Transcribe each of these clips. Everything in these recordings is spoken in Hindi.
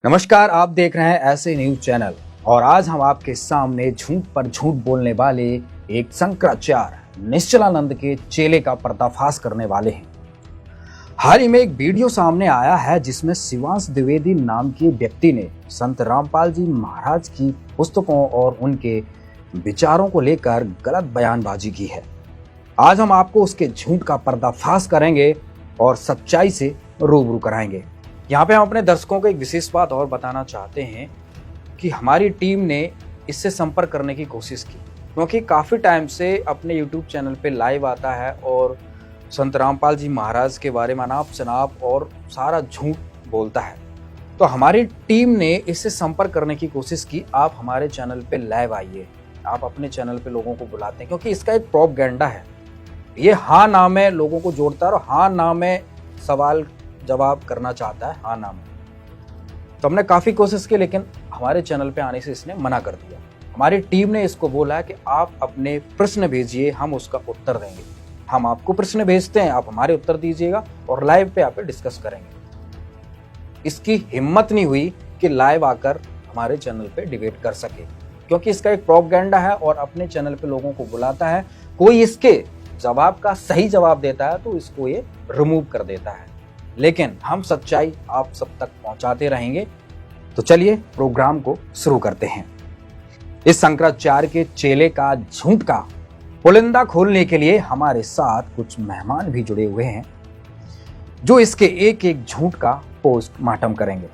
नमस्कार, आप देख रहे हैं ऐसे न्यूज चैनल और आज हम आपके सामने झूठ पर झूठ बोलने वाले एक शंकराचार्य निश्चलानंद के चेले का पर्दाफाश करने वाले हैं। हाल ही में एक वीडियो सामने आया है जिसमें शिवांश द्विवेदी नाम के व्यक्ति ने संत रामपाल जी महाराज की पुस्तकों और उनके विचारों को लेकर गलत बयानबाजी की है। आज हम आपको उसके झूठ का पर्दाफाश करेंगे और सच्चाई से रूबरू कराएंगे। यहाँ पे हम अपने दर्शकों को एक विशेष बात और बताना चाहते हैं कि हमारी टीम ने इससे संपर्क करने की कोशिश की, क्योंकि काफ़ी टाइम से अपने YouTube चैनल पे लाइव आता है और संत रामपाल जी महाराज के बारे में अनाप शनाप और सारा झूठ बोलता है। तो हमारी टीम ने इससे संपर्क करने की कोशिश की। आप हमारे चैनल पे लाइव आइए, आप अपने चैनल पे लोगों को बुलाते हैं, क्योंकि इसका एक प्रोपगेंडा है। ये हाँ ना में लोगों को जोड़ता है और हाँ ना में सवाल जवाब करना चाहता है, हाँ ना में। तो हमने काफ़ी कोशिश की, लेकिन हमारे चैनल पे आने से इसने मना कर दिया। हमारी टीम ने इसको बोला है कि आप अपने प्रश्न भेजिए, हम उसका उत्तर देंगे। हम आपको प्रश्न भेजते हैं, आप हमारे उत्तर दीजिएगा और लाइव पे आप डिस्कस करेंगे। इसकी हिम्मत नहीं हुई कि लाइव आकर हमारे चैनल पे डिबेट कर सके, क्योंकि इसका एक प्रोपगेंडा है और अपने चैनल पे लोगों को बुलाता है। कोई इसके जवाब का सही जवाब देता है तो इसको ये रिमूव कर देता है, लेकिन हम सच्चाई आप सब तक पहुंचाते रहेंगे। तो चलिए प्रोग्राम को शुरू करते हैं। इस शंकराचार्य के चेले का झूठ का पुलिंदा खोलने के लिए हमारे साथ कुछ मेहमान भी जुड़े हुए हैं, जो इसके एक एक झूठ का पोस्टमार्टम करेंगे।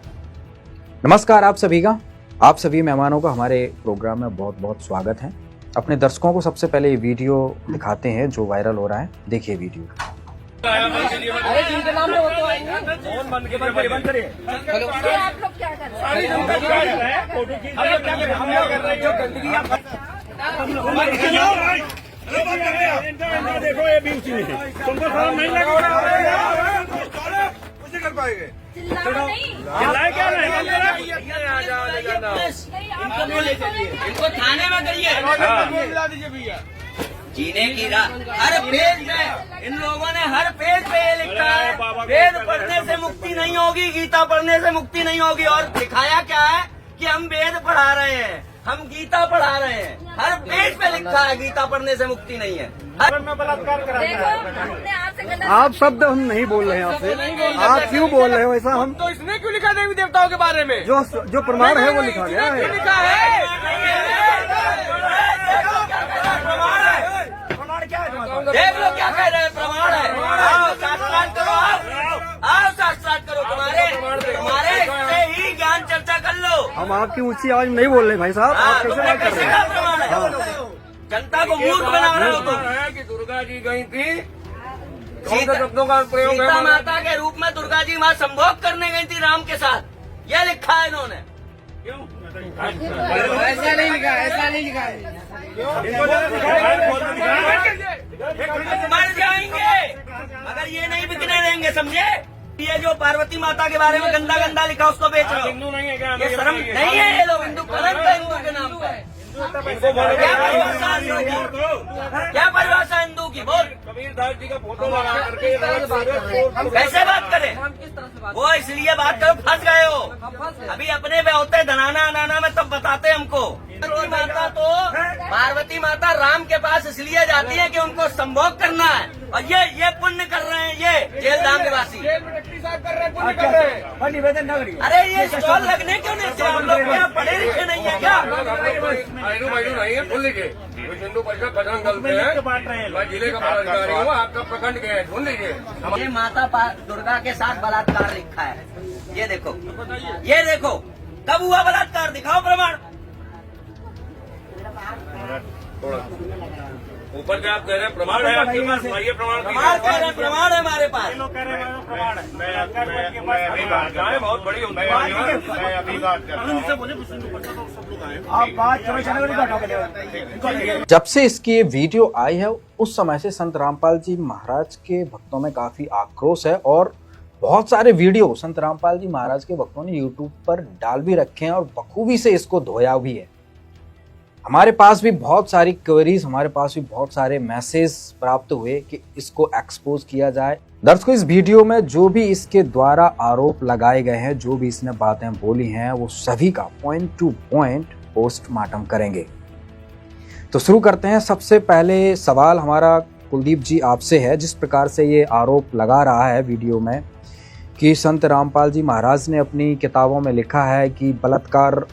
नमस्कार आप सभी का, आप सभी मेहमानों का हमारे प्रोग्राम में बहुत बहुत स्वागत है। अपने दर्शकों को सबसे पहले ये वीडियो दिखाते हैं जो वायरल हो रहा है। देखिए वीडियो। अरे जिनके नाम में वो तो आएंगे। फोन बंद करिए। हेलो, आप लोग क्या कर रहे हैं? फोटो खींच रहे हैं। हम क्या कर रहे हैं? जो गंदगी आप देखो, ये भी उसी में तुमको शर्म नहीं लगेगा? कुछ नहीं कर पाएंगे। चिल्लाए क्या नहीं? इनको थाने में करिए। भैया जीने की राह हर पेज में इन लोगों ने हर पेज पे ये लिखा है, वेद पढ़ने से मुक्ति नहीं होगी, गीता पढ़ने से मुक्ति नहीं होगी। और दिखाया क्या है कि हम वेद पढ़ा रहे हैं, हम गीता पढ़ा रहे हैं। हर पेज पे लिखा है गीता पढ़ने से मुक्ति नहीं है। बलात्कार करा। आप शब्द हम नहीं बोल रहे हैं आपसे, आप क्यों बोल रहे हो ऐसा? हम तो इसने क्यों लिखा देवी देवताओं के बारे में? जो प्रमाण है वो लिखा गया है। लिखा है देख लो क्या कह रहे हैं, प्रमाण है। आओ शास्त्रार्थ करो, आओ शास्त्रार्थ करो। तुम्हारे से ही ज्ञान चर्चा कर लो। हम आपकी ऊंची आवाज नहीं बोल रहे भाई साहब, आप कैसे बात कर रहे हैं? प्रमाण है जनता को मूर्ख बना रहे हो तुम। कि दुर्गा जी गई थी, सीता माता के रूप में दुर्गा जी वहाँ संभोग करने गई थी राम के साथ, ये लिखा है इन्होंने। ऐसा नहीं लिखा, ऐसा नहीं लिखा है। मर जाएंगे अगर ये नहीं बिकने देंगे, समझे? ये जो पार्वती माता के बारे में गंदा गंदा लिखा उसको बेच रहे हो। हिंदू नहीं है क्या? ये शर्म नहीं है? ये लोग हिंदू कलंक है हिंदू के नाम पे। क्या परिभाषा हिंदू की? बोल। कबीरदास जी का फोटो लगा करके कैसे बात करें? वो इसलिए बात करो, फंस गए हो। अभी अपने में होते धनाना अनाना में तब बताते हमको। पार्वती माता राम के पास इसलिए जाती है कि उनको संभोग करना है, और ये पुण्य कर रहे हैं। ये जेल धाम के वासी निवेदन न करिए। अरे ये स्टॉल लगने क्यों नहीं थे? हम लोग क्या पढ़े लिखे नहीं है क्या? नहीं है, ढूंढ लीजिए। हिंदू परिषद बजरंग दल में है, मैं जिले का पदाधिकारी हूँ, आपका प्रखंड के है, ढूंढ लीजिए। ये माता दुर्गा के साथ बलात्कार लिखा है। ये देखो, ये देखो, कब हुआ बलात्कार? दिखाओ प्रमाण। ऊपर क्या आप कह रहे हैं? प्रमाण है आपके पास? ये प्रमाण कह रहे हैं, प्रमाण है हमारे पास। बहुत बड़ी होती है। जब से इसकी ये वीडियो आई है उस समय से संत रामपाल जी महाराज के भक्तों में काफी आक्रोश है और बहुत सारे वीडियो संत रामपाल जी महाराज के भक्तों ने YouTube पर डाल भी रखे हैं और बखूबी से इसको धोया भी है। हमारे पास भी बहुत सारी क्वेरीज, हमारे पास भी बहुत सारे मैसेज प्राप्त हुए कि इसको एक्सपोज किया जाए। दर्शकों, इस वीडियो में जो भी इसके द्वारा आरोप लगाए गए हैं, जो भी इसने बातें बोली हैं, वो सभी का पॉइंट टू पॉइंट पोस्टमार्टम करेंगे। तो शुरू करते हैं। सबसे पहले सवाल हमारा कुलदीप जी आपसे है। जिस प्रकार से ये आरोप लगा रहा है वीडियो में कि संत रामपाल जी महाराज ने अपनी किताबों में लिखा है कि बलात्कार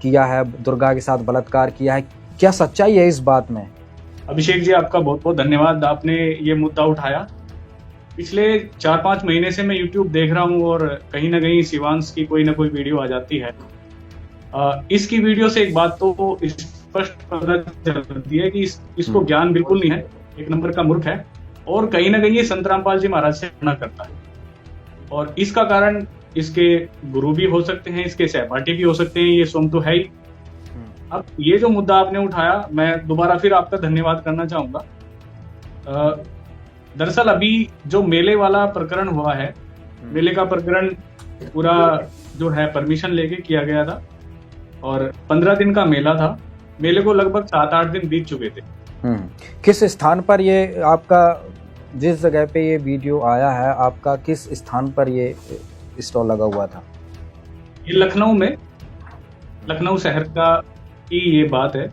किया है, दुर्गा के साथ बलात्कार किया है, क्या सच्चाई है इस बात में? अभिषेक जी, आपका बहुत बहुत धन्यवाद, आपने ये मुद्दा उठाया। पिछले 4-5 महीने से मैं YouTube देख रहा हूँ और कहीं ना कहीं शिवांश की कोई ना कोई वीडियो आ जाती है। इसकी वीडियो से एक बात तो स्पष्ट पता चलती है कि इसको ज्ञान बिल्कुल नहीं है, एक नंबर का मूर्ख है और कहीं ना कहीं ये संत रामपाल जी महाराज से तुलना करता है। और इसका कारण इसके गुरु भी हो सकते हैं, इसके सहपाठी भी हो सकते हैं, ये स्वयं तो है ही। अब ये जो मुद्दा आपने उठाया, मैं दोबारा फिर आपका धन्यवाद करना चाहूंगा। दरअसल अभी जो मेले वाला प्रकरण हुआ है, मेले का प्रकरण पूरा जो है परमिशन लेके किया गया था और 15 दिन का मेला था। मेले को लगभग 7-8 दिन बीत चुके थे। किस स्थान पर ये आपका, जिस जगह पे ये वीडियो आया है, आपका किस स्थान पर ये स्टॉल लगा हुआ था? ये लखनऊ में, लखनऊ शहर का ही ये बात है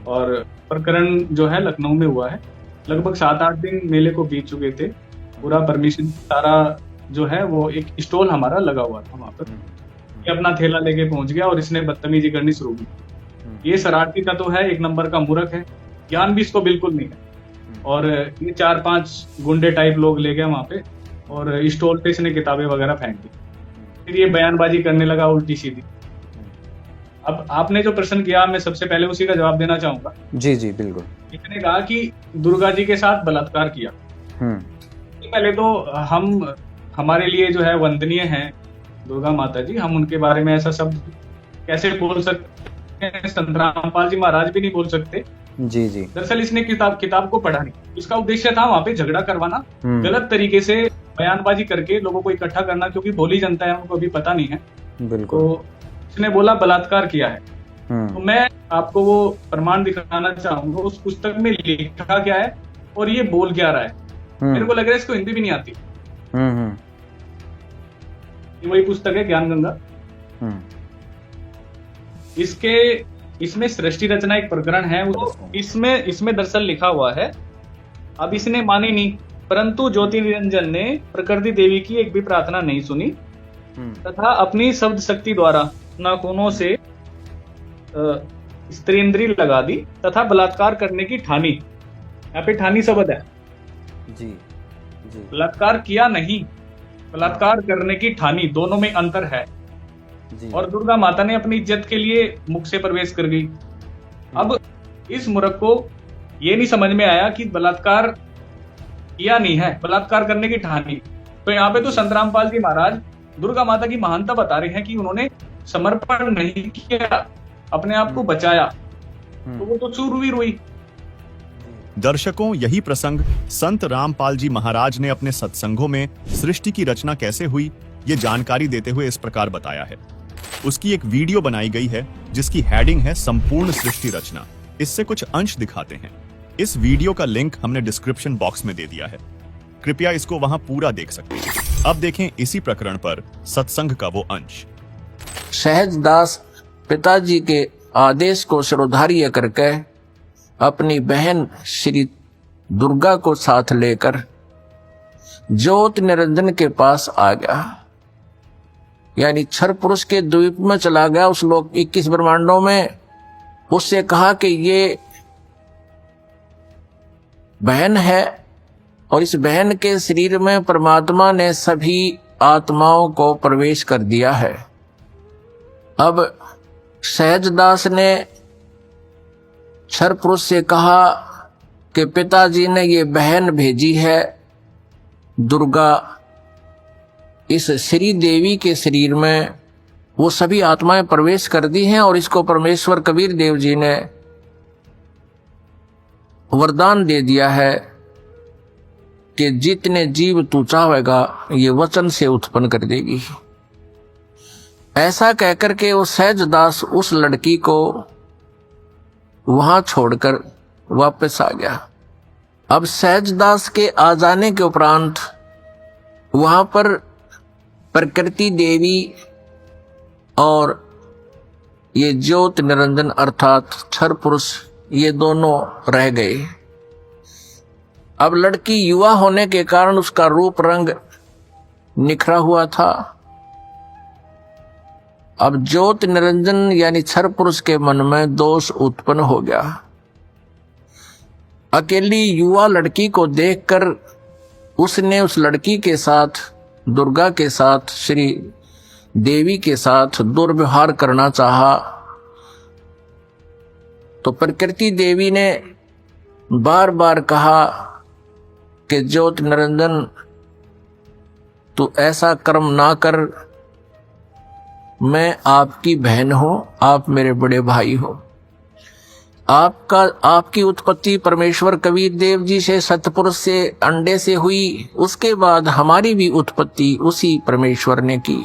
और प्रकरण जो है लखनऊ में हुआ है। लगभग 7-8 दिन मेले को बीत चुके थे। पूरा परमिशन सारा जो है वो एक स्टॉल हमारा लगा हुआ था वहां पर। ये अपना थैला लेके पहुंच गया और इसने बदतमीजी करनी शुरू की। ये शरारती का तो है, एक नंबर का मूर्ख है, ज्ञान भी इसको बिल्कुल नहीं है। और ये 4-5 गुंडे टाइप लोग ले गए वहां पे और स्टॉल पे इसने किताबें वगैरह फेंक दी। फिर ये बयानबाजी करने लगा उल्टी सीधी। अब आपने जो प्रश्न किया, मैं सबसे पहले उसी का जवाब देना चाहूंगा। जी जी बिल्कुल। इसने कहा कि दुर्गा जी के साथ बलात्कार किया। पहले तो हम, हमारे लिए जो है वंदनीय हैं दुर्गा माता जी, हम उनके बारे में ऐसा शब्द कैसे बोल सकते हैं? संत रामपाल जी महाराज भी नहीं बोल सकते। जी जी। दरअसल इसने किताब को पढ़ा नहीं। इसका उद्देश्य था वहां पे झगड़ा करवाना, गलत तरीके से बयानबाजी करके लोगों को इकट्ठा करना, क्योंकि भोली जनता है, उनको अभी पता नहीं है। बिल्कुल। तो इसने बोला बलात्कार किया है। तो मैं आपको वो प्रमाण दिखाना चाहूंगा, उस पुस्तक में लिखा क्या है और ये बोल क्या रहा है। मेरे को लग रहा है इसको हिंदी भी नहीं आती। ये वही पुस्तक है ज्ञान गंगा। इसमें सृष्टि रचना एक प्रकरण है, इसमें दरअसल लिखा हुआ है, अब इसने मानी नहीं, परंतु ज्योति निरंजन ने प्रकृति देवी की एक भी प्रार्थना नहीं सुनी तथा अपनी शब्द शक्ति द्वारा नाखूनों से स्त्रीन्द्री लगा दी तथा बलात्कार करने की ठानी। यहाँ पे ठानी शब्द है। जी जी। बलात्कार किया नहीं, बलात्कार करने की ठानी, दोनों में अंतर है। जी। और दुर्गा माता ने अपनी इज्जत के लिए मुख से प्रवेश कर गई। अब इस मूर्ख को ये नहीं समझ में आया कि बलात्कार किया नहीं है, बलात्कार करने की ठानी। तो यहाँ पे तो संत रामपाल जी महाराज दुर्गा माता की महानता बता रहे हैं कि उन्होंने समर्पण नहीं किया, अपने आप को बचाया, तो वो तो शूरवीर हुई। दर्शकों, यही प्रसंग संत रामपाल जी महाराज ने अपने सत्संगों में सृष्टि की रचना कैसे हुई, ये जानकारी देते हुए इस प्रकार बताया है। उसकी एक वीडियो बनाई गई है जिसकी हेडिंग है संपूर्ण सृष्टि रचना। इससे कुछ अंश दिखाते हैं। इस वीडियो का लिंक हमने डिस्क्रिप्शन बॉक्स में दे दिया है, कृपया इसको वहां पूरा देख सकते हैं। अब देखें इसी प्रकरण पर सत्संग का वो अंश। सहजदास पिताजी के आदेश को श्रोधार्य करके अपनी बहन श्री दुर्गा को साथ लेकर ज्योति निरंजन के पास आ गया, यानी क्षर पुरुष के द्वीप में चला गया। उस लोक 21 ब्रह्मांडों में उससे कहा कि ये बहन है और इस बहन के शरीर में परमात्मा ने सभी आत्माओं को प्रवेश कर दिया है। अब सहजदास ने क्षर पुरुष से कहा कि पिताजी ने ये बहन भेजी है दुर्गा, इस श्री देवी के शरीर में वो सभी आत्माएं प्रवेश कर दी हैं और इसको परमेश्वर कबीर देव जी ने वरदान दे दिया है कि जितने जीव तू चाहेगा ये वचन से उत्पन्न कर देगी। ऐसा कहकर के वो सहजदास उस लड़की को वहां छोड़कर वापस आ गया। अब सहजदास के आ जाने के उपरांत वहां पर प्रकृति देवी और ये ज्योत निरंजन अर्थात क्षर पुरुष ये दोनों रह गए। अब लड़की युवा होने के कारण उसका रूप रंग निखरा हुआ था। अब ज्योत निरंजन यानी क्षर पुरुष के मन में दोष उत्पन्न हो गया। अकेली युवा लड़की को देखकर उसने उस लड़की के साथ, दुर्गा के साथ, श्री देवी के साथ दुर्व्यवहार करना चाहा। तो प्रकृति देवी ने बार बार कहा कि ज्योत निरंजन तू ऐसा कर्म ना कर, मैं आपकी बहन हूं, आप मेरे बड़े भाई हो। आपकी उत्पत्ति परमेश्वर कबीर देव जी से सतपुरुष से अंडे से हुई, उसके बाद हमारी भी उत्पत्ति उसी परमेश्वर ने की।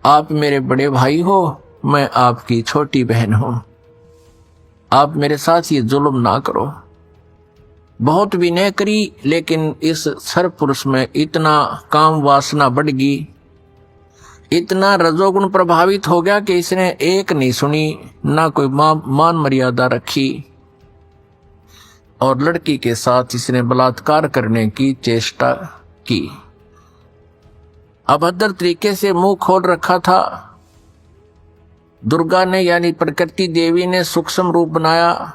आप मेरे बड़े भाई हो, मैं आपकी छोटी बहन हूं, आप मेरे साथ ये जुल्म ना करो। बहुत विनय करी, लेकिन इस सर्वपुरुष में इतना काम वासना बढ़ गई, इतना रजोगुण प्रभावित हो गया कि इसने एक नहीं सुनी, ना कोई मान मर्यादा रखी और लड़की के साथ इसने बलात्कार करने की चेष्टा की। अभद्र तरीके से मुंह खोल रखा था। दुर्गा ने यानी प्रकृति देवी ने सूक्ष्म रूप बनाया,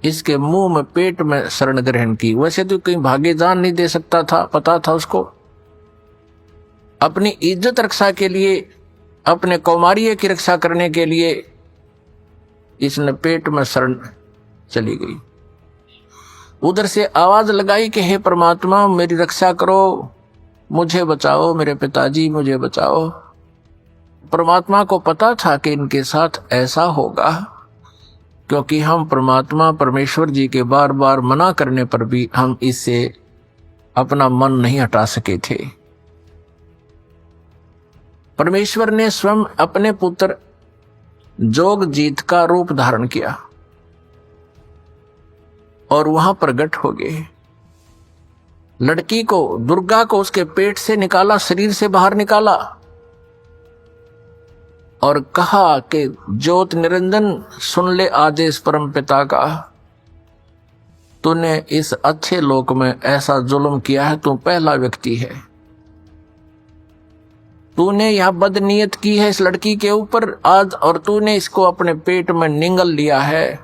इसके मुंह में पेट में शरण ग्रहण की। वैसे तो कहीं भागे जान नहीं दे सकता था, पता था उसको। अपनी इज्जत रक्षा के लिए, अपने कौमार्य की रक्षा करने के लिए इसने पेट में शरण चली गई। उधर से आवाज लगाई कि हे परमात्मा मेरी रक्षा करो, मुझे बचाओ, मेरे पिताजी मुझे बचाओ। परमात्मा को पता था कि इनके साथ ऐसा होगा, क्योंकि हम परमात्मा परमेश्वर जी के बार बार मना करने पर भी हम इससे अपना मन नहीं हटा सके थे। परमेश्वर ने स्वयं अपने पुत्र जोगजीत का रूप धारण किया और वहां प्रकट हो गए। लड़की को, दुर्गा को उसके पेट से निकाला, शरीर से बाहर निकाला और कहा कि ज्योत निरंजन सुन ले आदेश परम पिता का, तूने इस अच्छे लोक में ऐसा जुल्म किया है, तू पहला व्यक्ति है। तूने यह बदनीयत की है इस लड़की के ऊपर आज, और तूने इसको अपने पेट में निगल लिया है,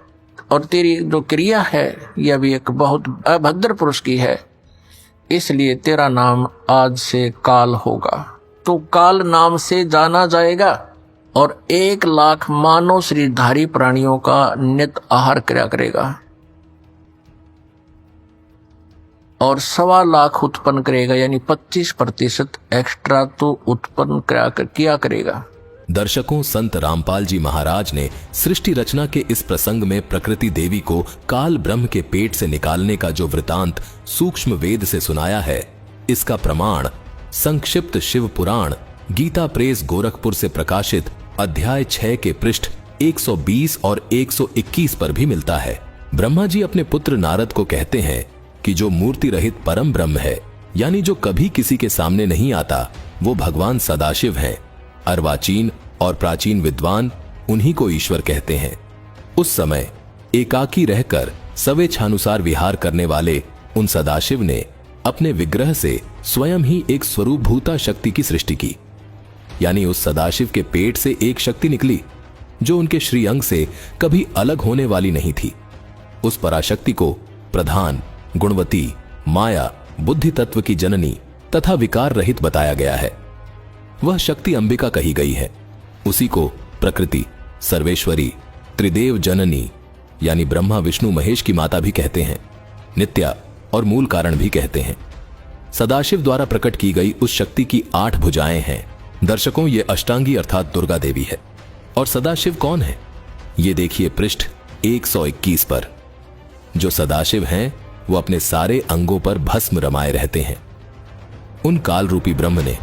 और तेरी जो क्रिया है यह भी एक बहुत अभद्र पुरुष की है, इसलिए तेरा नाम आज से काल होगा। तो काल नाम से जाना जाएगा और 1,00,000 मानव शरीरधारी प्राणियों का नित आहार किया करेगा और 1,25,000 उत्पन्न करेगा, यानी 25% एक्स्ट्रा तो उत्पन्न किया करेगा। दर्शकों, संत रामपाल जी महाराज ने सृष्टि रचना के इस प्रसंग में प्रकृति देवी को काल ब्रह्म के पेट से निकालने का जो वृतांत सूक्ष्म वेद से सुनाया है, इसका प्रमाण संक्षिप्त शिव पुराण गीता प्रेस गोरखपुर से प्रकाशित अध्याय 6 के पृष्ठ 120 और 121 पर भी मिलता है। ब्रह्मा जी अपने पुत्र नारद को कहते हैं कि जो मूर्ति रहित परम ब्रह्म है, यानी जो कभी किसी के सामने नहीं आता, वो भगवान सदाशिव हैं। अर्वाचीन और प्राचीन विद्वान उन्हीं को ईश्वर कहते हैं। उस समय एकाकी रहकर स्वेच्छानुसार विहार करने वाले उन सदाशिव ने अपने विग्रह से स्वयं ही एक स्वरूपभूता शक्ति की सृष्टि की, यानी उस सदाशिव के पेट से एक शक्ति निकली जो उनके श्रीअंग से कभी अलग होने वाली नहीं थी। उस पराशक्ति को प्रधान, गुणवती, माया, बुद्धि तत्व की जननी तथा विकार रहित बताया गया है। वह शक्ति अंबिका कही गई है। उसी को प्रकृति, सर्वेश्वरी, त्रिदेव जननी यानी ब्रह्मा विष्णु महेश की माता भी कहते हैं, नित्या और मूल कारण भी कहते हैं। सदाशिव द्वारा प्रकट की गई उस शक्ति की 8 भुजाएं हैं। दर्शकों, ये अष्टांगी अर्थात दुर्गा देवी है। और सदाशिव कौन है, ये देखिए पृष्ठ 121 पर। जो सदाशिव हैं वो अपने सारे अंगों पर भस्म रमाए रहते हैं। उन काल रूपी ब्रह्म ने,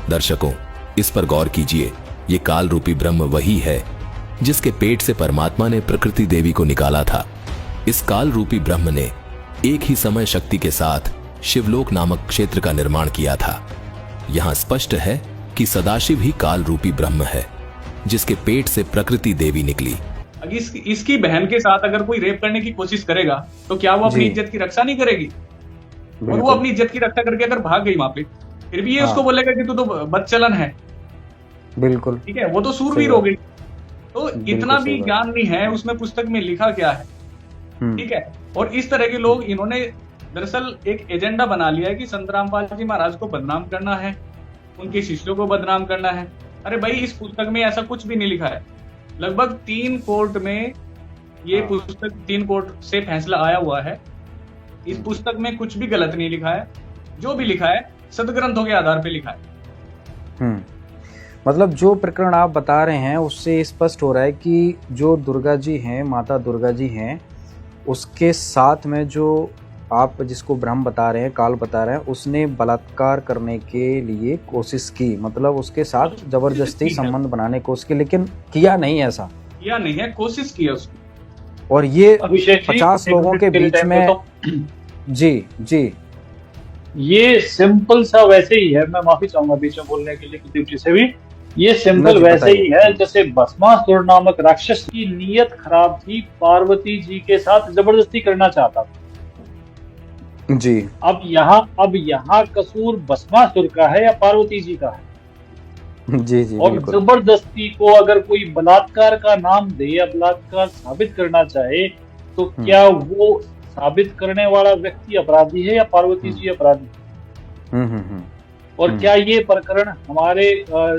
दर्शकों इस पर गौर कीजिए, ये काल रूपी ब्रह्म वही है जिसके पेट से परमात्मा ने प्रकृति देवी को निकाला था। इस काल रूपी ब्रह्म ने एक ही समय शक्ति के साथ शिवलोक नामक क्षेत्र का निर्माण किया था। यहां स्पष्ट है कि सदाशिव ही काल रूपी ब्रह्म है, जिसके पेट से प्रकृति देवी निकली। इसकी बहन के साथ अगर कोई रेप करने की कोशिश करेगा तो क्या वो अपनी इज्जत की रक्षा नहीं करेगी? और वो अपनी इज्जत की रक्षा करके अगर भाग गई वहां पे, फिर भी ये उसको बोलेगा कि तू तो बदचलन है। बिल्कुल ठीक है, वो तो सूरवीर हो गई। तो इतना भी ज्ञान नहीं है उसमें, पुस्तक में लिखा क्या है। ठीक है, और इस तरह के लोग, इन्होंने दरअसल एक एजेंडा बना लिया है कि संत रामपाल जी महाराज को बदनाम करना है, उनके शिष्यों को बदनाम करना है। अरे भाई, इस पुस्तक में ऐसा कुछ भी नहीं लिखा है। लगभग 3 कोर्ट में ये पुस्तक, 3 कोर्ट से फैसला आया हुआ है। इस पुस्तक में कुछ भी गलत नहीं लिखा है, जो भी लिखा है सदग्रंथों के आधार पे लिखा है। मतलब जो प्रकरण आप बता रहे हैं उससे स्पष्ट हो रहा है कि जो दुर्गा जी हैं, माता दुर्गा जी हैं, उसके साथ में जो आप जिसको ब्रह्म बता रहे हैं, काल बता रहे हैं, उसने बलात्कार करने के लिए कोशिश की। मतलब उसके साथ जबरदस्ती संबंध बनाने की कोशिश की, लेकिन किया नहीं, ऐसा किया नहीं है, कोशिश की है उसने। और ये 50 लोगों के बीच में जी ये सिंपल सा वैसे ही है। मैं माफी चाहूंगा बीच में बोलने के लिए कुलदीप जी से भी। ये सिंपल वैसे ही है जैसे भस्मासुर नामक राक्षस की नीयत खराब थी, पार्वती जी के साथ जबरदस्ती करना चाहता था जी। अब यहाँ कसूर भस्मासुर का है या पार्वती जी का है? जी और जबरदस्ती को अगर कोई बलात्कार का नाम दे या बलात्कार साबित करना चाहे तो क्या वो साबित करने वाला व्यक्ति अपराधी है या पार्वती जी अपराधी? और क्या ये प्रकरण हमारे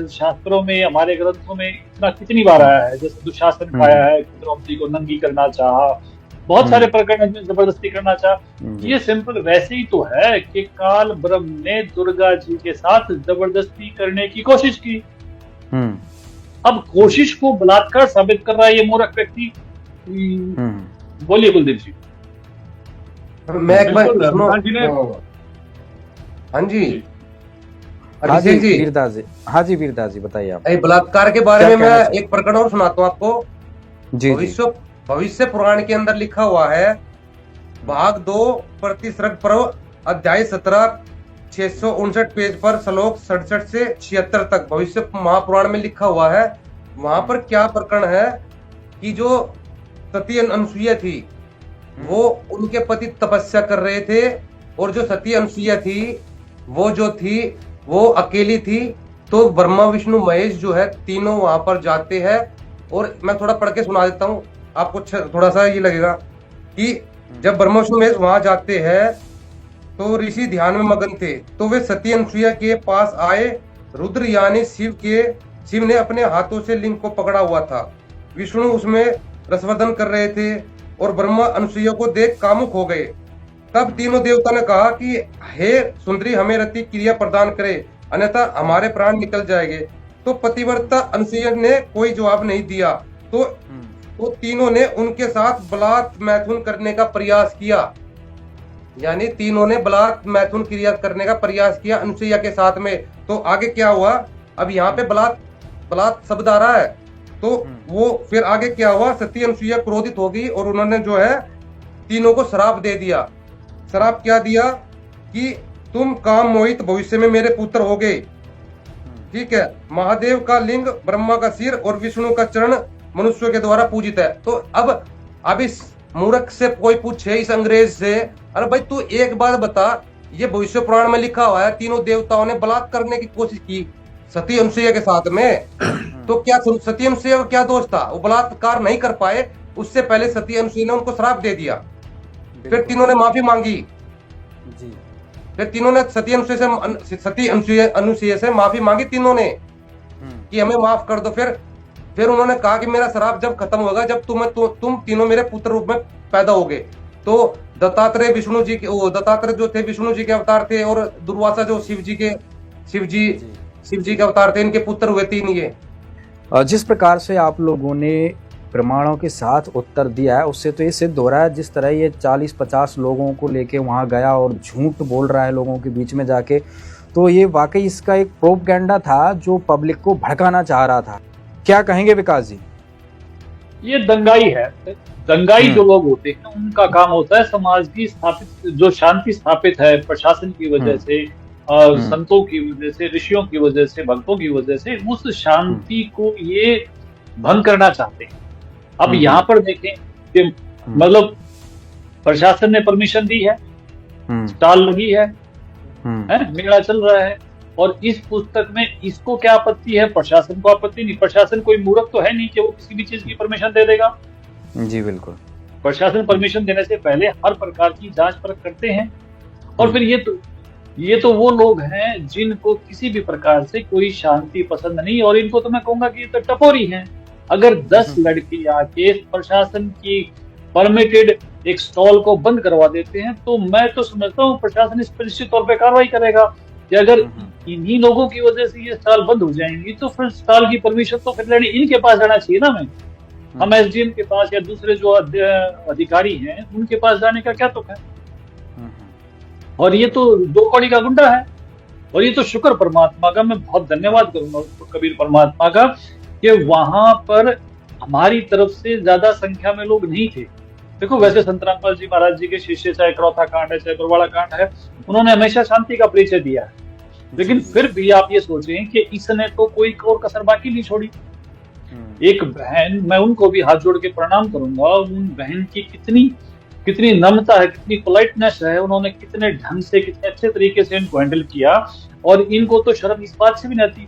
शास्त्रों में, हमारे ग्रंथों में इतना कितनी बार आया है? जैसे दुशासन पाया है, द्रौपदी को नंगी करना चाहा, बहुत सारे प्रकरण में जबरदस्ती करना चाहा। ये सिंपल वैसे ही तो है कि काल ब्रह्म ने दुर्गा जी के साथ जबरदस्ती करने की कोशिश की। अब कोशिश को बलात्कार साबित कर रहा है ये मूर्ख व्यक्ति। बोलिए कुलदीप जी। मैं एक बार सुनो। हाँ जी वीरदास जी। हाँ जी वीरदास जी, बताइए आप। बलात्कार के बारे में मैं एक प्रकरण और सुनाता हूँ आपको। जी भविष्य पुराण के अंदर लिखा हुआ है, भाग 2 प्रतिसर्ग पर्व अध्याय 17 659 पेज पर श्लोक 67 से 76 तक भविष्य महापुराण में लिखा हुआ है। वहां पर क्या प्रकरण है कि जो सती अनसुईया थी वो उनके पति तपस्या कर रहे थे, और जो सती अनसुईया थी वो अकेली थी। तो ब्रह्मा विष्णु महेश जो है तीनों वहां पर जाते हैं। और मैं थोड़ा पढ़ के सुना देता हूँ आपको, थोड़ा सा ये लगेगा कि जब ब्रह्मा विष्णु महेश वहां जाते हैं तो ऋषि ध्यान में मगन थे। तो वे सती अनसुईया के पास आए। रुद्र यानी शिव ने अपने हाथों से लिंग को पकड़ा हुआ था। विष्णु उसमें रसवर्धन कर रहे थे और ब्रह्मा अनसुईया को देख कामुक हो गए। तब तीनों देवता ने कहा कि हे सुंदरी, हमें रति क्रिया प्रदान करे, अन्यथा हमारे प्राण निकल जाएंगे। तो पतिव्रता अनसुईया ने कोई जवाब नहीं दिया। तो तीनों ने उनके साथ बलात् मैथुन करने का प्रयास किया। यानी तीनों ने बलात् मैथुन क्रिया करने का प्रयास किया अनसुईया के साथ में। तो आगे क्या हुआ? अब यहाँ पे बलात् शब्द आ रहा है। तो वो फिर आगे क्या हुआ? सती अनसुईया क्रोधित हो गई और उन्होंने जो है तीनों को श्राप दे दिया। श्राप क्या दिया कि तुम काम मोहित भविष्य में मेरे पुत्र होगे। ठीक है, महादेव का लिंग, ब्रह्मा का सिर और विष्णु का चरण मनुष्यों के द्वारा पूजित है। तो अब इस मूर्ख से कोई पूछे, इस अंग्रेज से, अरे भाई तू एक बात बता, ये भविष्य पुराण में लिखा हुआ है तीनों देवताओं ने बलात्कार करने की कोशिश की सती अनसुईया के साथ में। तो क्या सती अनसुईया का क्या दोष था? वो बलात्कार नहीं कर पाए, उससे पहले सती अनसुईया ने उनको श्राप दे दिया। फिर तीनों ने माफी मांगी जी। फिर तीनों ने सती अनसुईया से माफी मांगी तीनों ने कि हमें माफ कर दो। फिर उन्होंने कहा कि मेरा श्राप जब खत्म होगा जब तुम तीनों मेरे पुत्र रूप में पैदा होगे। तो दत्तात्रेय दत्तात्रेय जो थे विष्णु जी के अवतार थे, और दुर्वासा जो शिव जी के अवतार थे, इनके पुत्र हुए 3 ये। जिस प्रकार से आप लोगों ने प्रमाणों के साथ उत्तर दिया है उससे तो ये सिद्ध हो रहा है, जिस तरह ये 40-50 लोगों को लेके वहाँ गया और झूठ बोल रहा है लोगों के बीच में जाके, तो ये वाकई इसका एक प्रोपगेंडा था जो पब्लिक को भड़काना चाह रहा था। क्या कहेंगे विकास जी? ये दंगाई है। दंगाई जो लोग होते हैं उनका काम होता है समाज की स्थापित जो शांति स्थापित है प्रशासन की वजह से, संतों की वजह से, ऋषियों की वजह से, भक्तों की वजह से, उस शांति को ये भंग करना चाहते हैं। अब यहाँ पर देखें कि मतलब प्रशासन ने परमिशन दी है, स्टॉल लगी है, मेला चल रहा है, और इस पुस्तक में इसको क्या आपत्ति है? प्रशासन को आपत्ति नहीं। प्रशासन कोई मूर्ख तो है नहीं कि वो किसी भी चीज की परमिशन दे देगा। जी बिल्कुल। प्रशासन परमिशन देने से पहले हर प्रकार की जांच परख करते हैं। और फिर ये तो वो लोग हैं जिनको किसी भी प्रकार से कोई शांति पसंद नहीं, और इनको तो मैं कहूंगा कि ये तो टपोरी हैं। अगर 10 लड़के आके प्रशासन की परमिटेड एक स्टॉल को बंद करवा देते हैं तो मैं तो समझता हूँ प्रशासन इस पर निश्चित तौर पर कार्रवाई करेगा कि अगर इन्हीं लोगों की वजह से ये स्टॉल बंद हो जाएंगी तो फिर स्टॉल की परमिशन तो फिर लेनी इनके पास जाना चाहिए ना। मैं हम एसडीएम के पास या दूसरे जो अधिकारी हैं उनके पास जाने का क्या तुक है? और ये तो 2 कौड़ी का गुंडा है। और ये तो शुक्र परमात्मा का, मैं बहुत धन्यवाद करूंगा उसको, कबीर परमात्मा का, कि वहां पर हमारी तरफ से ज्यादा संख्या में लोग नहीं थे। देखो वैसे संत रामपाल जी महाराज जी के शिष्य, चाहे करौथा कांड है चाहे बरवाड़ा कांड है, उन्होंने हमेशा शांति का परिचय दिया है। लेकिन फिर भी आप ये सोचें कि इसने तो कोई और कसर बाकी नहीं छोड़ी। एक बहन, मैं उनको भी हाथ जोड़ के प्रणाम करूंगा, उन बहन की कितनी नम्रता है, कितनी पोलाइटनेस है, उन्होंने कितने ढंग से, कितने अच्छे तरीके से इनको हैंडल किया, और इनको तो शर्म इस बात से भी नहीं आती।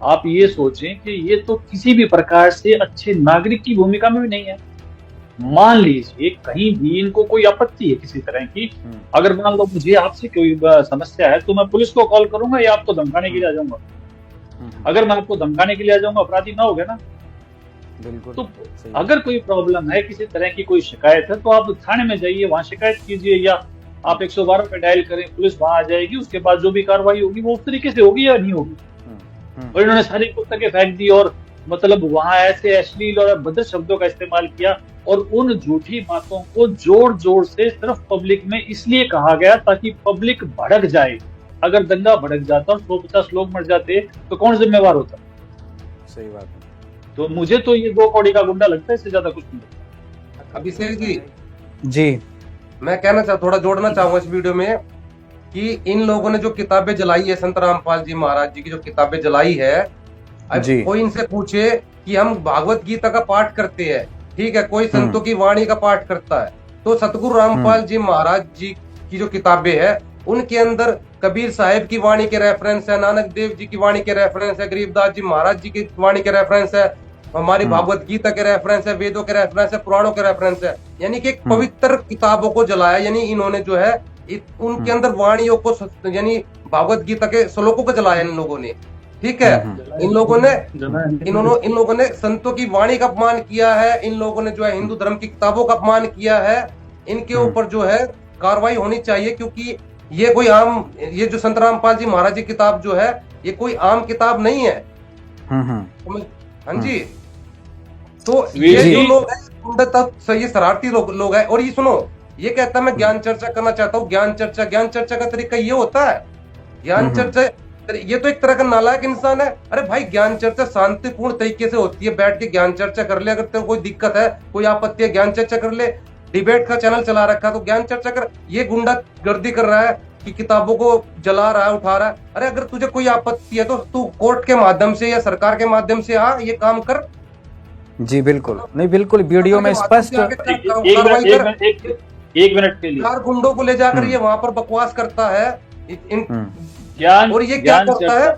आप ये सोचें कि ये तो किसी भी प्रकार से अच्छे नागरिक की भूमिका में भी नहीं है। मान लीजिए कहीं भी इनको कोई आपत्ति है किसी तरह की, अगर मान लो मुझे आपसे कोई समस्या है तो मैं पुलिस को कॉल करूंगा या आपको धमकाने के लिए आ जाऊंगा। अगर मैं आपको धमकाने के लिए आ जाऊंगा, अपराधी ना हो गया ना। बिल्कुल। तो अगर कोई प्रॉब्लम है, किसी तरह की कोई शिकायत है, तो आप थाने में जाइए, वहां शिकायत कीजिए, या आप 112 पे डायल करें, पुलिस वहां आ जाएगी। उसके बाद जो भी कार्रवाई होगी वो उस तरीके से होगी या नहीं होगी। और इन्होंने सारी पुस्तकें फेंक दी और मतलब वहां ऐसे अश्लील और अभद्र शब्दों का इस्तेमाल किया, और उन झूठी बातों को जोर जोर से सिर्फ पब्लिक में इसलिए कहा गया ताकि पब्लिक भड़क जाए। अगर दंगा भड़क जाता और 150 लोग मर जाते तो कौन जिम्मेवार होता? सही बात है। तो मुझे तो ये 2 कौड़ी का गुंडा लगता है, इससे ज्यादा कुछ नहीं लगता। अभिषेक जी, जी मैं थोड़ा जोड़ना चाहूंगा इस वीडियो में कि इन लोगों ने जो किताबें जलाई है, संत रामपाल जी महाराज जी की जो किताबें जलाई है, अब कोई इनसे पूछे कि हम भागवत गीता का पाठ करते हैं, ठीक है, कोई संतों की वाणी का पाठ करता है, तो सतगुरु रामपाल जी महाराज जी की जो किताबें हैं उनके अंदर कबीर साहिब की वाणी के रेफरेंस है, नानक देव जी की वाणी के रेफरेंस है, गरीबदास जी महाराज जी की वाणी के रेफरेंस है, हमारी भागवत गीता के रेफरेंस है, वेदों के रेफरेंस है, पुराणों के रेफरेंस है। यानी कि एक पवित्र किताबों को जलाया, यानी इन्होंने जो है उनके अंदर वाणियों को, यानी भागवत गीता के श्लोकों को जलाया इन लोगों ने, ठीक है। इन लोगों ने संतों की वाणी का अपमान किया है, इन लोगों ने जो है हिंदू धर्म की किताबों का अपमान किया है। इनके ऊपर जो है कार्रवाई होनी चाहिए, क्योंकि ये जो संत रामपाल जी महाराज की किताब जो है ये कोई आम किताब नहीं है। हाँ जी। तो ये जो लोग हैं ये शरारती लोग हैं। और ये सुनो, ये कहता है मैं ज्ञान चर्चा करना चाहता हूँ। ज्ञान चर्चा का तरीका ये होता है? ज्ञान चर्चा, ये तो एक तरह का नालायक इंसान है। अरे भाई, ज्ञान चर्चा शांतिपूर्ण तरीके से होती है, बैठ के ज्ञान चर्चा कर ले। अगर तेरे कोई दिक्कत है, कोई आपत्ति है, ज्ञान चर्चा कर ले। डिबेट का चैनल चला रखा तो ज्ञान चर्चा कर। ये गुंडा गर्दी कर रहा है कि किताबों को जला रहा है, उठा रहा है। अरे अगर तुझे कोई आपत्ति है तो तू कोर्ट के माध्यम से या सरकार के माध्यम से ये काम कर। जी बिल्कुल, नहीं बिल्कुल, वीडियो में स्पष्ट। एक मिनट के लिए 4 गुंडों को ले जाकर ये वहां पर बकवास करता है। ज्ञान, और ये क्या करता है,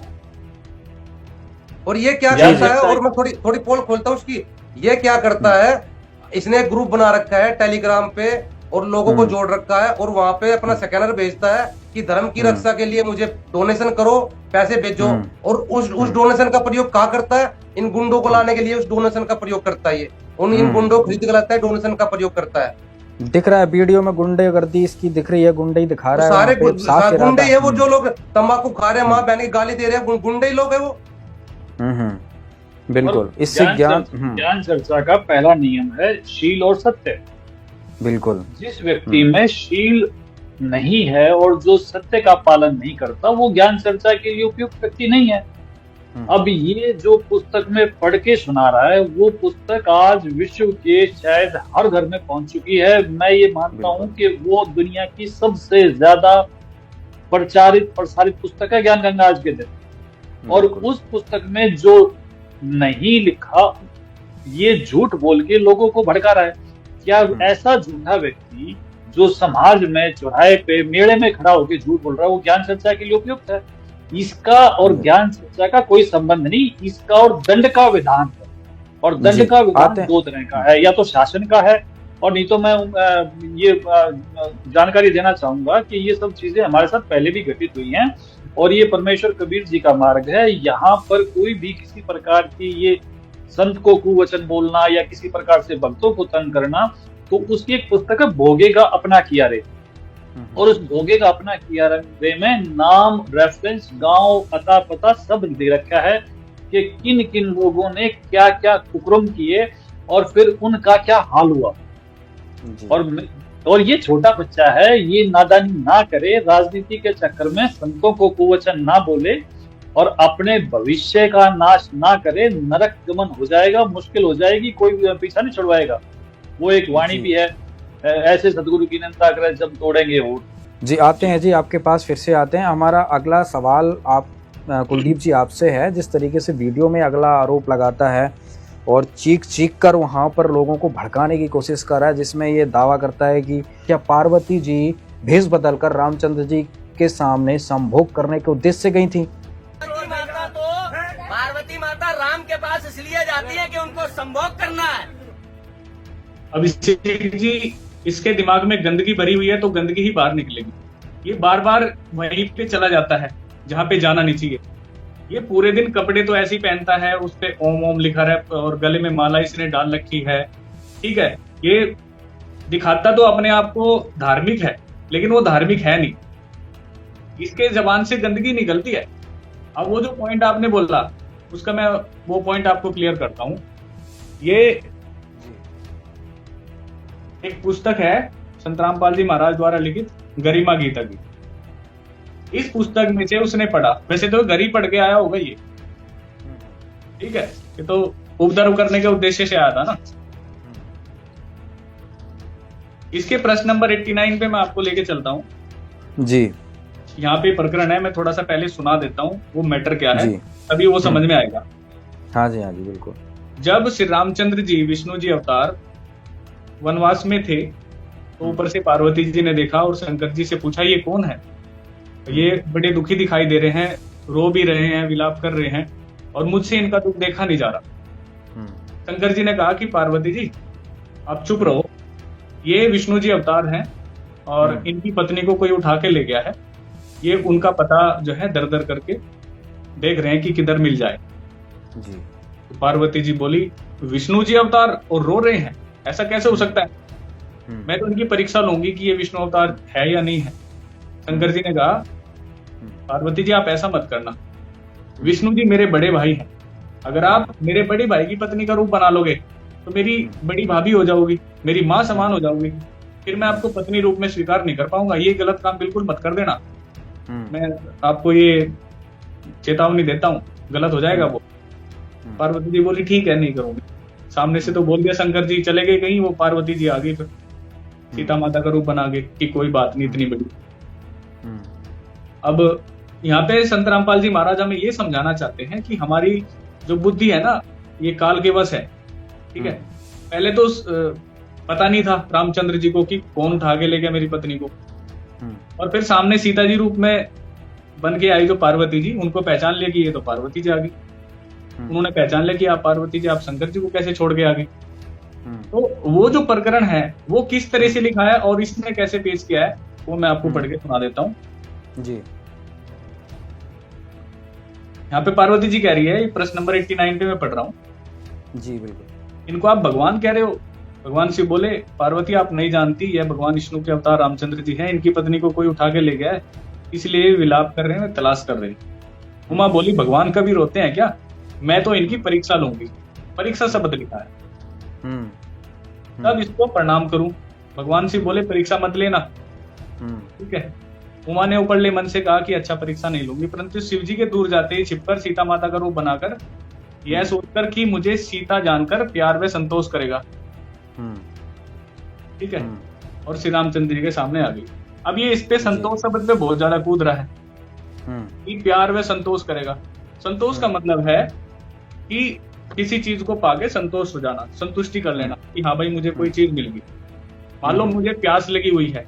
और मैं थोड़ी पोल खोलता हूँ उसकी। ये क्या करता है, इसने एक ग्रुप बना रखा है टेलीग्राम पे और लोगों को जोड़ रखा है, और वहां पे अपना स्कैनर भेजता है कि धर्म की रक्षा के लिए मुझे डोनेशन करो, पैसे भेजो। और उस डोनेशन का प्रयोग क्या करता है, इन गुंडों को लाने के लिए उस डोनेशन का प्रयोग करता है। ये इन गुंडों को खरीद के लाता है, डोनेशन का प्रयोग करता है। दिख रहा है वीडियो में, गुंडेगर्दी इसकी दिख रही है, गुंडे ही दिखा रहा है। सारे गुंडे है वो, जो लोग तंबाकू खा रहे हैं, माँ बहन की गाली दे रहे हैं, गुंडे ही लोग है वो। बिल्कुल। इससे ज्ञान चर्चा का पहला नियम है शील और सत्य। बिल्कुल। जिस व्यक्ति में शील नहीं है और जो सत्य का पालन नहीं करता, वो ज्ञान चर्चा के लिए उपयुक्त व्यक्ति नहीं है। अब ये जो पुस्तक में पढ़ के सुना रहा है, वो पुस्तक आज विश्व के शायद हर घर में पहुंच चुकी है। मैं ये मानता हूं कि वो दुनिया की सबसे ज्यादा प्रसारित पुस्तक है, ज्ञान गंगा आज के दिन। और उस पुस्तक में जो नहीं लिखा, ये झूठ बोल के लोगों को भड़का रहा है। क्या ऐसा झूठा व्यक्ति जो समाज में चौराहे पे मेले में खड़ा होकर झूठ बोल रहा है, वो ज्ञान चर्चा के लिए उपयुक्त है? इसका और ज्ञान चर्चा का कोई संबंध नहीं, इसका और दंड का विधान है। और दंड का विधान दो तरह का है, या तो शासन का है, और नहीं तो मैं ये जानकारी देना चाहूंगा कि ये सब चीजें हमारे साथ पहले भी घटित हुई हैं, और ये परमेश्वर कबीर जी का मार्ग है। यहाँ पर कोई भी किसी प्रकार की ये संत को कुवचन बोलना या किसी प्रकार से भक्तों को तंग करना, तो उसकी एक पुस्तक है भोगेगा अपना किया रे। और उस भोगेगा अपना किया रे में नाम, रेफरेंस, गांव, अता पता सब दे रखा है कि किन किन लोगों ने क्या क्या कुकर्म किए और फिर उनका क्या हाल हुआ। और ये छोटा बच्चा है, ये नादानी ना करे, राजनीति के चक्कर में संतों को कुवचन ना बोले और अपने भविष्य का नाश ना करे। नरक गमन हो जाएगा, मुश्किल हो जाएगी, कोई पीछा नहीं छुड़वाएगा। वो एक वाणी भी है, ऐसे सदगुरु की निंदा करे जब तोड़ेंगे होठ। जी आते हैं जी, आपके पास फिर से आते हैं। हमारा अगला सवाल आप कुलदीप जी आपसे है। जिस तरीके से वीडियो में अगला आरोप लगाता है और चीख कर वहां पर लोगों को भड़काने की कोशिश कर रहा है, जिसमें ये दावा करता है कि क्या पार्वती जी भेष बदलकर रामचंद्र जी के सामने संभोग करने के उद्देश्य से गई थी। पार्वती माता राम के पास इसलिए जाती है कि उनको संभोग करना है। अभिषेक जी, इसके दिमाग में गंदगी भरी हुई है तो गंदगी ही बाहर निकलेगी। ये बार बार वहीं पे चला जाता है जहाँ पे जाना नहीं चाहिए। ये पूरे दिन कपड़े तो ऐसे ही पहनता है, उस पे ओम ओम लिखा है और गले में माला इसने डाल रखी है, ठीक है। ये दिखाता तो अपने आप को धार्मिक है, लेकिन वो धार्मिक है नहीं, इसके जबान से गंदगी निकलती है। अब वो जो पॉइंट आपने बोला, उसका मैं वो पॉइंट आपको क्लियर करता हूँ। ये एक पुस्तक है संत रामपाल जी महाराज द्वारा लिखित गरिमा गीता की। इस पुस्तक में से उसने पढ़ा, वैसे तो घर ही पढ़ के आया होगा ये, ठीक है, ये तो उपद्रव करने के उद्देश्य से आया था ना। इसके प्रश्न नंबर 89 पे मैं आपको लेके चलता हूँ जी। यहाँ पे प्रकरण है, मैं थोड़ा सा पहले सुना देता हूँ वो मैटर क्या है, तभी वो समझ में आएगा। हाँ जी बिल्कुल। जब श्री रामचंद्र जी विष्णु जी अवतार वनवास में थे, तो ऊपर से पार्वती जी ने देखा और शंकर जी से पूछा ये कौन है। ये बड़े दुखी दिखाई दे रहे हैं, रो भी रहे हैं, विलाप कर रहे हैं, और मुझसे इनका दुख देखा नहीं जा रहा। शंकर जी ने कहा कि पार्वती जी आप चुप रहो, ये विष्णु जी अवतार हैं और इनकी पत्नी को कोई उठा के ले गया है। ये उनका पता जो है दर दर करके देख रहे हैं कि किधर मिल जाए जी। तो पार्वती जी बोली विष्णु जी अवतार और रो रहे हैं, ऐसा कैसे हो सकता है? मैं तो इनकी परीक्षा लूंगी कि ये विष्णु अवतार है या नहीं है। शंकर जी ने कहा पार्वती जी आप ऐसा मत करना, विष्णु जी मेरे बड़े भाई हैं, अगर आप मेरे बड़े भाई की पत्नी का रूप बना लोगे तो मेरी बड़ी भाभी हो जाओगी, मेरी माँ समान हो जाओगी, फिर मैं आपको पत्नी रूप में स्वीकार नहीं कर पाऊंगा। ये गलत काम बिल्कुल मत कर देना, मैं आपको ये चेतावनी देता हूँ, गलत हो जाएगा वो। पार्वती जी बोली ठीक है नहीं करूंगी। सामने से तो बोल दिया शंकर जी, चले गए कहीं, वो पार्वती जी आ गई फिर सीता माता का रूप बना के कि कोई बात नहीं इतनी बड़ी। अब यहाँ पे संत रामपाल जी महाराज हमें ये समझाना चाहते हैं कि हमारी जो बुद्धि है ना, ये काल के वश है, ठीक है। पहले तो पता नहीं था रामचंद्र जी को कि कौन उठा के ले गया मेरी पत्नी को, और फिर सामने सीता जी रूप में बन के आई जो पार्वती जी, उनको पहचान लिया कि ये तो पार्वती जी आ गई। उन्होंने पहचान लिया कि आप पार्वती जी, आप शंकर जी को कैसे छोड़ के आ गए। तो वो जो प्रकरण है वो किस तरह से लिखा है और इसने कैसे पेश किया है, वो मैं आपको पढ़ के सुना देता हूँ जी। यहाँ पे पार्वती जी कह रही है, प्रश्न नंबर 89 पे मैं पढ़ रहा हूँ जी। बिल्कुल। इनको आप भगवान कह रहे हो। भगवान शिव बोले पार्वती आप नहीं जानती, यह भगवान विष्णु के अवतार रामचंद्र जी हैं, इनकी पत्नी को कोई उठा के ले गया है, इसलिए विलाप कर रहे हैं, तलाश कर रहे हैं। उमा बोली भगवान कभी रोते हैं क्या, मैं तो इनकी परीक्षा लूंगी। परीक्षा शब्द लिखा है, तब इसको प्रणाम करूं। भगवान शिव बोले परीक्षा मत लेना, ठीक है। उमा ने उपरले मन से कहा कि अच्छा परीक्षा नहीं लूंगी, परंतु शिव जी के दूर जाते ही छिपकर सीता माता का रूप बनाकर यह सोचकर कि मुझे सीता जानकर प्यार व संतोष करेगा, ठीक है, और श्री रामचंद्र जी के सामने आ गई। अब ये इस पे संतोष शब्द पे बहुत ज्यादा कूद रहा है कि प्यार व संतोष करेगा। संतोष का मतलब है कि किसी चीज को पाके संतोष हो जाना, संतुष्टि कर लेना कि हाँ भाई मुझे कोई चीज मिल गई। मान लो मुझे प्यास लगी हुई है,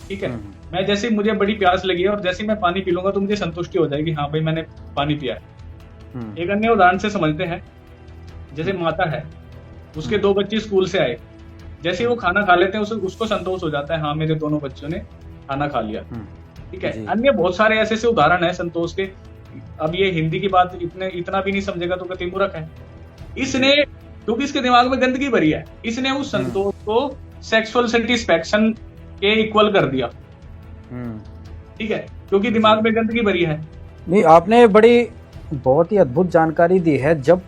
ठीक है, मैं जैसे मुझे बड़ी प्यास लगी है और जैसे मैं पानी पी लूंगा तो मुझे संतुष्टि हो जाएगी, हाँ भाई मैंने पानी पिया है। एक अन्य उदाहरण से समझते हैं, जैसे माता है, उसके 2 बच्चे स्कूल से आए, जैसे वो खाना खा लेते हैं उसको संतोष हो जाता है, हाँ मेरे दोनों बच्चों ने खाना खा लिया, ठीक है। अन्य बहुत सारे ऐसे उदाहरण है संतोष के। अब ये हिंदी की बात इतना भी नहीं समझेगा तो कहते मूर्ख है। इसने, क्योंकि इसके दिमाग में गंदगी भरी है, इसने उस संतोष को सेक्सुअल सेटिस्फैक्शन के इक्वल कर दिया, ठीक है, क्योंकि दिमाग में गंदगी भरी है। नहीं, आपने बड़ी बहुत ही अद्भुत जानकारी दी है। जब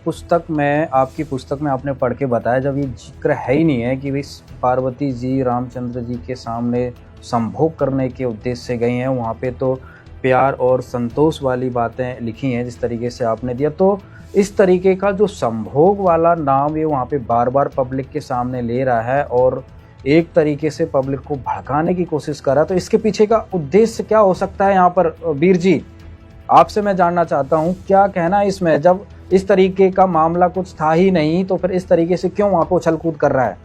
आपकी पुस्तक में आपने पढ़ के बताया, जब ये जिक्र है ही नहीं है कि भाई पार्वती जी रामचंद्र जी के सामने संभोग करने के उद्देश्य से गई हैं, वहाँ पे तो प्यार और संतोष वाली बातें लिखी हैं जिस तरीके से आपने दिया, तो इस तरीके का जो संभोग वाला नाम ये वहाँ पे बार बार पब्लिक के सामने ले रहा है और एक तरीके से पब्लिक को भड़काने की कोशिश कर रहा है, तो इसके पीछे का उद्देश्य क्या हो सकता है? यहाँ पर वीर जी आपसे मैं जानना चाहता हूँ, क्या कहना है इसमें? जब इस तरीके का मामला कुछ था ही नहीं तो फिर इस तरीके से क्यों वहाँ पे उछल कूद कर रहा है?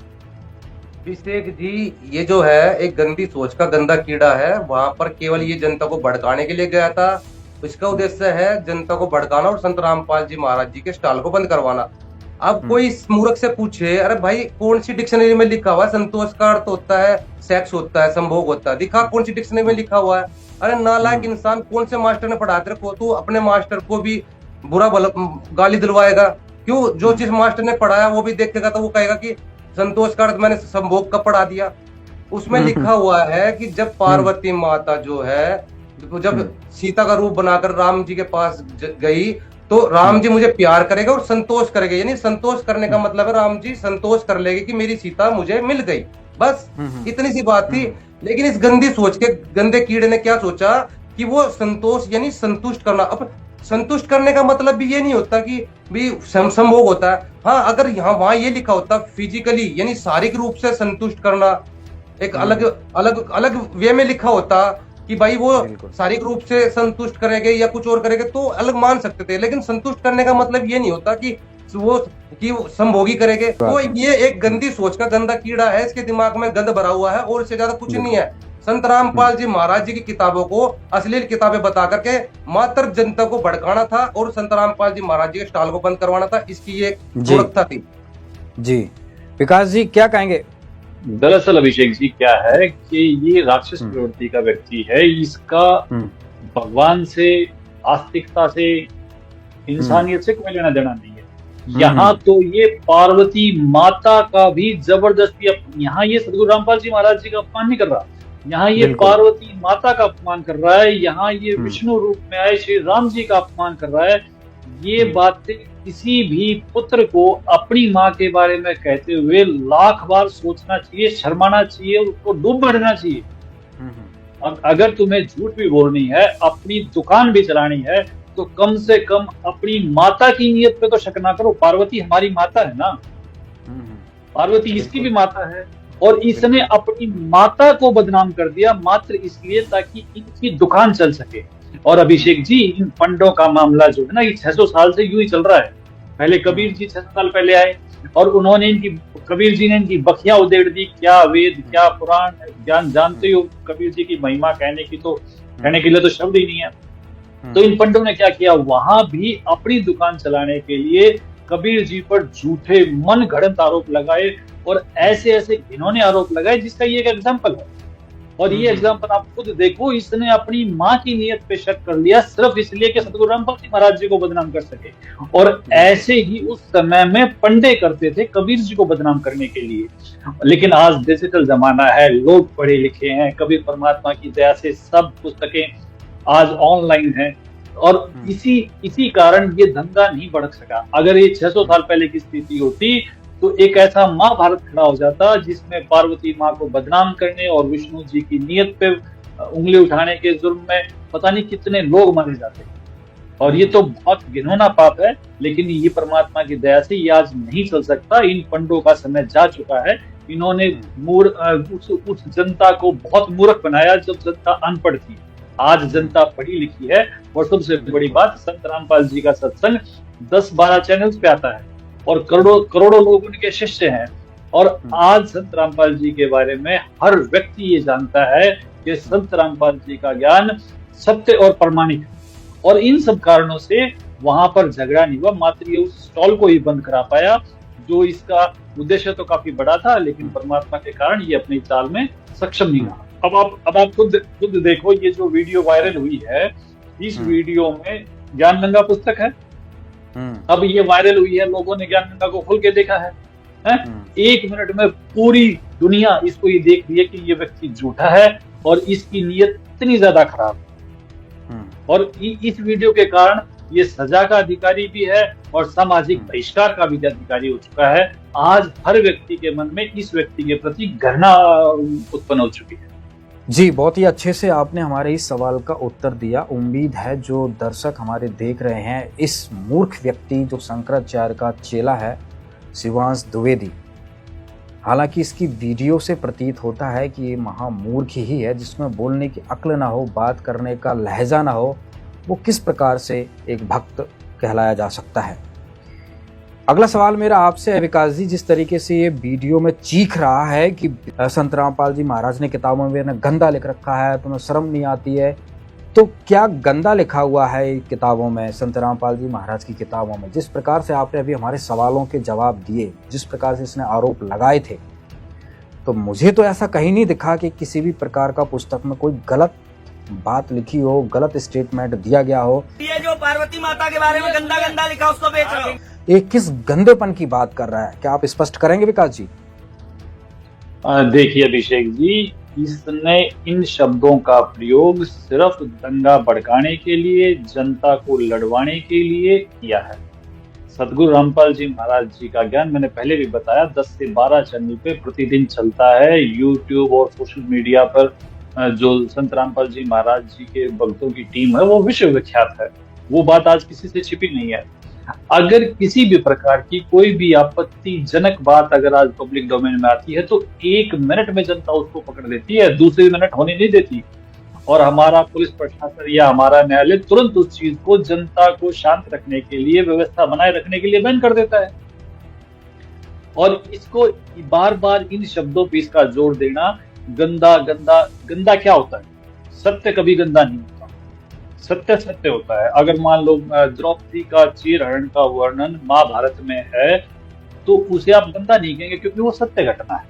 अभिषेक जी, ये जो है एक गंदी सोच का गंदा कीड़ा है। वहां पर केवल ये जनता को भड़काने के लिए गया था। इसका उद्देश्य है जनता को भड़काना और संत रामपाल जी महाराज जी के स्टॉल को बंद करवाना। अब कोई मूर्ख से पूछे, अरे भाई कौन सी डिक्शनरी में लिखा हुआ है संतोष का अर्थ होता है सेक्स होता है, संभोग होता है, दिखा कौन सी डिक्शनरी में लिखा हुआ है? अरे नालायक इंसान, कौन से मास्टर ने पढ़ा तेरे को? तू अपने मास्टर को भी बुरा गाली दिलवाएगा क्यों? जो चीज मास्टर ने पढ़ाया वो भी देखेगा तो वो कहेगा कि संतोष का अर्थ मैंने संभोग का पढ़ा दिया। उसमें लिखा हुआ है कि जब पार्वती माता जो है, जब सीता का रूप बनाकर राम जी के पास गई तो राम जी मुझे प्यार करेगा और संतोष करेगा, यानी संतोष करने का मतलब है राम जी संतोष कर लेंगे कि मेरी सीता मुझे मिल गई, बस इतनी सी बात थी। लेकिन इस गंदी सोच के गंदे कीड़े ने क्या सोचा कि वो संतोष यानी संतुष्ट करना। अब संतुष्ट करने का मतलब भी ये नहीं होता कि भी संभोग होता है। हाँ, अगर यहाँ वहां ये लिखा होता फिजिकली यानी शारीरिक रूप से संतुष्ट करना, एक अलग अलग अलग वे में लिखा होता कि भाई वो शारीरिक रूप से संतुष्ट करेंगे या कुछ और करेंगे तो अलग मान सकते थे। लेकिन संतुष्ट करने का मतलब ये नहीं होता कि वो संभोगी करेंगे। तो ये एक गंदी सोच का गंदा कीड़ा है, इसके दिमाग में गंद भरा हुआ है और इससे ज्यादा कुछ नहीं है। संत रामपाल जी महाराज जी की किताबों को अश्लील किताबें बता करके मात्र जनता को भड़काना था और संत रामपाल जी महाराज जी के स्टॉल को बंद करवाना था। इसकी ये मूर्खता थी। जी विकास जी क्या कहेंगे? दरअसल अभिषेक जी क्या है कि ये राक्षस प्रवृत्ति का व्यक्ति है, इसका भगवान से, आस्तिकता से, इंसानियत से कोई लेना देना नहीं है। यहाँ तो ये पार्वती माता का भी जबरदस्ती, यहाँ ये सदगुरु रामपाल जी महाराज जी का अपमान नहीं कर रहा, यहाँ ये पार्वती माता का अपमान कर रहा है, यहाँ ये विष्णु रूप में आए श्री राम जी का अपमान कर रहा है। ये बातें किसी भी पुत्र को अपनी माँ के बारे में कहते हुए लाख बार सोचना चाहिए, शर्माना चाहिए, उसको डूब मरना चाहिए। अगर तुम्हें झूठ भी बोलनी है, अपनी दुकान भी चलानी है, तो कम से कम अपनी माता की नीयत पे तो शक ना करो। पार्वती हमारी माता है ना, पार्वती इसकी भी माता है और इसने अपनी माता को बदनाम कर दिया मात्र इसलिए ताकि इनकी दुकान चल सके। और अभिषेक जी, इन पंडों का मामला जो है ना, ये 600 साल से यूं ही चल रहा है। पहले कबीर जी 600 साल पहले आए और उन्होंने कबीर जी ने इनकी बखियां उधेड़ दी। क्या वेद, क्या पुराण ज्ञान जानते हो, कबीर जी की महिमा कहने के लिए तो शब्द ही नहीं है। तो इन पंडों ने क्या किया, वहां भी अपनी दुकान चलाने के लिए कबीर जी पर झूठे मन गढ़ंत आरोप लगाए और ऐसे ऐसे इन्होंने आरोप लगाए जिसका ये एक एग्जाम्पल है। और ये एग्जाम्पल आप खुद देखो, इसने अपनी माँ की नीयत पे शक कर लिया सिर्फ इसलिए कि सतगुरु रामपाल जी महाराज जी को बदनाम कर सके। और ऐसे ही उस समय में पंडे करते थे कबीर जी को बदनाम करने के लिए। लेकिन आज डिजिटल जमाना है, लोग पढ़े लिखे हैं, कबीर परमात्मा की दया से सब पुस्तकें आज ऑनलाइन है और इसी कारण ये धंधा नहीं भड़क सका। अगर ये 600 साल पहले की स्थिति होती तो एक ऐसा महाभारत खड़ा हो जाता जिसमें पार्वती माँ को बदनाम करने और विष्णु जी की नीयत पे उंगली उठाने के जुर्म में पता नहीं कितने लोग मारे जाते हैं। और ये तो बहुत घिनौना पाप है, लेकिन ये परमात्मा की दया से ये आज नहीं चल सकता। इन पंडों का समय जा चुका है। इन्होंने उस जनता को बहुत मूर्ख बनाया जब जनता अनपढ़ थी। आज जनता पढ़ी लिखी है। और सबसे बड़ी बात, संत रामपाल जी का सत्संग 10-12 चैनल्स पे आता है और करोड़ों लोग उनके शिष्य हैं। और आज संत रामपाल जी के बारे में हर व्यक्ति ये जानता है कि संत रामपाल जी का ज्ञान सत्य और प्रमाणिक है। और इन सब कारणों से वहां पर झगड़ा नहीं हुआ, मात्र ये उस स्टॉल को ही बंद करा पाया, जो इसका उद्देश्य तो काफी बड़ा था, लेकिन परमात्मा के कारण ये अपनी चाल में सक्षम नहीं रहा। अब आप खुद देखो, ये जो वीडियो वायरल हुई है, इस वीडियो में ज्ञानगंगा पुस्तक है। अब ये वायरल हुई है, लोगों ने ज्ञानगंगा को खोल के देखा है। 1 मिनट में पूरी दुनिया इसको ये देख रही है कि ये व्यक्ति झूठा है और इसकी नीयत इतनी ज्यादा खराब है। और इस वीडियो के कारण ये सजा का अधिकारी भी है और सामाजिक बहिष्कार का भी अधिकारी हो चुका है। आज हर व्यक्ति के मन में इस व्यक्ति के प्रति घृणा उत्पन्न हो चुकी है। जी, बहुत ही अच्छे से आपने हमारे इस सवाल का उत्तर दिया। उम्मीद है जो दर्शक हमारे देख रहे हैं, इस मूर्ख व्यक्ति जो शंकराचार्य का चेला है, शिवांश द्विवेदी, हालांकि इसकी वीडियो से प्रतीत होता है कि ये महामूर्ख ही है, जिसमें बोलने की अक्ल ना हो, बात करने का लहजा ना हो, वो किस प्रकार से एक भक्त कहलाया जा सकता है। अगला सवाल मेरा आपसे है विकास जी, जिस तरीके से ये वीडियो में चीख रहा है कि संत रामपाल जी महाराज ने किताबों में गंदा लिख रखा है, तुम्हें शर्म नहीं आती है, तो क्या गंदा लिखा हुआ है किताबों में, संत रामपाल जी महाराज की किताबों में? जिस प्रकार से आपने अभी हमारे सवालों के जवाब दिए, जिस प्रकार से इसने आरोप लगाए थे, तो मुझे तो ऐसा कहीं नहीं दिखा कि किसी भी प्रकार का पुस्तक में कोई गलत बात लिखी हो, गलत स्टेटमेंट दिया गया हो। ये जो पार्वती माता के बारे में गंदा लिखा उसको बेच रहे हैं। ये किस गंदेपन की बात कर रहा है, क्या आप स्पष्ट करेंगे विकास जी? देखिए अभिषेक जी, इसने इन शब्दों का प्रयोग सिर्फ दंगा भड़काने के लिए, जनता को लड़वाने के लिए किया है। सदगुरु रामपाल जी महाराज जी का ज्ञान मैंने पहले भी बताया 10 से 12 चैनल पे प्रतिदिन चलता है। यूट्यूब और सोशल मीडिया पर जो संत रामपाल जी महाराज जी के भक्तों की टीम है वो विश्व विख्यात है। वो बात आज किसी से छिपी नहीं है। अगर किसी भी प्रकार की कोई भी आपत्तिजनक बात अगर आज पब्लिक डोमेन में आती है तो 1 मिनट में जनता उसको पकड़ लेती है, दूसरी मिनट होने नहीं देती। और हमारा पुलिस प्रशासन या हमारा न्यायालय तुरंत उस चीज को जनता को शांत रखने के लिए, व्यवस्था बनाए रखने के लिए बैन कर देता है। और इसको बार बार इन शब्दों पर इसका जोर देना, गंदा क्या होता है? सत्य कभी गंदा नहीं होता, सत्य सत्य होता है। अगर मान लो द्रौपदी का चीरहरण का वर्णन महाभारत में है तो उसे आप गंदा नहीं कहेंगे, क्योंकि वो सत्य घटना है।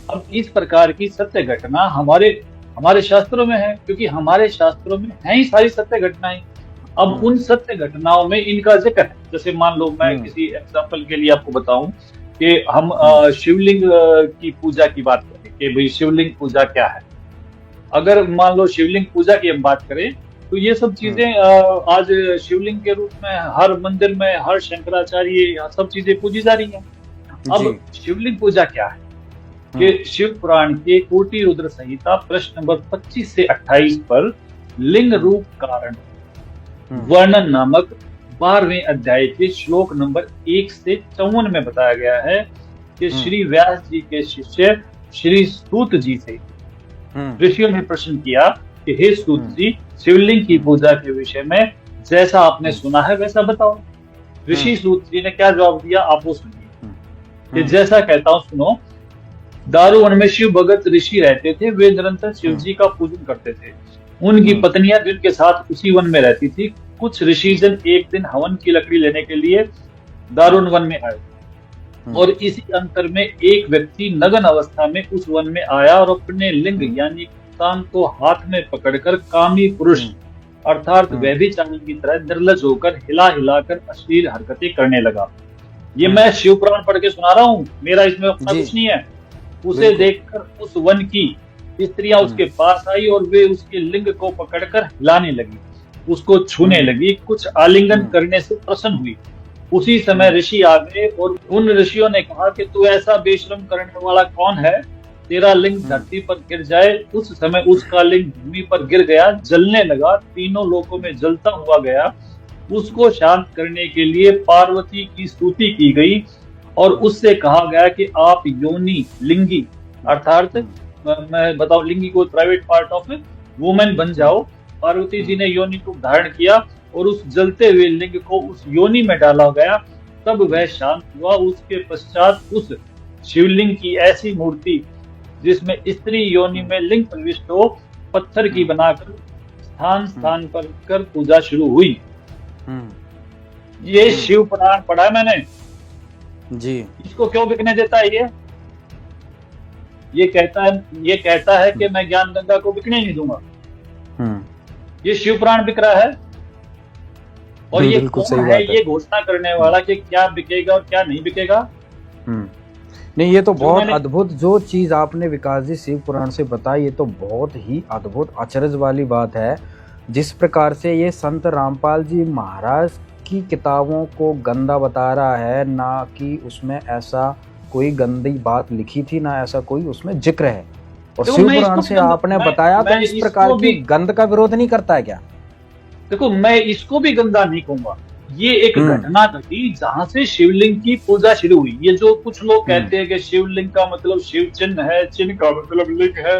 अब इस प्रकार की सत्य घटना हमारे शास्त्रों में है, क्योंकि हमारे शास्त्रों में है ही सारी सत्य घटनाएं। अब उन सत्य घटनाओं में इनका जिक्र है। जैसे मान लो मैं किसी एग्जाम्पल के लिए आपको बताऊं कि हम शिवलिंग की पूजा की बात करें कि भाई शिवलिंग पूजा क्या है। अगर मान लो शिवलिंग पूजा की हम बात करें तो ये सब चीजें आज शिवलिंग के रूप में हर मंदिर में, हर शंकराचार्य, सब चीजें पूजी जा रही हैं। अब शिवलिंग पूजा क्या है कि शिव पुराण के कोटि रुद्र संहिता प्रश्न नंबर 25 से 28 पर लिंग रूप कारण वर्णन नामक 12वें अध्याय के श्लोक नंबर 1 से 54 में बताया गया है कि श्री व्यास जी के शिष्य श्री सूत जी से ऋषियों ने प्रश्न किया कि हे सूत जी, शिवलिंग की पूजा के विषय में जैसा आपने सुना है वैसा बताओ। ऋषि सूत जी ने क्या जवाब दिया आप वो सुनिए कि जैसा कहता हूं सुनो। दारुवन में शिव भगत ऋषि रहते थे, वे निरंतर शिव जी का पूजन करते थे। उनकी पत्नियां जिनके साथ उसी वन में रहती थी। कुछ ऋषिजन एक दिन हवन की लकड़ी लेने के लिए दारुण वन में आए और इसी अंतर में एक व्यक्ति नग्न अवस्था में उस वन में आया और अपने लिंग यानी तांग को हाथ में पकड़कर कामी पुरुष अर्थात व्यभिचारी की तरह निर्लज होकर हिला हिलाकर अश्लील हरकतें करने लगा। ये मैं शिव पुराण पढ़ के सुना रहा हूँ, मेरा इसमें अपना कुछ नहीं है। उसे देखकर उस वन की स्त्रियां उसके पास आई और वे उसके लिंग को पकड़कर हिलाने लगी, उसको छूने लगी, कुछ आलिंगन करने से प्रसन्न हुई। उसी समय ऋषि आ गए और उन ऋषियों ने कहा कि तू ऐसा बेशरम करने वाला कौन है तेरा लिंग धरती पर गिर जाए, उस समय उसका लिंग भूमि पर गिर गया, जलने लगा, तीनों लोकों में जलता हुआ गया। उसको शांत करने के लिए पार्वती की स्तुति की गई और उससे कहा गया कि आप योनि लिंगी अर्थात मैं बताऊं लिंगी को प्राइवेट पार्ट ऑफ वुमेन बन जाओ। पार्वती जी ने योनि को धारण किया और उस जलते हुए लिंग को उस योनि में डाला गया, तब वह शांत हुआ। उसके पश्चात उस शिवलिंग की ऐसी मूर्ति जिसमें स्त्री योनि में लिंग प्रविष्ट हो, पत्थर की बनाकर स्थान स्थान पर कर पूजा शुरू हुई। ये शिव पुराण पढ़ा है मैंने जी। इसको क्यों बिकने देता है? ये कहता है कि मैं ज्ञान गंगा को बिकने नहीं दूंगा। ये शिव पुराण बिक रहा है और ये कौन है ये घोषणा करने वाला कि क्या बिकेगा और क्या नहीं बिकेगा? नहीं, ये तो बहुत अद्भुत जो चीज आपने विकास जी शिव पुराण से बताई, ये तो बहुत ही अद्भुत अचरज वाली बात है। जिस प्रकार से ये संत रामपाल जी महाराज की किताबों को गंदा बता रहा है, ना कि उसमें ऐसा कोई गंदी बात लिखी थी, ना ऐसा कोई उसमें जिक्र है। और शिव पुराण से आपने बताया तो इस प्रकार की गंद का विरोध नहीं करता है क्या? देखो, मैं इसको भी गंदा नहीं कहूंगा। ये एक घटना घटी जहां से शिवलिंग की पूजा शुरू हुई। ये जो कुछ लोग कहते हैं कि शिवलिंग का मतलब शिव चिन्ह है, चिन्ह का मतलब लिंग है,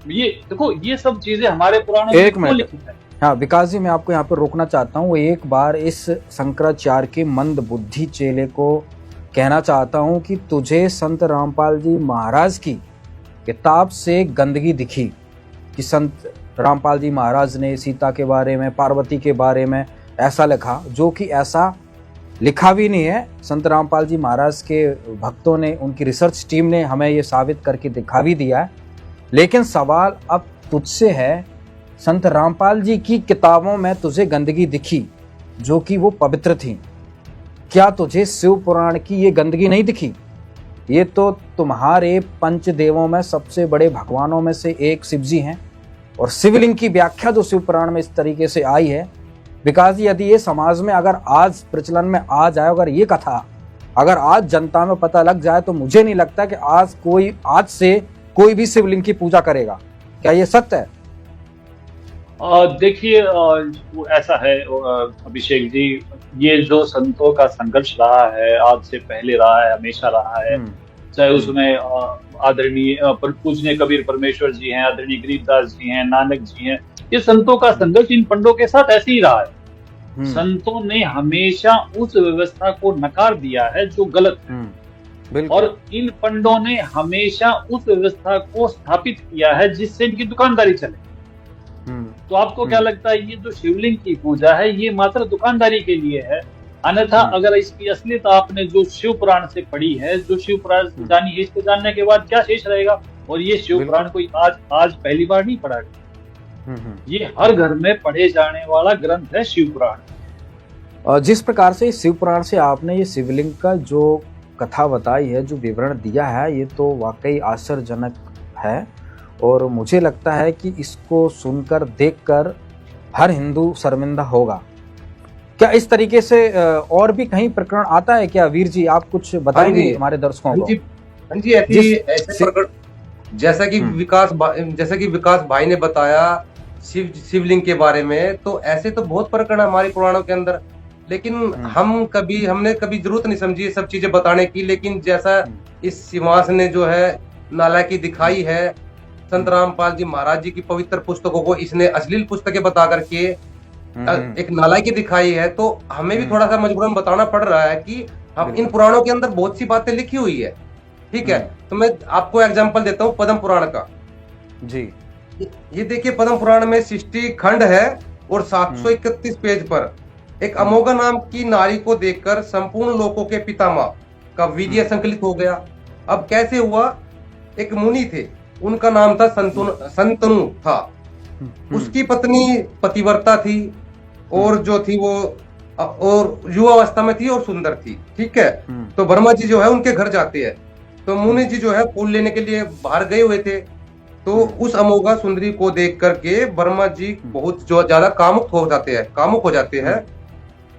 ये देखो ये सब चीजें हमारे पुराणों में क्यों लिखी है? हाँ विकास जी, मैं आपको यहाँ पर रोकना चाहता हूँ। एक बार इस शंकराचार्य के मंद बुद्धि चेले को कहना चाहता हूँ कि तुझे संत रामपाल जी महाराज की किताब से गंदगी दिखी कि संत रामपाल जी महाराज ने सीता के बारे में, पार्वती के बारे में ऐसा लिखा, जो कि ऐसा लिखा भी नहीं है। संत रामपाल जी महाराज के भक्तों ने, उनकी रिसर्च टीम ने हमें ये साबित करके दिखा भी दिया है। लेकिन सवाल अब तुझसे है, संत रामपाल जी की किताबों में तुझे गंदगी दिखी जो कि वो पवित्र थी, क्या तुझे शिव पुराण की ये गंदगी नहीं दिखी? ये तो तुम्हारे पंचदेवों में सबसे बड़े भगवानों में से एक शिव जी हैं, और शिवलिंग की व्याख्या जो शिव पुराण में इस तरीके से आई है, विकास जी, यदि ये समाज में अगर आज प्रचलन में आ जाए, अगर ये कथा अगर आज जनता में पता लग जाए, तो मुझे नहीं लगता कि आज से कोई भी शिवलिंग की पूजा करेगा। क्या ये सत्य है? देखिए, ऐसा है अभिषेक जी, ये जो संतों का संघर्ष रहा है, आज से पहले रहा है, हमेशा रहा है। चाहे उसमें आदरणीय पूजनीय कबीर परमेश्वर जी हैं, आदरणीय गरीबदास जी हैं, नानक जी हैं, ये संतों का संघर्ष इन पंडों के साथ ऐसे ही रहा है। संतों ने हमेशा उस व्यवस्था को नकार दिया है जो गलत है, और इन पंडों ने हमेशा उस व्यवस्था को स्थापित किया है जिससे इनकी दुकानदारी चले। तो आपको क्या लगता है, ये जो शिवलिंग की पूजा है ये मात्र दुकानदारी के लिए है? अन्यथा अगर इसकी असलियत आपने जो शिव पुराण से पढ़ी है, जो शिव पुराण से जानी है, इसको जानने के बाद क्या शेष रहेगा? और ये शिव पुराण कोई आज पहली बार नहीं पढ़ा गया, ये हर घर में पढ़े जाने वाला ग्रंथ है शिव पुराण। जिस प्रकार से शिव पुराण से आपने ये शिवलिंग का जो कथा बताई है, जो विवरण दिया है, ये तो वाकई आश्चर्यजनक है। और मुझे लगता है कि इसको सुनकर, देखकर हर हिंदू शर्मिंदा होगा। क्या इस तरीके से और भी कहीं प्रकरण आता है क्या? वीर जी, आप कुछ बताएंगे हमारे दर्शकों को? हाँ जी, ऐसे प्रकरण जैसा कि विकास भाई ने बताया शिवलिंग के बारे में, तो ऐसे तो बहुत प्रकरण हमारे पुराणों के अंदर, लेकिन हमने कभी जरूरत नहीं समझी ये सब चीजें बताने की। लेकिन जैसा इस सिंहास ने जो है नालायकी दिखाई है, संत रामपाल जी महाराज जी की पवित्र पुस्तकों को इसने अश्लील पुस्तकें बता करके एक नालायकी दिखाई है, तो हमें भी थोड़ा सा मजबूरन बताना पड़ रहा है कि हम इन पुराणों के अंदर बहुत सी बातें लिखी हुई है। ठीक है, तो मैं आपको एग्जांपल देता हूँ पद्म पुराण का। जी, ये देखिए, पद्म पुराण में 60 खंड है और 731 पेज पर एक अमोघा नाम की नारी को देखकर संपूर्ण लोकों के पितामह का वीर्य संकलित हो गया। अब कैसे हुआ? एक मुनि थे, उनका नाम था संतनु था। उसकी पत्नी पतिव्रता थी, और जो थी वो और युवावस्था में थी और सुंदर थी। ठीक है, तो ब्रह्मा जी जो है उनके घर जाते हैं, तो मुनि जी जो है फूल लेने के लिए बाहर गए हुए थे। तो उस अमोघा सुंदरी को देख करके ब्रह्मा जी बहुत ज्यादा कामुक हो जाते हैं।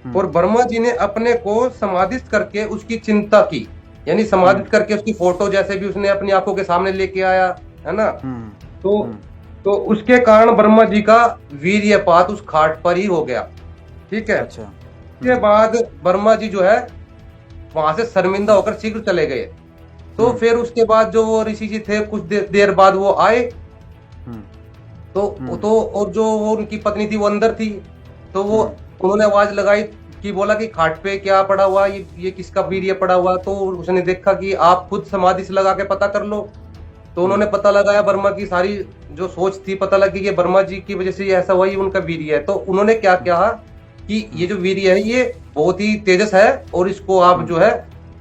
और ब्रह्मा जी ने अपने को समाधिस्थ करके उसकी चिंता की यानी समाधित करके उसकी फोटो जैसे भी उसने अपनी आंखों के सामने लेके आया है ना। तो उसके कारण ब्रह्मा जी का वीर्यपात उस खाट पर ही हो गया। ठीक है। अच्छा। उसके बाद ब्रह्मा जी जो है वहां से शर्मिंदा होकर शीघ्र चले गए। तो फिर उसके बाद जो वो ऋषि जी थे कुछ देर बाद वो आए। तो और जो वो उनकी पत्नी थी वो अंदर थी। तो वो उन्होंने आवाज लगाई कि बोला कि खाट पे क्या पड़ा हुआ, ये किसका वीर्य पड़ा हुआ। तो उसने देखा कि आप खुद समाधि से लगा के पता कर लो। तो उन्होंने पता लगाया, ब्रह्मा की सारी जो सोच थी पता लगी कि ब्रह्मा जी की वजह से ये ऐसा हुआ, ये उनका वीर्य है। तो उन्होंने क्या कहा कि ये जो वीर्य है ये बहुत ही तेजस है और इसको आप जो है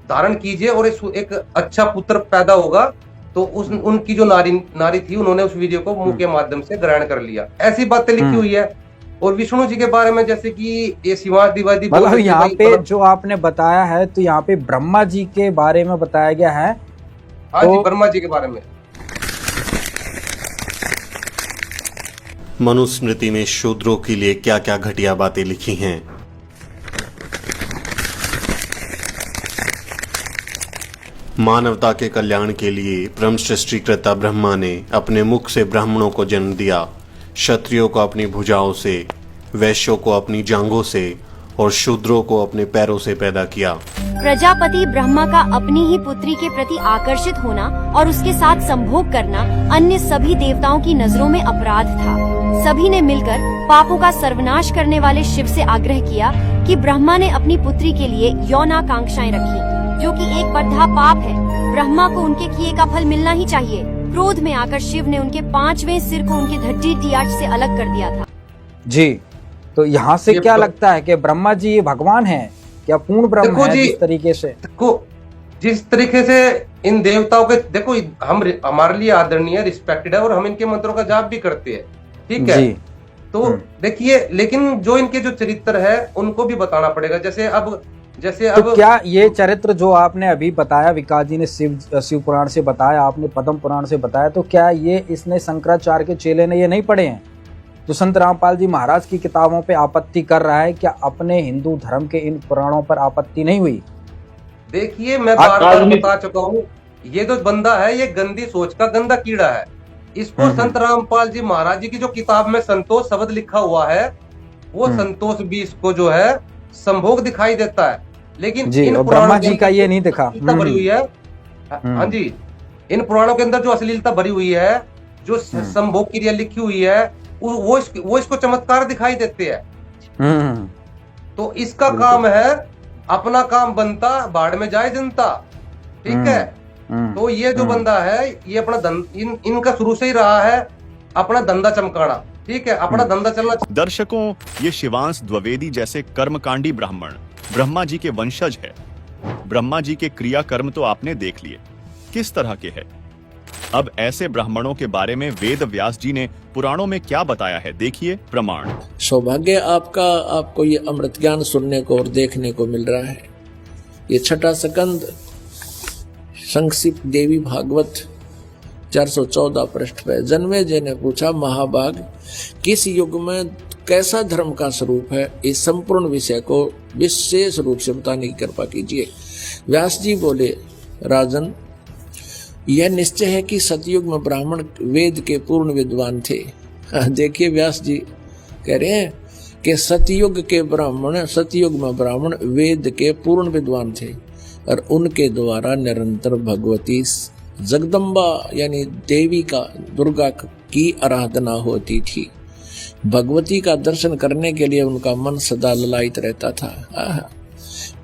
धारण कीजिए और एक अच्छा पुत्र पैदा होगा। तो उनकी जो नारी थी उन्होंने उस वीर्य को मुंह के माध्यम से ग्रहण कर लिया। ऐसी बातें लिखी हुई है। और विष्णु जी के बारे में जैसे कि ये शिवादिवादी, मतलब यहाँ पे जो आपने बताया है तो यहाँ पे ब्रह्मा जी के बारे में बताया गया है। हाँ जी, ब्रह्मा जी के बारे में। मनुस्मृति में शूद्रों के लिए क्या क्या घटिया बातें लिखी हैं। मानवता के कल्याण के लिए परम सृष्टिकर्ता ब्रह्मा ने अपने मुख से ब्राह्मणों को जन्म दिया, क्षत्रियों को अपनी भुजाओं से, वैश्यों को अपनी जांघों से और शूद्रों को अपने पैरों से पैदा किया। प्रजापति ब्रह्मा का अपनी ही पुत्री के प्रति आकर्षित होना और उसके साथ संभोग करना अन्य सभी देवताओं की नजरों में अपराध था। सभी ने मिलकर पापों का सर्वनाश करने वाले शिव से आग्रह किया कि ब्रह्मा ने अपनी पुत्री के लिए यौनाकांक्षाएं रखी, जो कि एक बड़ा पाप है। ब्रह्मा को उनके किए का फल मिलना ही चाहिए। क्रोध में आकर शिव ने उनके 5वें सिर को उनके ढड्डी टियाच से अलग कर दिया था। जी, तो यहाँ से क्या लगता है कि ब्रह्मा जी ये भगवान हैं? क्या पूर्ण ब्रह्म है? जिस तरीके से जिस तरीके से इन देवताओं के देखो हम हमारे लिए आदरणीय रिस्पेक्टेड है और हम इनके मंत्रों का जाप भी करते हैं। ठीक है। तो देखिए, लेकिन जो इनके जो चरित्र है उनको भी बताना पड़ेगा। जैसे अब तो क्या ये चरित्र जो आपने अभी बताया, विकास जी ने शिव पुराण से बताया, आपने पद्म पुराण से बताया, तो क्या ये इसने शंकराचार्य के चेले ने ये नहीं पढ़े हैं? तो संत रामपाल जी महाराज की किताबों पे आपत्ति कर रहा है, क्या अपने हिंदू धर्म के इन पुराणों पर आपत्ति नहीं हुई? देखिए, मैं बार-बार बता चुका हूँ, ये जो बंदा है ये गंदी सोच का गंदा कीड़ा है। इसको संत रामपाल जी महाराज जी की जो किताब में संतोष शब्द लिखा हुआ है वो संतोष भी इसको जो है संभोग दिखाई देता है, लेकिन इन ब्रह्मा जी का ये नहीं दिखा भरी हुई है। हाँ जी, इन पुराणों के अंदर जो अश्लीलता भरी हुई है, जो संभोग क्रिया लिखी हुई है, वो इसको चमत्कार दिखाई देते हैं। तो इसका काम है, अपना काम बनता बाढ़ में जाए जनता। ठीक है। तो ये जो बंदा है ये अपना इनका शुरू से ही रहा है अपना धंधा चमकाना। ठीक है, अपना धंधा चलना। दर्शकों, ये शिवांश द्विवेदी जैसे कर्मकांडी ब्राह्मण ब्रह्मा जी के वंशज है। ब्रह्मा जी के क्रिया कर्म तो आपने देख लिए किस तरह के है। अब ऐसे ब्राह्मणों के बारे में वेद व्यास जी ने पुराणों में क्या बताया है, देखिए प्रमाण। सौभाग्य आपको ये अमृत ज्ञान सुनने को और देखने को मिल रहा है। ये छठा स्कंद संक्षिप्त देवी भागवत 414 पृष्ठ पे जन्मेजय ने पूछा, महाभाग किस युग में कैसा धर्म का स्वरूप है, इस संपूर्ण विषय को विशेष रूप से बताने की कृपा कीजिए। व्यास जी बोले, राजन यह निश्चय है कि सतयुग में ब्राह्मण वेद के पूर्ण विद्वान थे। देखिए व्यास जी कह रहे हैं कि सतयुग में ब्राह्मण वेद के पूर्ण विद्वान थे और उनके द्वारा निरंतर भगवती जगदम्बा यानी देवी का दुर्गा की आराधना होती थी। भगवती का दर्शन करने के लिए उनका मन सदा ललायित रहता था।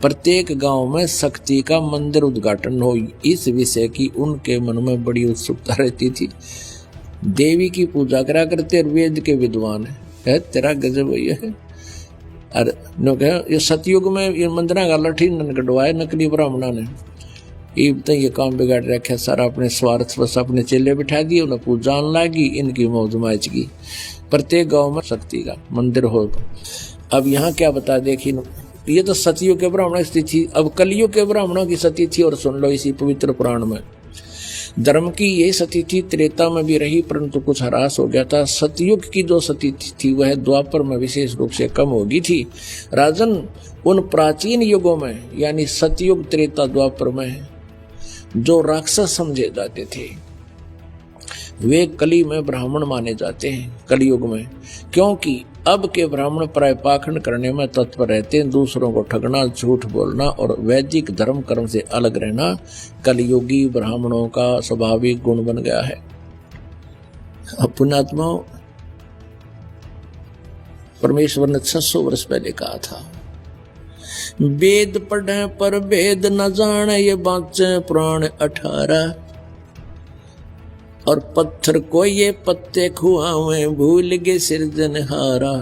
प्रत्येक गांव में शक्ति का मंदिर उद्घाटन हो, इस विषय की उनके मन में बड़ी उत्सुकता रहती थी। देवी की पूजा करा करते वेद के विद्वान है तेरा गजब भैया है। अरे नो कह ये सतयुग में ये मंदिर का लठी कटवाए नकली ब्राह्मणा ने, ये काम बिगाड़ रखा सारा। अपने स्वार्थ बस अपने चेले बिठा दिए, उन्हें पूजा लागी, इनकी मौज माच की। प्रत्येक गांव में शक्ति का मंदिर होगा। अब यहाँ क्या बता, देखिए ये तो सतयुग के ब्राह्मण की थी। अब कलयुग के ब्राह्मणों की सती थी, और सुन लो इसी पवित्र पुराण में धर्म की यही सती थी, त्रेता में भी रही परंतु कुछ ह्रास हो गया था। सतयुग की जो सती थी वह द्वापर में विशेष रूप से कम हो गई थी। राजन उन प्राचीन युगों में यानी सतयुग, त्रेता, द्वापर में जो राक्षस समझे जाते थे वे कली में ब्राह्मण माने जाते हैं, कलयुग में, क्योंकि अब के ब्राह्मण प्राय पाखंड करने में तत्पर रहते हैं, दूसरों को ठगना, झूठ बोलना और वैदिक धर्म कर्म से अलग रहना कलयुगी ब्राह्मणों का स्वाभाविक गुण बन गया है। पुण्यात्माओं, परमेश्वर ने 600 वर्ष पहले कहा था, वेद पढ़े पर भेद न जाने, ये बाँचे पुराण 18, और पत्थर को ये पत्ते खुआवे, भूल गए सिरजनहारा।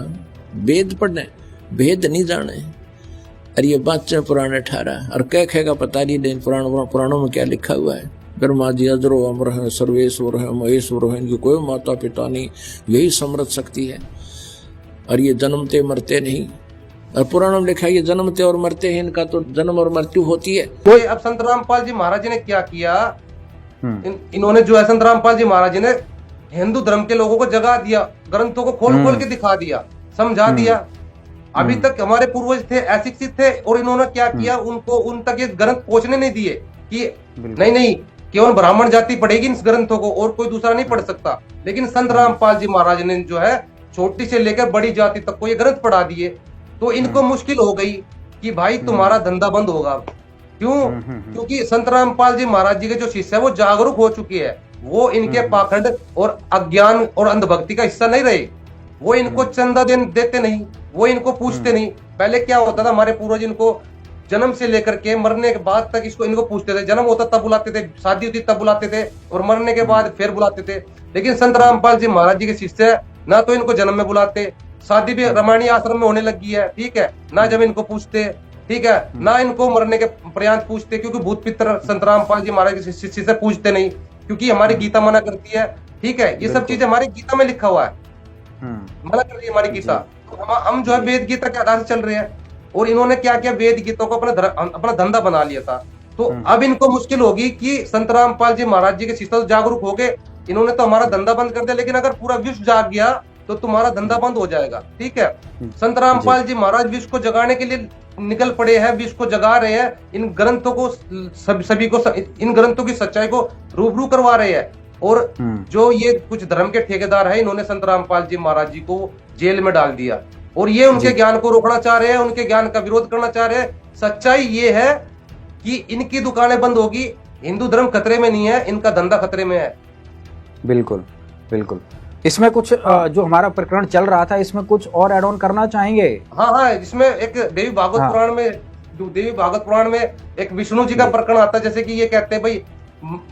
वेद पढ़ने भेद नहीं जाने, और ये बाँचे पुराण 18, और क्या कहेगा पता नहीं, लेकिन पुराणों में क्या लिखा हुआ है, ब्रह्मा जी अजरो अमर है, सर्वेश्वर है, महेश्वर है, इनकी कोई माता पिता नहीं, यही समृद्ध शक्ति है, और ये जन्मते मरते नहीं। और पुराणों में लिखा है ये जन्मते और मरते हैं, इनका तो जन्म और मृत्यु होती है। तो अब संत रामपाल जी महाराज ने क्या किया, इन्होंने जो है संत रामपाल जी महाराज ने हिंदू धर्म के लोगों को जगा दिया, ग्रंथों को खोल खोल के दिखा दिया, समझा दिया। अभी तक हमारे पूर्वज थे अशिक्षित थे, और इन्होंने क्या किया, उनको उन तक ये ग्रंथ पहुंचने नहीं दिए कि नहीं केवल ब्राह्मण जाति पढ़ेगी इन ग्रंथों को, और कोई दूसरा नहीं पढ़ सकता। लेकिन संत रामपाल जी महाराज ने जो है छोटी से लेकर बड़ी जाति तक को ये ग्रंथ पढ़ा दिए। तो इनको मुश्किल हो गई कि भाई तुम्हारा धंधा बंद होगा। क्यों? क्योंकि संत रामपाल जी महाराज जी के जो शिष्य है वो जागरूक हो चुके हैं, वो इनके पाखंड और अज्ञान और अंधभक्ति का हिस्सा नहीं रहे। वो इनको चंदा देते नहीं, वो इनको पूछते नहीं। पहले क्या होता था, हमारे पूर्वज इनको जन्म से लेकर के मरने के बाद तक इनको पूछते थे, जन्म होता तब बुलाते थे, शादी होती तब बुलाते थे, और मरने के बाद फिर बुलाते थे। लेकिन संत रामपाल जी महाराज जी के शिष्य ना तो इनको जन्म में बुलाते, शादी भी रामायणी आश्रम में होने लगी है, ठीक है, ना जब इनको पूछते, ठीक है, ना इनको मरने के पर्यंत पूछते, क्योंकि भूत पितर संत रामपाल जी महाराज के शिष्य से पूछते नहीं, क्योंकि हमारी गीता मना करती है, ठीक है, ये सब चीजें हमारी गीता में लिखा हुआ है, मना कर रही है हमारी गीता। हम जो है वेद गीता के आधार से चल रहे हैं, और इन्होंने क्या किया, वेद गीता को अपना धंधा बना लिया था। तो अब इनको मुश्किल होगी कि संत रामपाल जी महाराज जी के शिष्य जागरूक हो गए, इन्होंने तो हमारा धंधा बंद कर दिया, लेकिन अगर पूरा विश्व जाग गया तो तुम्हारा धंधा बंद हो जाएगा, ठीक है। संत रामपाल जी महाराज विश्व को जगाने के लिए निकल पड़े हैं, विश्व को जगा रहे हैं, इन ग्रंथों को सभी को, इन ग्रंथों की सच्चाई को रूबरू करवा रहे हैं। और जो ये कुछ धर्म के ठेकेदार है, इन्होंने संत रामपाल जी महाराज जी को जेल में डाल दिया, और ये उनके ज्ञान को रोकना चाह रहे हैं, उनके ज्ञान का विरोध करना चाह रहे हैं। सच्चाई ये है कि इनकी दुकानें बंद होगी, हिंदू धर्म खतरे में नहीं है, इनका धंधा खतरे में है। बिल्कुल बिल्कुल। इसमें कुछ जो हमारा प्रकरण चल रहा था, इसमें कुछ और ऐड ऑन करना चाहेंगे? हाँ, इसमें एक देवी भागवत पुराण में एक विष्णु जी का प्रकरण आता है। जैसे कि ये कहते हैं भाई,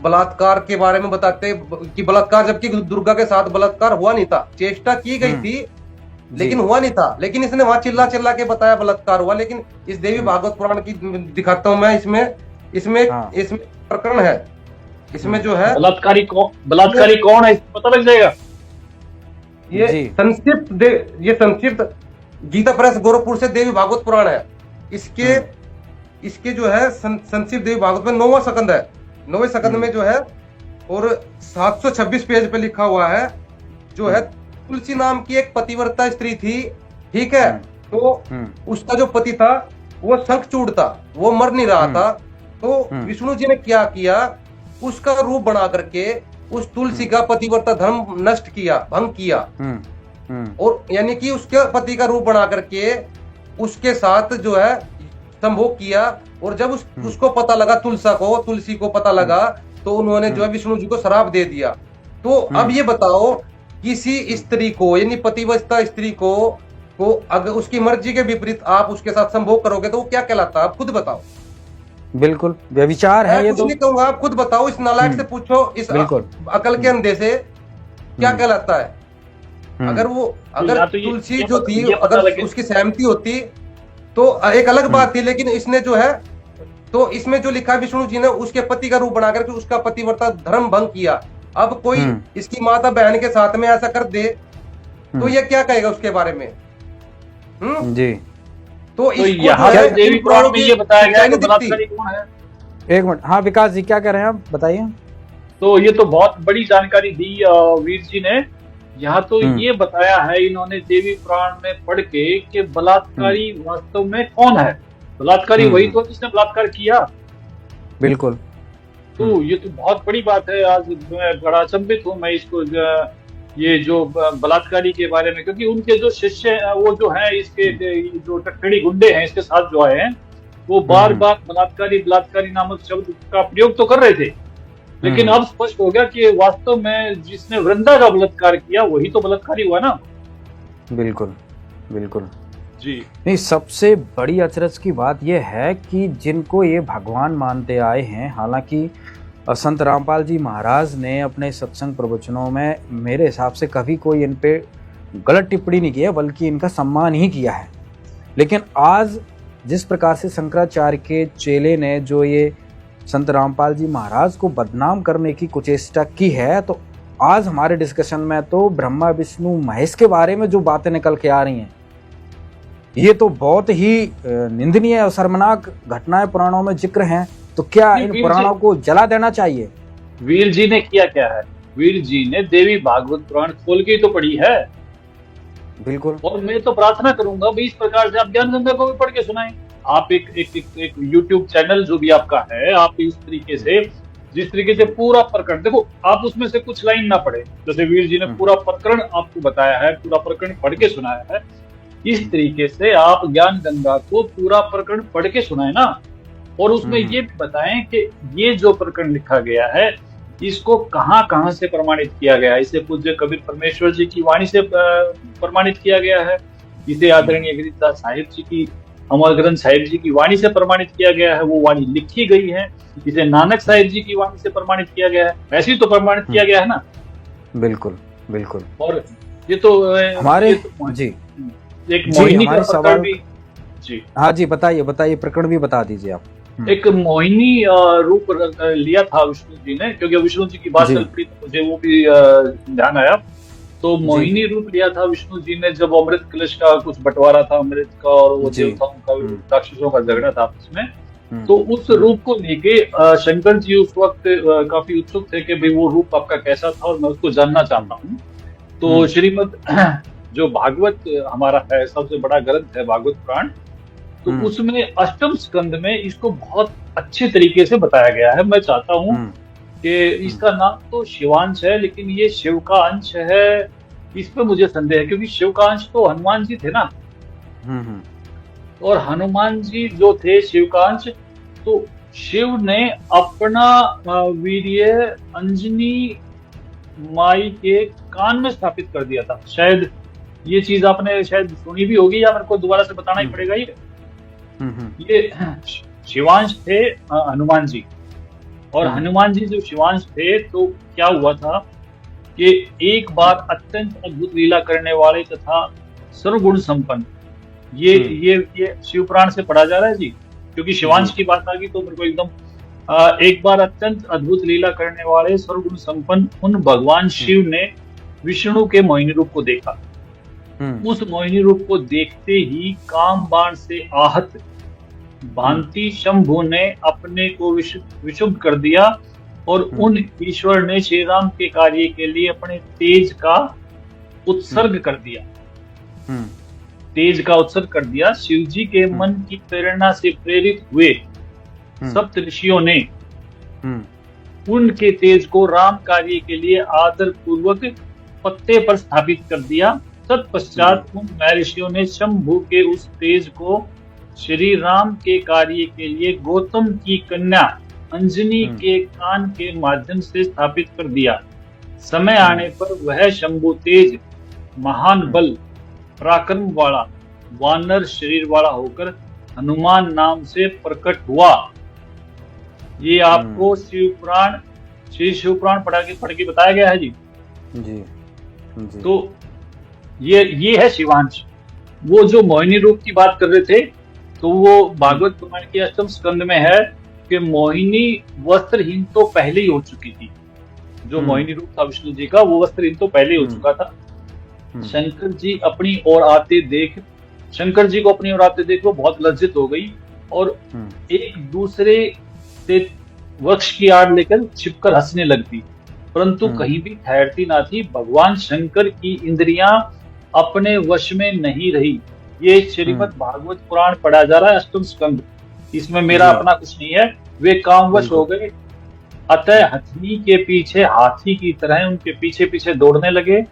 बलात्कार के बारे में बताते हैं कि बलात्कार, जबकि दुर्गा के साथ बलात्कार हुआ नहीं था, चेष्टा की गई थी लेकिन हुआ नहीं था, लेकिन इसने वहां चिल्ला चिल्ला के बताया बलात्कार हुआ। लेकिन इस देवी भागवत पुराण की दिखाता हूं मैं, इसमें प्रकरण है, इसमें जो है बलात्कारी कौन है पता लग जाएगा। ये संक्षिप्त गीता प्रेस गोरखपुर से देवी भागवत पुराण है। इसके जो है संक्षिप्त देवी भागवत में 9वां स्कंद है, 9वें स्कंद में जो है, और 726 पेज पे लिखा हुआ है, जो है तुलसी नाम की एक पतिव्रता स्त्री थी, ठीक है। तो उसका जो पति था वो शंखचूड़ था, वो मर नहीं रहा था। तो विष्णु जी ने क्या किया, उसका रूप बना करके उस तुलसी का पतिव्रता धर्म नष्ट किया, भंग किया, और यानी कि उसके पति का रूप बना करके उसके साथ जो है संभोग किया। और जब उसको पता लगा, तुलसी को पता लगा, तो उन्होंने जो है विष्णु जी को श्राप दे दिया। तो अब ये बताओ, किसी स्त्री को, यानी पतिव्रता स्त्री को अगर उसकी मर्जी के विपरीत आप उसके साथ संभोग करोगे तो वो क्या कहलाता है, आप खुद बताओ। बिल्कुल व्यभिचार है ये। कुछ नहीं कहूंगा, आप खुद बताओ, इस नालायक से पूछो, इस अकल के अंधे से क्या कहलाता है। अगर तुलसी जो थी, अगर उसकी सहमति होती तो एक अलग बात थी, लेकिन इसने जो है, तो इसमें जो लिखा विष्णु जी ने उसके पति का रूप बना करके उसका पतिव्रता धर्म भंग किया। अब कोई इसकी माता बहन के साथ में ऐसा कर दे तो ये क्या कहेगा उसके बारे में? जी, तो यहाँ देवी पुराण में ये बताया गया है बलात्कारी कौन है। एक मिनट, हाँ विकास जी क्या कह रहे हैं आप, बताइए। तो ये तो बहुत बड़ी जानकारी दी वीर जी ने। यहाँ तो ये बताया है इन्होंने देवी पुराण में पढ़ के कि बलात्कारी वास्तव में कौन है। बलात्कारी वही तो जिसने बलात्कार किया। बिल्कुल। तो ये तो बहुत बड़ी बात है। आज मैं बड़ा अचंभित हूँ मैं इसको ये जो बलात्कारी के बारे में, क्योंकि उनके जो शिष्य वो जो है इसके जो टट्टड़ी गुंडे हैं इसके साथ जो आए हैं वो बार बार बलात्कारी नामक शब्द का प्रयोग तो कर रहे थे, लेकिन अब स्पष्ट हो गया कि वास्तव में जिसने वृंदा का बलात्कार किया वही तो बलात्कारी हुआ ना। बिल्कुल बिल्कुल जी। नहीं, सबसे बड़ी अचरज की बात यह है कि जिनको ये भगवान मानते आए हैं, हालांकि संत रामपाल जी महाराज ने अपने सत्संग प्रवचनों में मेरे हिसाब से कभी कोई इन पे गलत टिप्पणी नहीं की है, बल्कि इनका सम्मान ही किया है। लेकिन आज जिस प्रकार से शंकराचार्य के चेले ने जो ये संत रामपाल जी महाराज को बदनाम करने की कुचेष्टा की है, तो आज हमारे डिस्कशन में तो ब्रह्मा विष्णु महेश के बारे में जो बातें निकल के आ रही हैं, ये तो बहुत ही निंदनीय और शर्मनाक घटनाएं पुराणों में जिक्र हैं। तो क्या इन पुराणों को जला देना चाहिए? वीर जी ने किया क्या है? वीर जी ने देवी भागवत पुराण खोल के तो पढ़ी है। बिल्कुल। और मैं तो प्रार्थना करूंगा भाई इस प्रकार से आप ज्ञान गंगा को भी पढ़ के सुनाएं। आप एक यूट्यूब चैनल जो भी आपका है, आप इस तरीके से जिस तरीके से पूरा प्रकरण देखो, आप उसमें से कुछ लाइन ना पढ़े, जैसे वीर जी ने पूरा प्रकरण आपको बताया है, पूरा प्रकरण पढ़ के सुनाया है, इस तरीके से आप ज्ञान गंगा को पूरा प्रकरण पढ़ के सुनाए ना, और उसमें ये भी बताएं कि ये जो प्रकरण लिखा गया है इसको कहाँ कहाँ से प्रमाणित किया गया है। इसे पूज्य कबीर परमेश्वर जी की वाणी से प्रमाणित किया गया है, इसे आदरणीय गिरिदास साहिब जी की, अमर ग्रंथ साहिब जी की वाणी से प्रमाणित किया गया है, वो वाणी लिखी गई है, इसे नानक साहिब जी की वाणी से प्रमाणित किया गया है, वैसे ही तो प्रमाणित किया गया है ना। बिल्कुल बिल्कुल। और ये तो हमारे जी एक मोहिनी का प्रकरण भी जी। हाँ जी, बताइए प्रकरण भी बता दीजिए आप। एक मोहिनी रूप लिया था विष्णु जी ने, क्योंकि विष्णु जी की बात चल रही तो मुझे वो भी ध्यान आया। तो मोहिनी रूप लिया था विष्णु जी ने जब अमृत कलश का कुछ बंटवारा था अमृत का, और वो देवताओं का राक्षसों का झगड़ा था आपस में, तो उस रूप को लेके शंकर जी उस वक्त काफी उत्सुक थे कि भाई वो रूप आपका कैसा था और मैं उसको जानना चाहता हूँ। तो श्रीमद जो भागवत हमारा है, सबसे बड़ा ग्रंथ है भागवत पुराण, तो उसमें अष्टम स्कंद में इसको बहुत अच्छे तरीके से बताया गया है। मैं चाहता हूँ कि इसका नाम तो शिवांश है, लेकिन ये शिव का अंश है, इस पे मुझे संदेह है, क्योंकि शिव का अंश तो हनुमान जी थे ना, और हनुमान जी जो थे शिव का अंश, तो शिव ने अपना वीर्य अंजनी माई के कान में स्थापित कर दिया था। शायद ये चीज आपने शायद सुनी भी होगी, या मेरे को दोबारा से बताना ही पड़ेगा। ये शिवांश थे हनुमान जी, और हनुमान जी जो शिवांश थे, तो क्या हुआ था कि एक बार अत्यंत अद्भुत लीला करने वाले तथा सर्वगुण संपन्न, ये शिव पुराण से पढ़ा जा रहा है जी, क्योंकि शिवांश की बात आ गई तो मेरे को एकदम एक बार अत्यंत अद्भुत लीला करने वाले सर्वगुण संपन्न उन भगवान शिव ने विष्णु के मोहिनी रूप को देखा। उस मोहिनी रूप को देखते ही काम बाण से आहत भांति शंभु ने अपने को विशुद्ध कर दिया, और उन ईश्वर ने श्री राम के कार्य के लिए अपने तेज का उत्सर्ग कर दिया। तेज का उत्सर्ग कर दिया। शिव जी के मन की प्रेरणा से प्रेरित हुए सप्त ऋषियों ने उनके तेज को राम कार्य के लिए आदर पूर्वक पत्ते पर स्थापित कर दिया। तत्पश्चात उन महर्षियों ने शंभु के उस तेज को श्री राम के कार्य के लिए गौतम की कन्या अंजनी के कान के माध्यम से स्थापित कर दिया। समय आने पर वह शंभु तेज महान बल पराक्रम वाला वानर शरीर वाला होकर हनुमान नाम से प्रकट हुआ। ये आपको शिवपुराण श्री शिवपुराण पढ़ के बताया गया है जी। तो ये है शिवांश। वो जो मोहिनी रूप की बात कर रहे थे, तो वो भागवत पुराण के अष्टम स्कंद में है कि मोहिनी वस्त्रहीन तो पहले ही हो चुकी थी। जो मोहिनी रूप था विष्णु जी का, वो वस्त्रहीन तो पहले ही हो चुका था। शंकर जी को अपनी ओर आते देख वो बहुत लज्जित हो गई, और एक दूसरे से वक्ष की आड़ लेकर छिपकर हंसने लगती, परंतु कहीं भी ठहरती ना थी। भगवान शंकर की इंद्रियां अपने वश में नहीं रही। ये श्रीमद् भागवत पुराण पढ़ा जा रहा है अष्टम स्कंद, इसमें मेरा अपना कुछ नहीं है। वे कामवश हो गए, अतः हथनी के पीछे हाथी की तरह उनके पीछे पीछे दौड़ने लगे।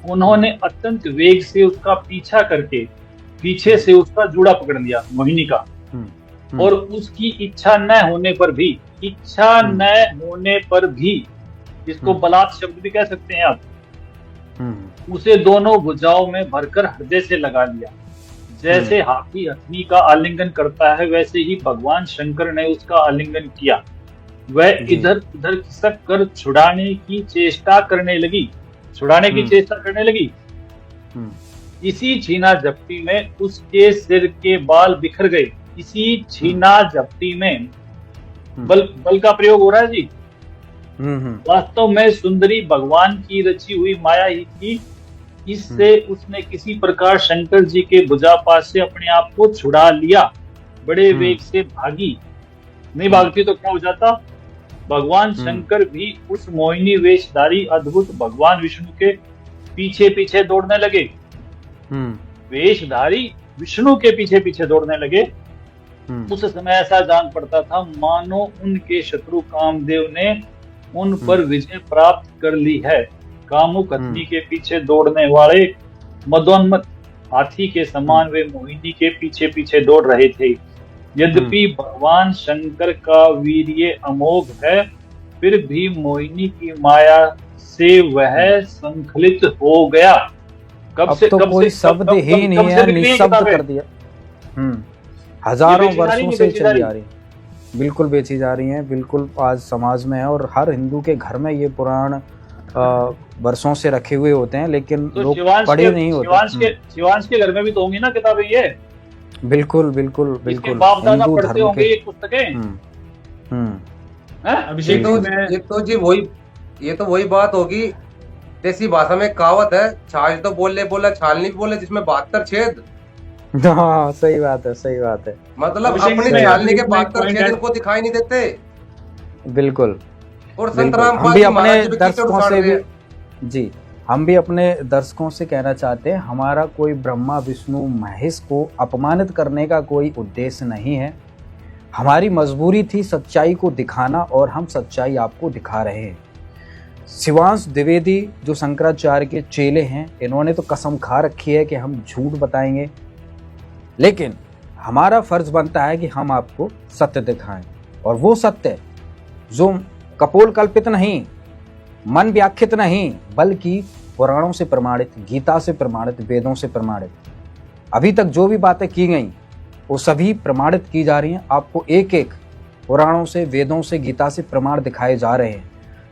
उन्होंने अत्यंत वेग से उसका पीछा करके पीछे से उसका जूड़ा पकड़ लिया मोहिनी का, और उसकी इच्छा न होने पर भी इसको बलात् शब्द भी कह सकते हैं आप, उसे दोनों भुजाओं में भरकर हृदय से लगा लिया। जैसे हाथी हथनी का आलिंगन करता है वैसे ही भगवान शंकर ने उसका आलिंगन किया। वह इधर उधर खिसक कर छुड़ाने की चेष्टा करने लगी। इसी छीना झपटी में उसके सिर के बाल बिखर गए। इसी छीना झपटी में बल का प्रयोग हो रहा है जी। वास्तव में सुंदरी भगवान की रची हुई माया ही थी। इससे उसने किसी प्रकार शंकर जी के भुजापात से अपने आप को छुड़ा लिया। बड़े वेग से भागी, नहीं भागती तो क्या हो जाता। भगवान शंकर भी उस मोहिनी वेशधारी अद्भुत भगवान विष्णु के पीछे पीछे दौड़ने लगे। वेशधारी विष्णु के पीछे पीछे दौड़ने लगे। उस समय ऐसा जान पड़ता था मानो उनके शत्रु कामदेव ने उन पर विजय प्राप्त कर ली है। कामुक हथनी के पीछे दौड़ने वाले मदोन्मत्त हाथी के समान वे मोहिनी के पीछे पीछे दौड़ रहे थे। यद्यपि भगवान शंकर का वीर्य अमोघ है, फिर भी मोहिनी की माया से वह संखलित हो गया। अब तो कोई शब्द ही नहीं है, निशब्द कर दिया। हजारों वर्षों से चली आ रही, बिल्कुल बेची जा रही हैं, बिल्कुल आज समाज में है और हर हिंदू के घर में ये पुराण वर्षों से रखे हुए होते हैं, लेकिन तो लोग पढ़े नहीं होते। शिवांश के घर में भी तो होंगी ना किताबें ये। बिल्कुल बिल्कुल बिल्कुल बाप दादा पढ़ते होंगे ये पुस्तकें। ये तो वही बात होगी। देसी भाषा में कहावत है, छाछ तो बोले बोला छाल नहीं बोले, जिसमें 72 छेद। हाँ सही बात है। मतलब अपने छालने के 72 छेद इनको दिखाई नहीं देते। बिल्कुल। और संत रामपाल हम भी अपने दर्शकों से भी जी हम भी अपने दर्शकों से कहना चाहते हैं, हमारा कोई ब्रह्मा विष्णु महेश को अपमानित करने का कोई उद्देश्य नहीं है। हमारी मजबूरी थी सच्चाई को दिखाना और हम सच्चाई आपको दिखा रहे हैं। शिवांश द्विवेदी जो शंकराचार्य के चेले हैं, इन्होंने तो कसम खा रखी है कि हम झूठ बताएंगे, लेकिन हमारा फर्ज बनता है कि हम आपको सत्य दिखाएं, और वो सत्य जो कपोल कल्पित नहीं, मन व्याख्यित नहीं, बल्कि पुराणों से प्रमाणित, गीता से प्रमाणित, वेदों से प्रमाणित। अभी तक जो भी बातें की गई वो सभी प्रमाणित की जा रही हैं। आपको एक एक पुराणों से, वेदों से, गीता से प्रमाण दिखाए जा रहे हैं,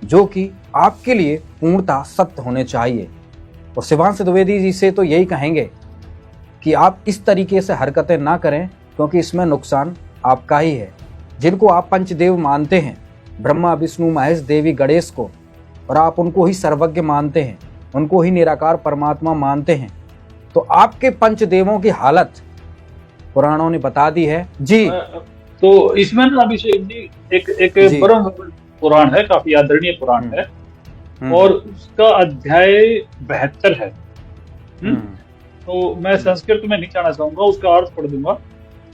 जो कि आपके लिए पूर्णतः सत्य होने चाहिए। और शिवांश द्विवेदी जी से तो यही कहेंगे कि आप इस तरीके से हरकतें ना करें, क्योंकि इसमें नुकसान आपका ही है। जिनको आप पंचदेव मानते हैं, ब्रह्मा विष्णु महेश देवी गणेश को, और आप उनको ही सर्वज्ञ मानते हैं, उनको ही निराकार परमात्मा मानते हैं, तो आपके पंचदेवों की हालत पुराणों ने बता दी है जी। तो इसमें ना अभिषेक जी एक ब्रह्म पुराण है, काफी आदरणीय पुराण है, और उसका अध्याय 72 है। तो मैं संस्कृत में नहीं जाना चाहूंगा, उसका अर्थ पढ़ दूंगा।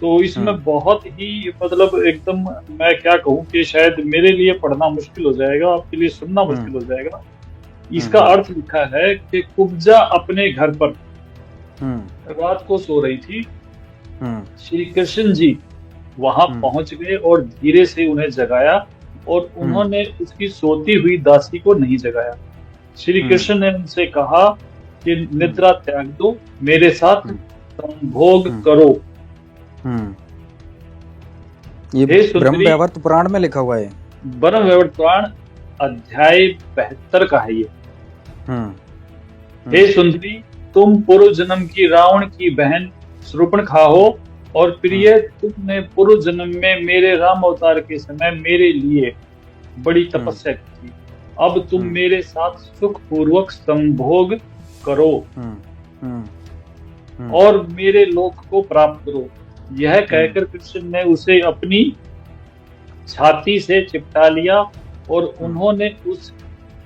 तो इसमें बहुत ही मतलब एकदम मैं क्या कहूँ कि शायद मेरे लिए पढ़ना मुश्किल हो जाएगा, आपके लिए सुनना मुश्किल हो जाएगा। इसका अर्थ लिखा है कि कुब्जा अपने घर पर रात को सो रही थी। श्री कृष्ण जी वहां पहुंच गए और धीरे से उन्हें जगाया, और उन्होंने उसकी सोती हुई दासी को नहीं जगाया। श्री कृष्ण ने उनसे कहा कि निद्रा त्याग दो, मेरे साथ संभोग करो। ये ब्रह्मवैवर्त पुराण में लिखा हुआ है। ब्रह्मवैवर्त पुराण अध्याय 72 का है ये। हे सुंदरी, तुम पूर्व जन्म की रावण की बहन शूर्पणखा हो, और प्रिय तुमने पूर्व जन्म में मेरे राम अवतार के समय मेरे लिए बड़ी तपस्या की थी। अब तुम मेरे साथ सुख पूर्वक संभोग करो और मेरे लोक को प्राप्त करो। यह कहकर कृष्ण ने उसे अपनी छाती से चिपटा लिया, और उन्होंने उस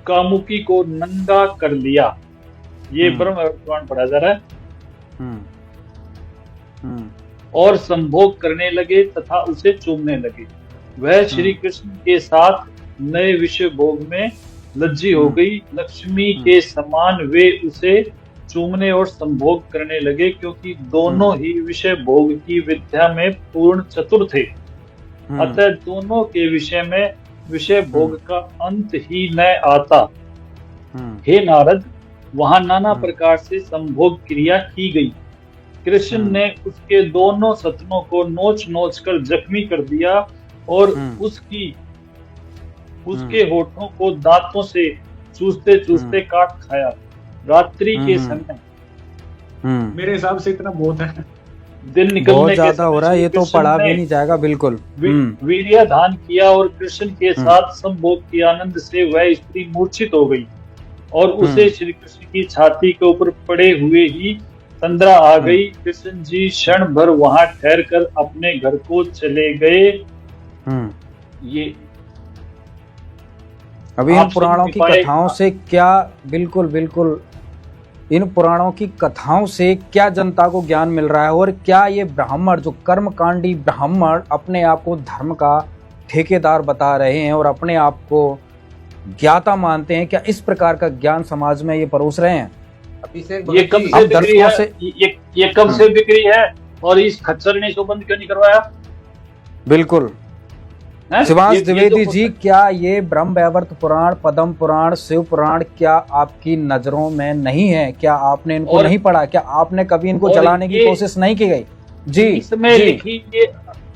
कामुकी को नंगा कर लिया। ये ब्रह्मवैवर्त पुराण पढ़ा जा रहा है। और संभोग करने लगे तथा उसे चूमने लगे। वह श्री कृष्ण के साथ नए विषय भोग में लज्जी हो गई। लक्ष्मी के समान वे उसे चूमने और संभोग करने लगे, क्योंकि दोनों ही विषय भोग की विद्या में पूर्ण चतुर थे। अतः दोनों के विषय में विषय भोग का अंत ही न आता। हे नारद, वहां नाना प्रकार से संभोग क्रिया की गई। कृष्ण ने उसके दोनों सतनों को नोच नोच कर जख्मी कर दिया और उसके होठों को दांतों से चूसते चूसते काट खाया। रात्रि के समय मेरे हिसाब से इतना बहुत है। दिन निकलने बहुत के ज्यादा हो रहा है, ये तो कृष्ण पढ़ा भी ने नहीं जाएगा बिल्कुल। वीर्य धान किया और कृष्ण के साथ संभोग के आनंद से वह स्त्री मूर्छित हो गई और उसे श्री कृष्ण की छाती के ऊपर पड़े हुए ही तंद्रा आ गई। कृष्ण जी क्षण भर वहां ठहर कर अपने घर को चले गए। ये अभी इन आप पुराणों सुन की पाए- कथाओं से क्या, बिल्कुल बिल्कुल, इन पुराणों की कथाओं से क्या जनता को ज्ञान मिल रहा है? और क्या ये ब्राह्मण, जो कर्मकांडी ब्राह्मण अपने आप को धर्म का ठेकेदार बता रहे हैं और अपने आप को ज्ञाता मानते हैं, क्या इस प्रकार का ज्ञान समाज में ये परोस रहे हैं? ये कब से बिक्री है? ये कब से बिक्री है? और इस खच्चर ने इसको बंद क्यों नहीं करवाया? बिल्कुल। शिवांश द्विवेदी जी, क्या ये ब्रह्म वैवर्त पुराण, पद्म पुराण, शिव पुराण क्या आपकी नजरों में नहीं है? क्या आपने इनको नहीं पढ़ा? क्या आपने कभी इनको जलाने की कोशिश नहीं की गई? जी, इसमें लिखी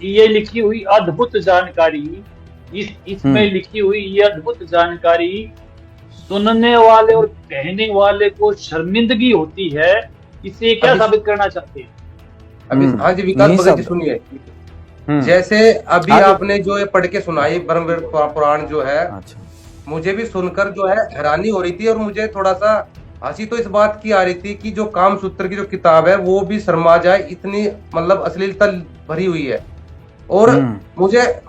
ये लिखी हुई अद्भुत जानकारी, इसमें लिखी हुई ये अद्भुत जानकारी सुनने वाले और कहने वाले को शर्मिंदगी होती है। इसे क्या साबित करना चाहते हैं? अभी हाँ जी, विकास भगत जी सुनिए। जैसे अभी आपने जो ये पढ़ के सुनाई ब्रह्म पुराण जो है, मुझे भी सुनकर जो है हैरानी हो रही थी और मुझे थोड़ा सा हंसी तो इस बात की आ रही थी कि जो काम सूत्र की जो किताब है वो भी शर्मा जाए, इतनी मतलब अश्लीलता भरी हुई है। और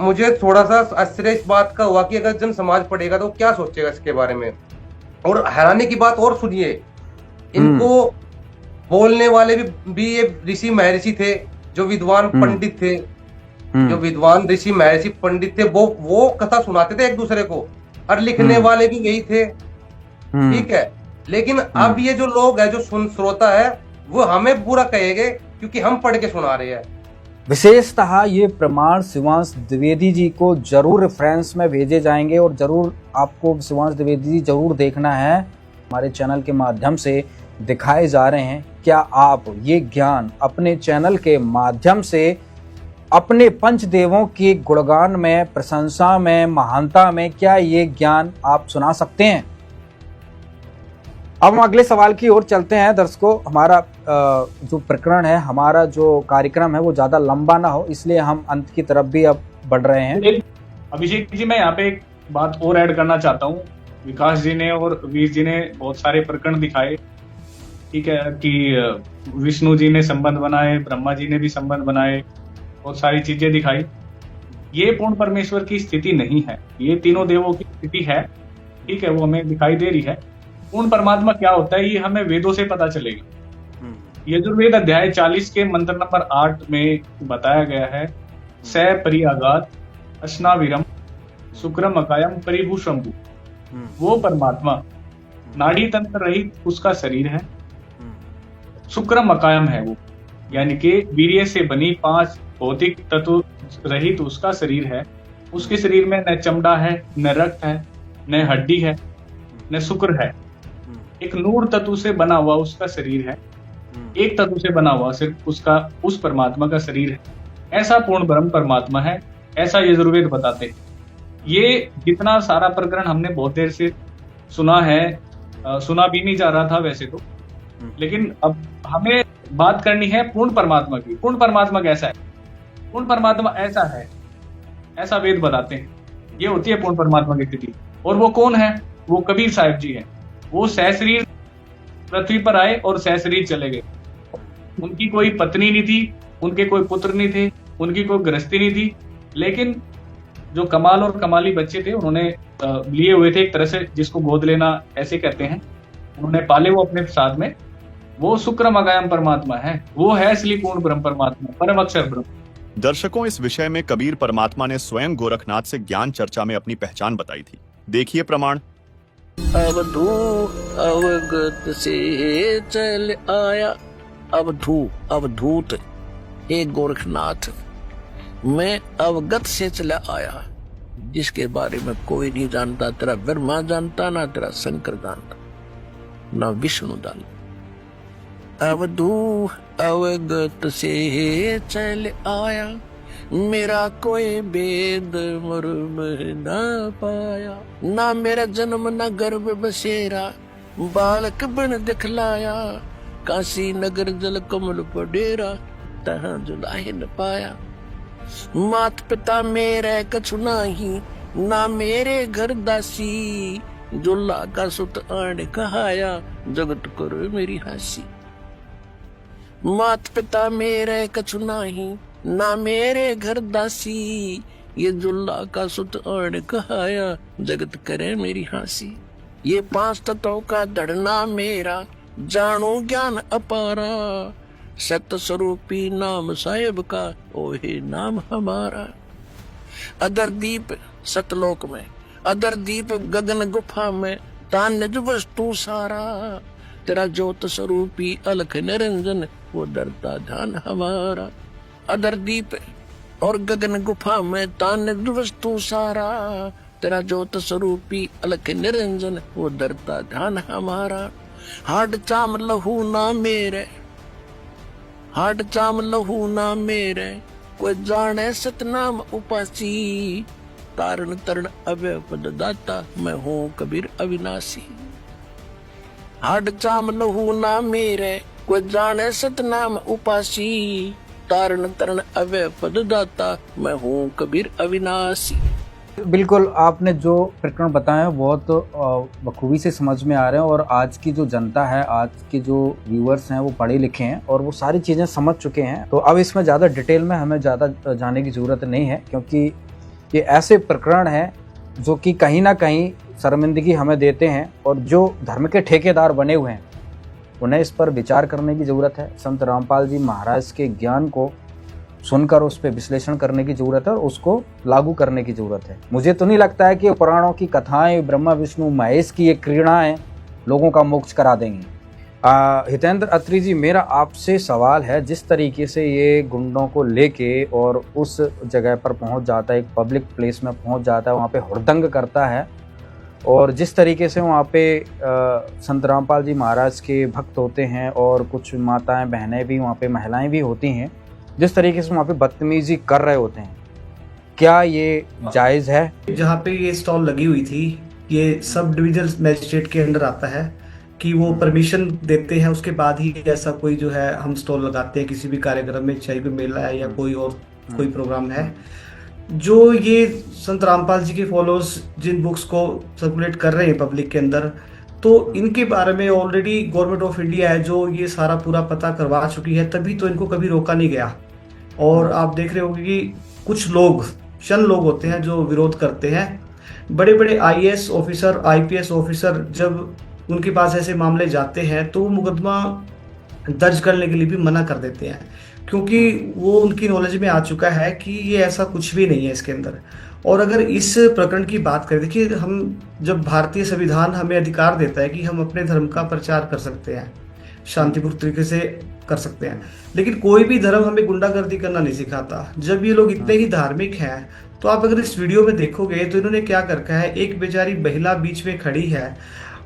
मुझे थोड़ा सा आश्चर्य इस बात का हुआ कि अगर जन समाज पढ़ेगा तो क्या सोचेगा इसके बारे में। और हैरानी की बात और सुनिए, इनको बोलने वाले भी ये ऋषि महर्षि थे, जो विद्वान पंडित थे, जो विद्वान ऋषि महर्षि पंडित थे, वो कथा सुनाते थे एक दूसरे को, और लिखने वाले भी यही थे। ठीक है, लेकिन अब ये जो लोग है, जो श्रोता है, वो हमें बुरा कहेंगे क्योंकि हम पढ़ के सुना रहे हैं। विशेषतः ये प्रमाण शिवांश द्विवेदी जी को जरूर रेफरेंस में भेजे जाएंगे और जरूर आपको शिवांश द्विवेदी जी जरूर देखना है। हमारे चैनल के माध्यम से दिखाए जा रहे हैं। क्या आप ये ज्ञान अपने चैनल के माध्यम से अपने पंचदेवों के गुणगान में, प्रशंसा में, महानता में, क्या ये ज्ञान आप सुना सकते हैं? अब हम अगले सवाल की ओर चलते हैं। दर्शकों, हमारा जो प्रकरण है, हमारा जो कार्यक्रम है वो ज्यादा लंबा ना हो, इसलिए हम अंत की तरफ भी अब बढ़ रहे हैं। अभिषेक जी, मैं यहाँ पे एक बात और ऐड करना चाहता हूँ। विकास जी ने और वीर जी ने बहुत सारे प्रकरण दिखाए, ठीक है, कि विष्णु जी ने संबंध बनाए, ब्रह्मा जी ने भी संबंध बनाए, बहुत सारी चीजें दिखाई। ये पूर्ण परमेश्वर की स्थिति नहीं है, ये तीनों देवों की स्थिति है, ठीक है, वो हमें दिखाई दे रही है। पूर्ण परमात्मा क्या होता है ये हमें वेदों से पता चलेगा। यजुर्वेद अध्याय 40 के मंत्र नंबर 8 में बताया गया है, स परियागात अश्नाविरम शुक्रम अकायम परिभूषंभु। वो परमात्मा नाड़ी तंत्र रहित उसका शरीर है, शुक्रम अकायम है वो, यानी कि वीर्य से बनी 5 भौतिक तत्व रहित उसका शरीर है। उसके शरीर में न चमड़ा है, न रक्त है, न हड्डी है, न शुक्र है। एक नूर तत्व से बना हुआ उसका शरीर है, एक तत्व से बना हुआ सिर्फ उसका, उस परमात्मा का शरीर है। ऐसा पूर्ण ब्रह्म परमात्मा है, ऐसा यजुर्वेद बताते हैं। ये जितना सारा प्रकरण हमने बहुत देर से सुना है, सुना भी नहीं जा रहा था वैसे तो, लेकिन अब हमें बात करनी है पूर्ण परमात्मा की। पूर्ण परमात्मा कैसा है? पूर्ण परमात्मा ऐसा है, ऐसा वेद बताते हैं। ये होती है पूर्ण परमात्मा की स्थिति। और वो कौन है? वो कबीर साहिब जी है। वो सहशरीर पृथ्वी पर आए और सहशरीर चले गए। उनकी कोई पत्नी नहीं थी, उनके कोई पुत्र नहीं थे, उनकी कोई गृहस्थी नहीं थी, लेकिन जो कमाल और कमाली बच्चे थे उन्होंने लिए हुए थे, एक तरह से जिसको गोद लेना ऐसे कहते हैं, उन्होंने पाले वो अपने साथ में। वो शुक्रम अकायम परमात्मा है, वो है असली पूर्ण ब्रह्म परमात्मा, परम अक्षर ब्रह्म। दर्शकों, इस विषय में कबीर परमात्मा ने स्वयं गोरखनाथ से ज्ञान चर्चा में अपनी पहचान बताई थी। देखिए प्रमाण। अवधू अवगत से चल आया, अवधूत हे गोरखनाथ, मैं अवगत से चला आया, जिसके बारे में कोई नहीं जानता। तेरा ब्रह्मा जानता, ना तेरा शंकर जानता, ना विष्णु जानता। अवधू अवगत से चल आया, मेरा कोई भेद मर्म ना पाया। ना मेरा जन्म ना गर्भ बसेरा, बालक बन दिखलाया। काशी नगर जल कमल पर डेरा, तहाँ जुलाहे न पाया। मात पिता मेरे कछु नाही, ना मेरे घर दासी। जुल्ला का सुत आण कहाया, जगत करो मेरी हासी। मात पिता मेरे कछु नाही, ना मेरे घर दासी। ये जुल्ला का सुत आण कहाया, जगत करे मेरी हासी। ये 5 तत्वों का धड़ना मेरा, जानो ज्ञान अपारा। सत्य स्वरूपी नाम साहेब का, ओहे नाम हमारा। अदर दीप सतलोक में, अदर दीप गगन गुफा में, तान्य वस्तु सारा। तेरा ज्योत स्वरूपी अलख निरंजन, वो डरता ध्यान हमारा। अदर दीप और गगन गुफा में, तान्य वस्तु सारा। तेरा ज्योत स्वरूपी अलख निरंजन, वो डरता ध्यान हमारा। हाड चाम लहू ना मेरे, हाड चाम लहू ना मेरे, कोई जाने सतनाम उपासी। तारण तरण अव्यय पद दाता, मैं हूँ कबीर अविनाशी। हाड चाम लहू ना मेरे, कोई जाने सतनाम उपासी। तारण तरण अव्यय पद दाता, मैं हूँ कबीर अविनाशी। बिल्कुल, आपने जो प्रकरण बताए बहुत बखूबी से समझ में आ रहे हैं और आज की जो जनता है, आज के जो व्यूअर्स हैं वो पढ़े लिखे हैं और वो सारी चीज़ें समझ चुके हैं। तो अब इसमें ज़्यादा डिटेल में हमें ज़्यादा जाने की ज़रूरत नहीं है, क्योंकि ये ऐसे प्रकरण हैं जो कि कहीं ना कहीं शर्मिंदगी हमें देते हैं और जो धर्म के ठेकेदार बने हुए हैं उन्हें इस पर विचार करने की ज़रूरत है। संत रामपाल जी महाराज के ज्ञान को सुनकर उस पर विश्लेषण करने की ज़रूरत है और उसको लागू करने की ज़रूरत है। मुझे तो नहीं लगता है कि पुराणों की कथाएं, ब्रह्मा विष्णु महेश की ये क्रीड़ाएं लोगों का मोक्ष करा देंगी। हितेंद्र अत्री जी, मेरा आपसे सवाल है, जिस तरीके से ये गुंडों को लेके और उस जगह पर पहुंच जाता है, एक पब्लिक प्लेस में पहुंच जाता है, वहाँ पे हुड़दंग करता है और जिस तरीके से वहाँ पे संत रामपाल जी महाराज के भक्त होते हैं और कुछ माताएं बहनें भी वहाँ पे, महिलाएं भी होती हैं, जिस तरीके से वहाँ पे बदतमीजी कर रहे होते हैं, क्या ये जायज़ है? जहाँ पे ये स्टॉल लगी हुई थी, ये सब डिविजन मजिस्ट्रेट के अंडर आता है कि वो परमिशन देते हैं, उसके बाद ही ऐसा कोई जो है हम स्टॉल लगाते हैं किसी भी कार्यक्रम में, चाहे कोई मेला है या कोई और कोई प्रोग्राम है। जो ये संत रामपाल जी के फॉलोअर्स जिन बुक्स को सर्कुलेट कर रहे हैं पब्लिक के अंदर, तो इनके बारे में ऑलरेडी गवर्नमेंट ऑफ इंडिया है जो ये सारा पूरा पता करवा चुकी है, तभी तो इनको कभी रोका नहीं गया। और आप देख रहे होंगे कि कुछ लोग, चंद लोग होते हैं जो विरोध करते हैं। बड़े बड़े IAS ऑफिसर, IPS ऑफिसर जब उनके पास ऐसे मामले जाते हैं तो वो मुकदमा दर्ज करने के लिए भी मना कर देते हैं, क्योंकि वो उनकी नॉलेज में आ चुका है कि ये ऐसा कुछ भी नहीं है इसके अंदर। और अगर इस प्रकरण की बात करें, देखिए, हम जब भारतीय संविधान हमें अधिकार देता है कि हम अपने धर्म का प्रचार कर सकते हैं, शांतिपूर्ण तरीके से कर सकते हैं, लेकिन कोई भी धर्म हमें गुंडागर्दी करना नहीं सिखाता। जब ये लोग इतने ही धार्मिक हैं, तो आप अगर इस वीडियो में देखोगे तो इन्होंने क्या कर रखा है, एक बेचारी महिला बीच में खड़ी है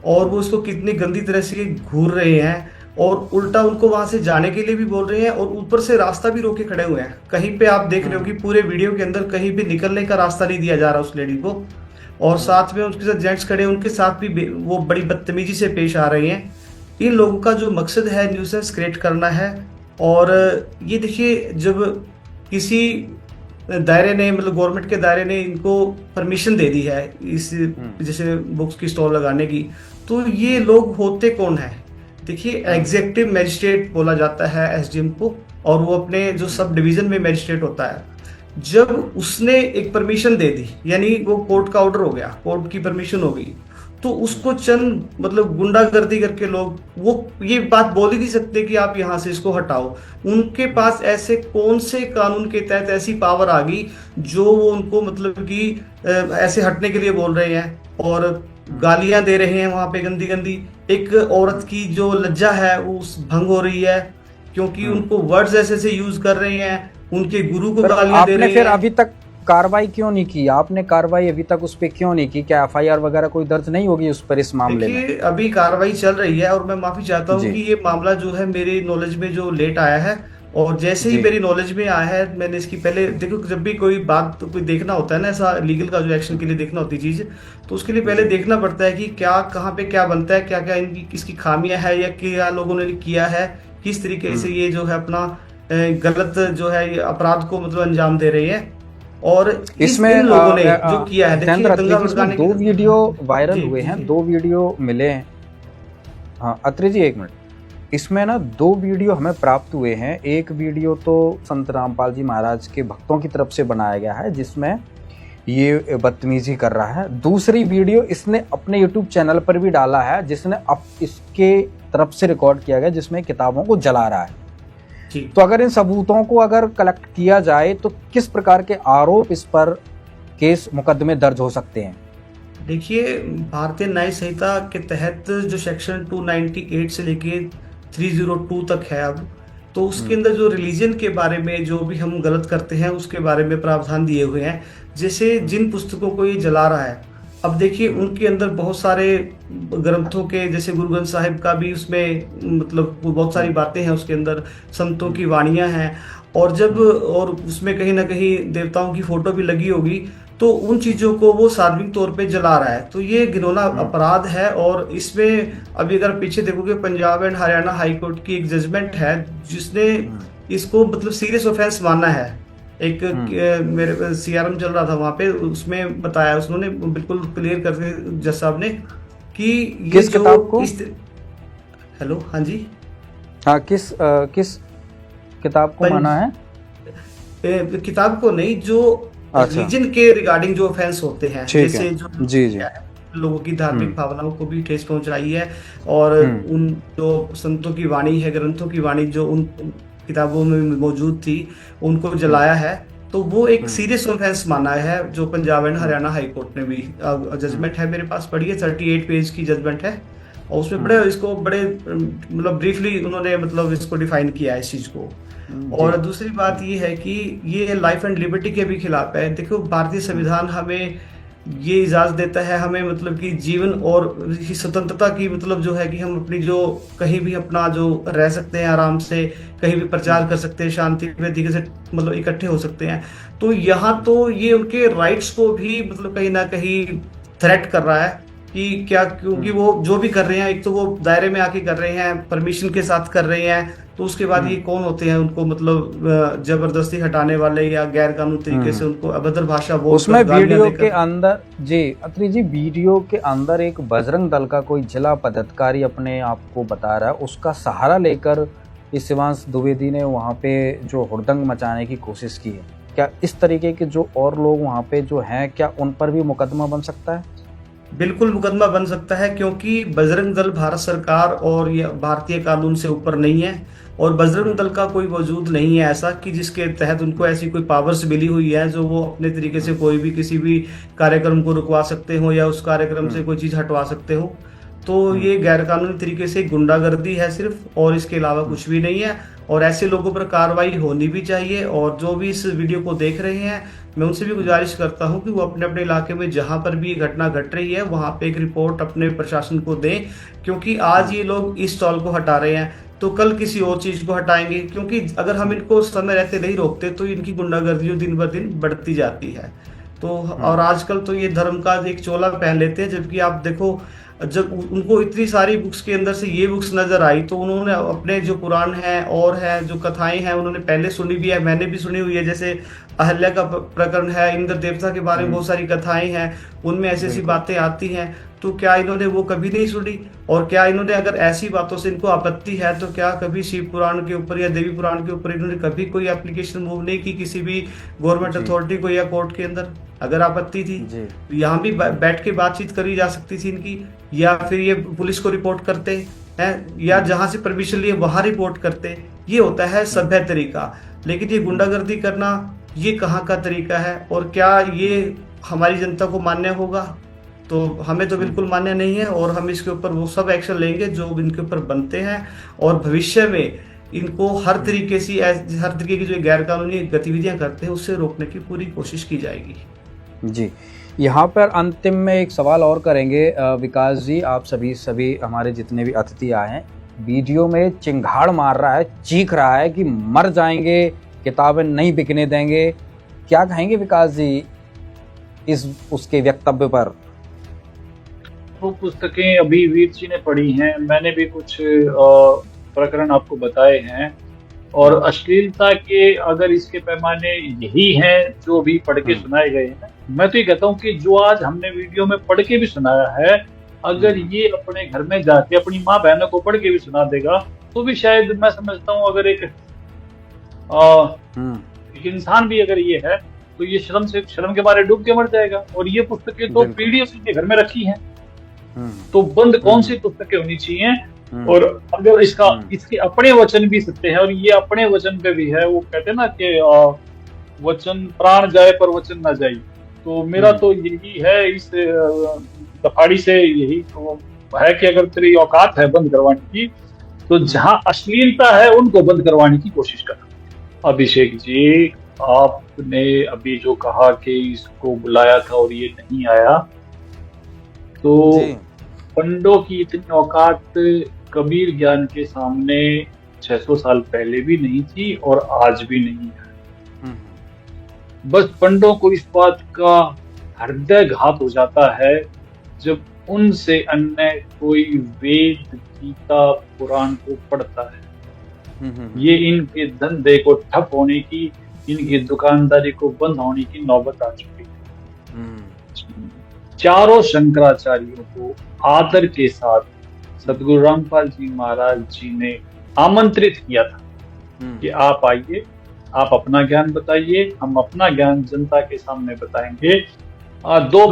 और वो उसको कितनी गंदी तरह से घूर रहे हैं और उल्टा उनको वहां से जाने के लिए भी बोल रहे हैं और ऊपर से रास्ता भी रोके खड़े हुए हैं। कहीं पे आप देख रहे हो कि पूरे वीडियो के अंदर कहीं भी निकलने का रास्ता नहीं दिया जा रहा उस लेडी को, और साथ में उसके साथ जेंट्स खड़े हैं, उनके साथ भी वो बड़ी बदतमीजी से पेश आ रही हैं। इन लोगों का जो मकसद है न्यूसेंस क्रिएट करना है। और ये देखिए, जब किसी दायरे ने, मतलब गवर्नमेंट के दायरे ने इनको परमिशन दे दी है इस जैसे बुक्स की स्टॉल लगाने की, तो ये लोग होते कौन है? देखिए, एग्जीक्यूटिव मजिस्ट्रेट बोला जाता है SDM को, और वो अपने जो सब डिवीजन में मजिस्ट्रेट होता है, जब उसने एक परमिशन दे दी, यानी वो कोर्ट का ऑर्डर हो गया, कोर्ट की परमिशन हो गई, तो उसको चंद मतलब गुंडागर्दी करके लोग वो ये बात बोल ही नहीं सकते कि आप यहाँ से इसको हटाओ। उनके पास ऐसे कौन से कानून के तहत ऐसी पावर आ गई जो वो उनको मतलब कि ऐसे हटने के लिए बोल रहे हैं और गालियां दे रहे हैं वहां पे गंदी गंदी। एक औरत की जो लज्जा है वो भंग हो रही है क्योंकि उनको वर्ड्स ऐसे से यूज कर रहे हैं, उनके गुरु को गालियां दे रहे हैं। फिर अभी तक कार्रवाई क्यों नहीं की? आपने कार्रवाई अभी तक उस पर क्यों नहीं की? क्या एफआईआर वगैरह कोई दर्ज नहीं होगी उस पर इस मामले में? देखिए अभी कार्रवाई चल रही है और मैं माफी चाहता हूँ कि ये मामला जो है मेरे नॉलेज में जो लेट आया है और जैसे ही मेरी नॉलेज में आया है मैंने इसकी पहले देखो जब भी कोई बात कोई देखना होता है ना ऐसा लीगल का जो एक्शन के लिए देखना होती चीज तो उसके लिए पहले देखना पड़ता है कि क्या कहाँ पे क्या बनता है, क्या क्या इनकी किसकी खामियां है या क्या लोगों ने किया है, किस तरीके से ये जो है अपना गलत जो है ये अपराध को मतलब अंजाम दे रही है। और इसमें इन लोगों ने जो किया है देखिए दो वीडियो वायरल हुए हैं, 2 वीडियो मिले हैं। हाँ अत्रे जी एक मिनट, इसमें ना 2 वीडियो हमें प्राप्त हुए हैं। एक वीडियो तो संत रामपाल जी महाराज के भक्तों की तरफ से बनाया गया है जिसमें ये बदतमीजी कर रहा है। दूसरी वीडियो इसने अपने YouTube चैनल पर भी डाला है जिसने अब इसके तरफ से रिकॉर्ड किया गया जिसमें किताबों को जला रहा है। तो अगर इन सबूतों को अगर कलेक्ट किया जाए तो किस प्रकार के आरोप इस पर केस मुकदमे दर्ज हो सकते हैं? देखिए भारतीय न्याय संहिता के तहत जो सेक्शन 298 से लेके 302 तक है अब, तो उसके अंदर जो रिलीजन के बारे में जो भी हम गलत करते हैं उसके बारे में प्रावधान दिए हुए हैं। जैसे जिन पुस्तकों को ये जला रहा है, अब देखिए उनके अंदर बहुत सारे ग्रंथों के जैसे गुरु ग्रंथ साहिब का भी उसमें मतलब बहुत सारी बातें हैं उसके अंदर, संतों की वाणियां हैं और उसमें कहीं ना कहीं देवताओं की फोटो भी लगी होगी, तो उन चीजों को वो सार्वजनिक तौर पे जला रहा है। तो ये घिनौना अपराध है और इसमें अभी अगर पीछे देखोगे Punjab and Haryana high court की एक जजमेंट है जिसने इसको मतलब सीरियस ऑफेंस माना है। एक मेरे सीआरएम चल रहा था वहां पे, उसमें बताया उन्होंने बिल्कुल क्लियर करके जज साहब ने कि ये किस किताब को? हेलो हाँ जी हाँ किस किताब को माना है? किताब को नहीं, जो रिलीजन के रिगार्डिंग जो ऑफेंस होते हैं जैसे जो जी लोगों की धार्मिक भावनाओं को भी ठेस पहुंचाई है और उन जो संतों की वाणी है, ग्रंथों की वाणी जो उन किताबों में मौजूद थी उनको जलाया है, तो वो एक सीरियस ऑफेंस माना है जो Punjab and Haryana high court ने भी जजमेंट है मेरे पास पढ़ी है, 38 पेज की जजमेंट है और उसमें बड़े इसको बड़े मतलब ब्रीफली उन्होंने मतलब इसको डिफाइन किया है इस चीज को। और दूसरी बात ये है कि ये लाइफ एंड लिबर्टी के भी खिलाफ है। देखो भारतीय संविधान हमें ये इजाजत देता है हमें मतलब कि जीवन और स्वतंत्रता की मतलब जो है कि हम अपनी जो कहीं भी अपना जो रह सकते हैं आराम से, कहीं भी प्रचार कर सकते हैं, शांति तरीके से मतलब इकट्ठे हो सकते हैं। तो यहाँ तो ये उनके राइट्स को भी मतलब कहीं ना कहीं थ्रेट कर रहा है कि क्या, क्योंकि वो जो भी कर रहे हैं एक तो वो दायरे में आके कर रहे हैं, परमिशन के साथ कर रहे हैं, तो उसके बाद ये कौन होते हैं उनको मतलब जबरदस्ती हटाने वाले या गैर कानूनी तरीके से उनको अभद्र भाषा बोल उसमें वीडियो के अंदर जी अत्री जी वीडियो के अंदर एक बजरंग दल का कोई जिला पदाधिकारी अपने आप को बता रहा है, उसका सहारा लेकर इस शिवांश द्विवेदी ने वहाँ पे जो हुड़दंग मचाने की कोशिश की है। क्या इस तरीके के जो और लोग वहाँ पे जो हैं क्या उन पर भी मुकदमा बन सकता है? बिल्कुल मुकदमा बन सकता है क्योंकि बजरंग दल भारत सरकार और ये भारतीय कानून से ऊपर नहीं है और बजरंग दल का कोई वजूद नहीं है ऐसा कि जिसके तहत उनको ऐसी कोई पावर्स मिली हुई है जो वो अपने तरीके से कोई भी किसी भी कार्यक्रम को रुकवा सकते हो या उस कार्यक्रम से कोई चीज हटवा सकते हो। तो ये गैर कानूनी तरीके से गुंडागर्दी है सिर्फ, और इसके अलावा कुछ भी नहीं है और ऐसे लोगों पर कार्रवाई होनी भी चाहिए। और जो भी इस वीडियो को देख रहे हैं मैं उनसे भी गुजारिश करता हूं कि वो अपने अपने इलाके में जहां पर भी घटना घट रही है वहां पे एक रिपोर्ट अपने प्रशासन को दें, क्योंकि आज ये लोग इस स्टॉल को हटा रहे हैं तो कल किसी और चीज को हटाएंगे, क्योंकि अगर हम इनको समय रहते नहीं रोकते तो इनकी गुंडागर्दी दिन ब दिन बढ़ती जाती है। तो और आजकल तो ये धर्म का एक चोला पहन लेते हैं, जबकि आप देखो जब उनको इतनी सारी बुक्स के अंदर से ये बुक्स नजर आई तो उन्होंने अपने जो पुराण हैं और हैं जो कथाएं हैं उन्होंने पहले सुनी भी है, मैंने भी सुनी हुई है। जैसे अहल्या का प्रकरण है, इंद्र देवता के बारे में बहुत सारी कथाएं हैं, उनमें ऐसी ऐसी बातें आती हैं, तो क्या इन्होंने वो कभी नहीं सुनी? और क्या इन्होंने अगर ऐसी बातों से इनको आपत्ति है तो क्या कभी शिव पुराण के ऊपर या देवी पुराण के ऊपर इन्होंने कभी कोई एप्लीकेशन मूव नहीं की किसी भी गवर्नमेंट अथॉरिटी को या कोर्ट के अंदर? अगर आपत्ति थी, यहाँ भी बैठ के बातचीत करी जा सकती थी इनकी, या फिर ये पुलिस को रिपोर्ट करते हैं, या जहां से परमिशन लिए वहां रिपोर्ट करते। ये होता है सभ्य तरीका। लेकिन ये गुंडागर्दी करना, ये कहाँ का तरीका है, और क्या ये हमारी जनता को मान्य होगा? तो हमें तो बिल्कुल मान्य नहीं है, और हम इसके ऊपर वो सब एक्शन लेंगे जो इनके ऊपर बनते हैं, और भविष्य में इनको हर तरीके की जो गैर कानूनी गतिविधियां करते हैं उससे रोकने की पूरी कोशिश की जाएगी। जी, यहाँ पर अंतिम में एक सवाल और करेंगे विकास जी। आप सभी हमारे जितने भी अतिथि आए हैं, वीडियो में चिंगाड़ मार रहा है, चीख रहा है कि मर जाएंगे, किताबें नहीं बिकने देंगे। क्या कहेंगे विकास जी उसके वक्तव्य पर? वो पुस्तकें अभी वीर जी ने पढ़ी हैं, मैंने भी कुछ प्रकरण आपको बताए हैं, और अश्लीलता के अगर इसके पैमाने यही हैं जो भी पढ़ के सुनाए गए हैं, मैं तो ये कहता हूँ कि जो आज हमने वीडियो में पढ़ के भी सुनाया है, अगर ये अपने घर में जाके अपनी माँ बहनों को पढ़ के भी सुना देगा तो भी शायद मैं समझता हूँ अगर एक इंसान भी अगर ये है तो ये शर्म के मारे डूब के मर जाएगा। और ये पुस्तकें तो पीढ़ियों से इनके घर में रखी हैं, तो बंद कौन सी पुस्तकें होनी चाहिए? और अगर इसके अपने वचन भी सत्य है, और ये अपने वचन पे भी है, वो कहते हैं ना कि वचन प्राण जाए पर वचन ना जाए। तो मेरा तो यही है इस दफाड़ी से, यही तो है कि अगर तेरी औकात है बंद करवाने की, तो जहां अश्लीलता है उनको बंद करवाने की कोशिश कर। अभिषेक जी, आपने अभी जो कहा कि इसको बुलाया था और ये नहीं आया, तो पंडों की इतनी औकात कबीर ज्ञान के सामने 600 साल पहले भी नहीं थी और आज भी नहीं है। बस पंडों को इस बात का हृदय घात हो जाता है जब उनसे अन्य कोई वेद, गीता, पुराण को पढ़ता है। ये इनके धंधे को ठप होने की, इनकी दुकानदारी को बंद होने की नौबत आ चुकी है। चारों शंकराचार्यों को आदर के साथ सदगुरु रामपाल जी महाराज जी ने आमंत्रित किया था कि आप आइए, आप अपना ज्ञान बताइए, हम अपना ज्ञान जनता के सामने बताएंगे। दो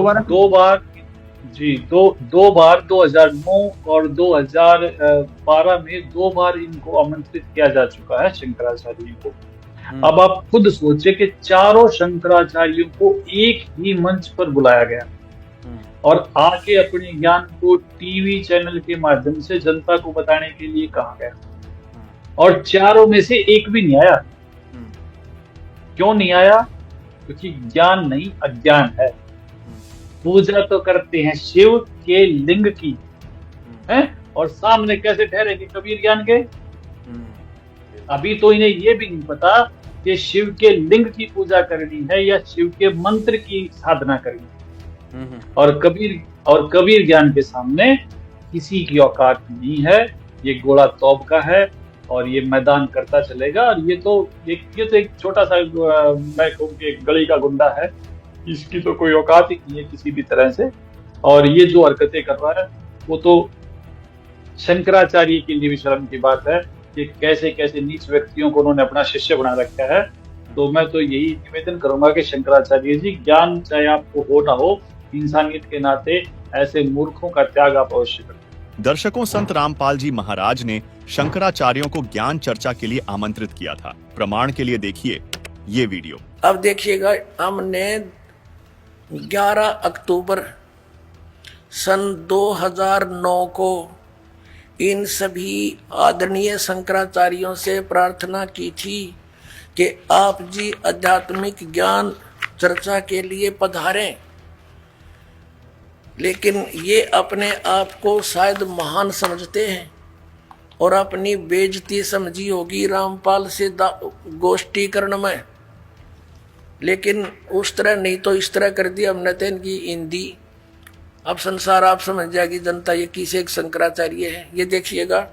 बार 2009 और 2012 में 2 बार इनको आमंत्रित किया जा चुका है शंकराचार्यों को। अब आप खुद सोचे कि चारों शंकराचार्यों को एक ही मंच पर बुलाया गया और आके अपने ज्ञान को टीवी चैनल के माध्यम से जनता को बताने के लिए कहा गया, और चारों में से एक भी नहीं आया। क्यों नहीं आया? क्योंकि ज्ञान नहीं, अज्ञान है। पूजा तो करते हैं शिव के लिंग की है, और सामने कैसे ठहरेंगे कबीर ज्ञान के? अभी तो इन्हें ये भी नहीं पता कि शिव के लिंग की पूजा करनी है या शिव के मंत्र की साधना करनी है। और कबीर ज्ञान के सामने किसी की औकात नहीं है। ये घोड़ा तौब का है और ये मैदान करता चलेगा। और ये तो एक छोटा सा मैं कहूँ कि एक गली का गुंडा है, इसकी तो कोई औकात ही नहीं है किसी भी तरह से। और ये जो हरकतें कर रहा है वो तो शंकराचार्य के लिए भी शर्म की बात है कि कैसे कैसे नीच व्यक्तियों को उन्होंने अपना शिष्य बना रखा है। तो मैं तो यही निवेदन करूंगा कि शंकराचार्य जी, ज्ञान चाहे आपको हो ना हो, इंसानियत के नाते ऐसे मूर्खों का त्याग आप अवश्य करें। दर्शकों, संत रामपाल जी महाराज ने शंकराचार्यों को ज्ञान चर्चा के लिए आमंत्रित किया था। प्रमाण के लिए देखिए ये वीडियो। अब देखिएगा, हमने 11 अक्टूबर सन 2009 को इन सभी आदरणीय शंकराचार्यों से प्रार्थना की थी कि आप जी आध्यात्मिक ज्ञान चर्चा के लिए पधारें। लेकिन ये अपने आप को शायद महान समझते हैं और अपनी बेइज्जती समझी होगी रामपाल से गोष्ठीकरण में, लेकिन उस तरह नहीं तो इस तरह कर दिया हमने तो इनकी हिंदी। अब संसार आप समझ जाएगी जनता ये किसे एक शंकराचार्य है। ये देखिएगा,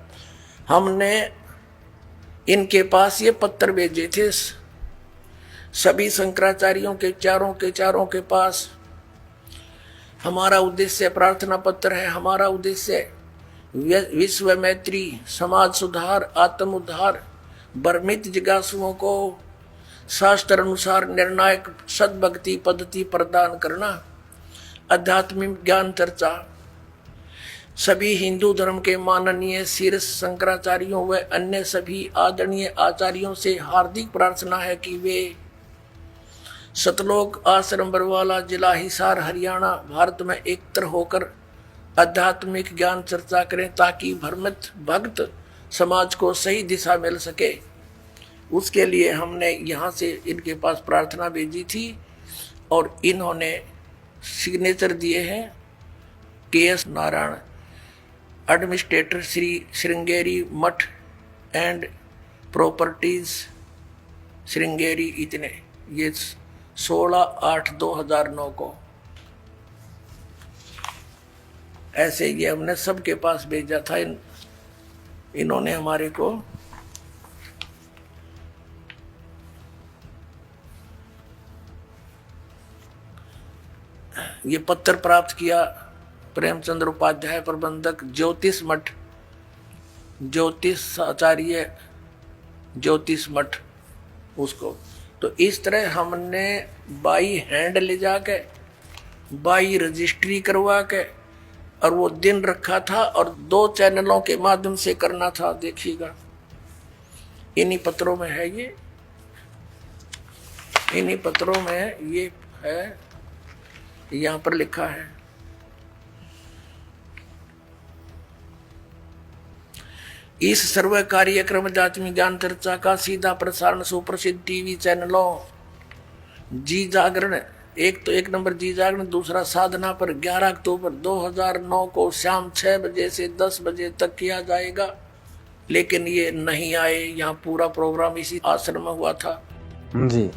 हमने इनके पास ये पत्र भेजे थे सभी शंकराचार्यों के, चारों के पास। हमारा उद्देश्य प्रार्थना पत्र है। हमारा उद्देश्य विश्व मैत्री, समाज सुधार, आत्म उद्धार, भ्रमित जिज्ञासुओं को शास्त्र अनुसार निर्णायक सद्भक्ति पद्धति प्रदान करना, आध्यात्मिक ज्ञान चर्चा। सभी हिंदू धर्म के माननीय शीर्ष शंकराचार्यों व अन्य सभी आदरणीय आचार्यों से हार्दिक प्रार्थना है कि वे सतलोक आश्रम बरवाला, जिला हिसार, हरियाणा, भारत में एकत्र होकर आध्यात्मिक ज्ञान चर्चा करें ताकि भ्रमित भक्त समाज को सही दिशा मिल सके। उसके लिए हमने यहाँ से इनके पास प्रार्थना भेजी थी और इन्होंने सिग्नेचर दिए हैं। KS नारायण, एडमिनिस्ट्रेटर, श्री श्रृंगेरी मठ एंड प्रॉपर्टीज श्रृंगेरी, इतने। ये 16/8/2009 को ऐसे ये हमने सबके पास भेजा था। इन्होंने हमारे को ये पत्र प्राप्त किया। प्रेमचंद्र उपाध्याय, प्रबंधक, ज्योतिष मठ, ज्योतिष आचार्य, ज्योतिष मठ, उसको। तो इस तरह हमने बाई हैंड ले जाके, बाई रजिस्ट्री करवा के, और वो दिन रखा था और 2 चैनलों के माध्यम से करना था। देखिएगा, इन्हीं पत्रों में है ये, इन्हीं पत्रों में ये है, यहाँ पर लिखा है। इस सर्व कार्यक्रम आध्यात्मिक ज्ञान चर्चा का सीधा प्रसारण सुप्रसिद्ध टीवी चैनलों जी जागरण, एक नंबर जी जागरण, दूसरा साधना पर 11 अक्टूबर 2009 को शाम 6 बजे से 10 बजे तक किया जाएगा। लेकिन ये नहीं आए। यहाँ पूरा प्रोग्राम इसी आश्रम में हुआ था। जी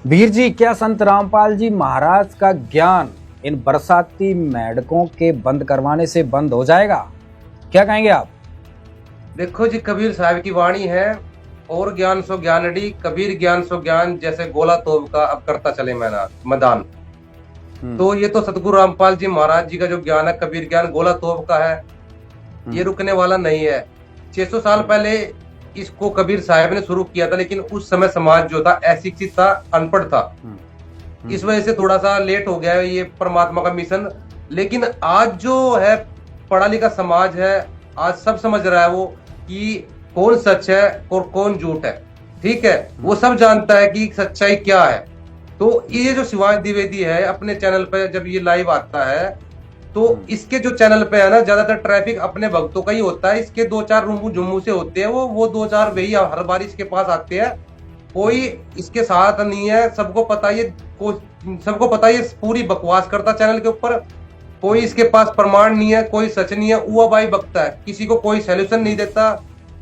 वीर जी, क्या संत रामपाल जी महाराज का ज्ञान इन बरसाती मेढकों के बंद करवाने से बंद हो जाएगा? क्या कहेंगे आप? देखो जी, कबीर साहब की वाणी है, और ज्ञान सो ज्ञानड़ी, कबीर ज्ञान सो ज्ञान, जैसे गोला तोप का अब करता चले मैदान। तो ये तो सतगुरु रामपाल जी महाराज जी का जो ज्ञान है, कबीर ज्ञान गोला तोप का है, ये रुकने वाला नहीं है। 600 साल पहले इसको कबीर साहब ने शुरू किया था, लेकिन उस समय समाज जो था अशिक्षित था, अनपढ़ था। इस वजह से थोड़ा सा लेट हो गया है ये परमात्मा का मिशन। लेकिन आज जो है पढ़ा लिखा समाज है, आज सब समझ रहा है वो कि कौन सच है और कौन झूठ है। ठीक है, वो सब जानता है कि सच्चाई क्या है। तो ये जो शिवांश द्विवेदी है, अपने चैनल पे जब ये लाइव आता है, तो इसके जो चैनल पे है ना, ज्यादातर ट्रैफिक अपने भक्तों का ही होता है। इसके 2-4 रूमू जुम्मू से होते हैं, वो 2-4 वही हर बार इसके पास आते हैं। कोई इसके साथ नहीं है, सबको पता है ये पूरी बकवास करता चैनल के ऊपर। कोई इसके पास प्रमाण नहीं है, कोई सच नहीं है, हुआ भाई बकता है, किसी को कोई सॉल्यूशन नहीं देता।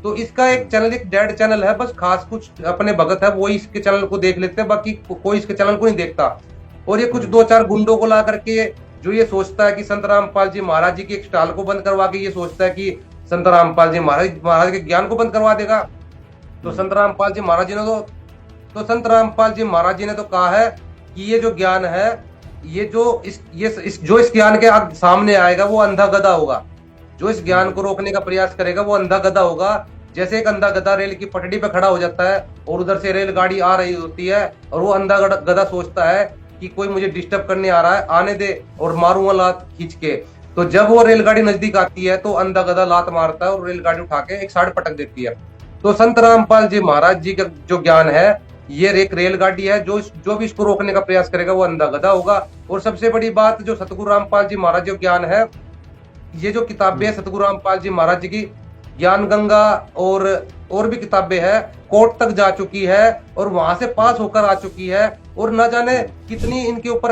तो इसका एक चैनल, एक डेड चैनल है, बस खास कुछ अपने भगत है वो इसके चैनल को देख लेते हैं, बाकी कोई इसके चैनल को नहीं देखता। और ये कुछ 2-4 गुंडों को ला करके जो ये सोचता है कि संत रामपाल जी महाराज जी की एक स्टॉल को बंद करवा के ये सोचता है कि संत रामपाल जी महाराज के ज्ञान को बंद करवा देगा। तो संत रामपाल जी महाराज जी ने संत रामपाल जी महाराज जी ने तो कहा है कि ये जो ज्ञान है, ये जो इस ज्ञान के सामने आएगा वो अंधा गधा होगा। जो इस ज्ञान को रोकने का प्रयास करेगा वो अंधा गधा होगा। जैसे एक अंधा गधा रेल की पटड़ी पे खड़ा हो जाता है और उधर से रेलगाड़ी आ रही होती है, और वो अंधा गधा सोचता है कि कोई मुझे डिस्टर्ब करने आ रहा है, आने दे और मारूंगा लात खींच के। तो जब वो रेलगाड़ी नजदीक आती है तो अंधा गधा लात मारता है और रेलगाड़ी उठा के एक साइड पटक देती है। तो संत रामपाल जी महाराज जी का जो ज्ञान है, ये एक रेलगाड़ी है, जो भी इसको रोकने का प्रयास करेगा वो अंधा गधा होगा। और सबसे बड़ी बात, जो सतगुरु रामपाल जी महाराज जो ज्ञान है, ये जो किताबें है सतगुरु रामपाल जी महाराज जी की, ज्ञान गंगा और भी किताबें हैं, कोर्ट तक जा चुकी है और वहां से पास होकर आ चुकी है। और न जाने कितनी इनके ऊपर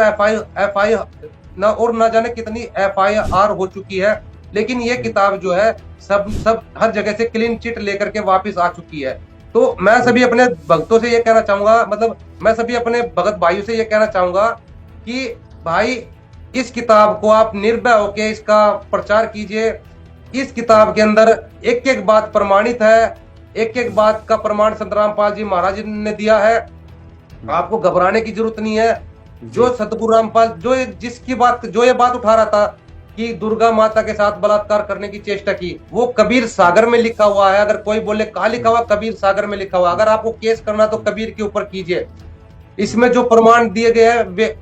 न जाने कितनी FIR हो चुकी है। लेकिन ये किताब जो है सब हर जगह से क्लीन चिट लेकर के वापस आ चुकी है। तो मैं सभी अपने भक्तों से ये कहना चाहूंगा, मतलब मैं सभी अपने भगत भाइयों से ये कहना चाहूंगा कि भाई इस किताब को आप निर्भय होकर इसका प्रचार कीजिए। इस किताब के अंदर एक एक बात प्रमाणित है, एक एक बात का प्रमाण संत रामपाल जी महाराज ने दिया है। आपको घबराने की जरूरत नहीं है। जो सतगुरु रामपाल जो ये बात उठा रहा था, कि दुर्गा माता के साथ बलात्कार करने की चेष्टा की। वो कबीर सागर में लिखा हुआ है। अगर कोई बोले कहाँ लिखा हुआ, कबीर सागर में लिखा हुआ। अगर आपको केस करना तो कबीर के ऊपर कीजिए। इसमें जो प्रमाण दिए गए हैं वे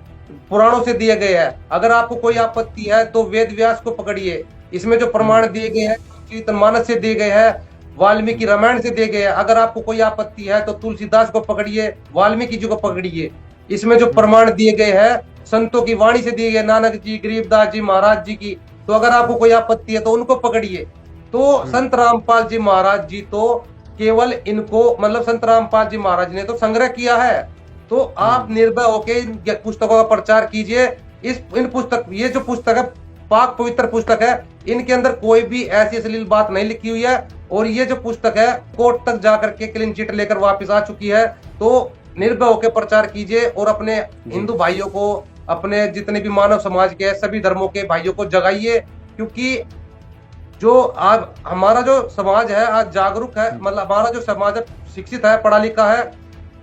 पुराणों से दिए गए हैं। अगर आपको कोई आपत्ति है तो वेद व्यास को पकड़िए। इसमें जो प्रमाण दिए गए हैं कीर्तनमानस से दिए गए हैं, वाल्मीकि रामायण से दिए गए हैं। अगर आपको कोई आपत्ति है तो तुलसीदास को पकड़िए, वाल्मीकि जी को पकड़िए। इसमें जो प्रमाण दिए गए हैं संतों की वाणी से दिए गए, नानक जी, गरीबदास जी, महाराज जी की, तो अगर आपको कोई आपत्ति है तो उनको पकड़िए। तो संत रामपाल जी महाराज जी तो केवल इनको मतलब संत रामपाल जी महाराज ने तो संग्रह किया है। तो आप निर्भय होकर इन पुस्तकों का प्रचार कीजिए। इन पुस्तक, ये जो पुस्तक है पाक पवित्र पुस्तक है, इनके अंदर कोई भी ऐसी अश्लील बात नहीं लिखी हुई है। और ये जो पुस्तक है कोर्ट तक जाकर के क्लीन चिट लेकर वापस आ चुकी है। तो निर्भय होकर प्रचार कीजिए और अपने हिंदू भाइयों को, अपने जितने भी मानव समाज के सभी धर्मों के भाइयों को जगाइए। क्योंकि जो आज हमारा जो समाज है आज जागरूक है, मतलब हमारा जो समाज है शिक्षित है, पढ़ा लिखा है।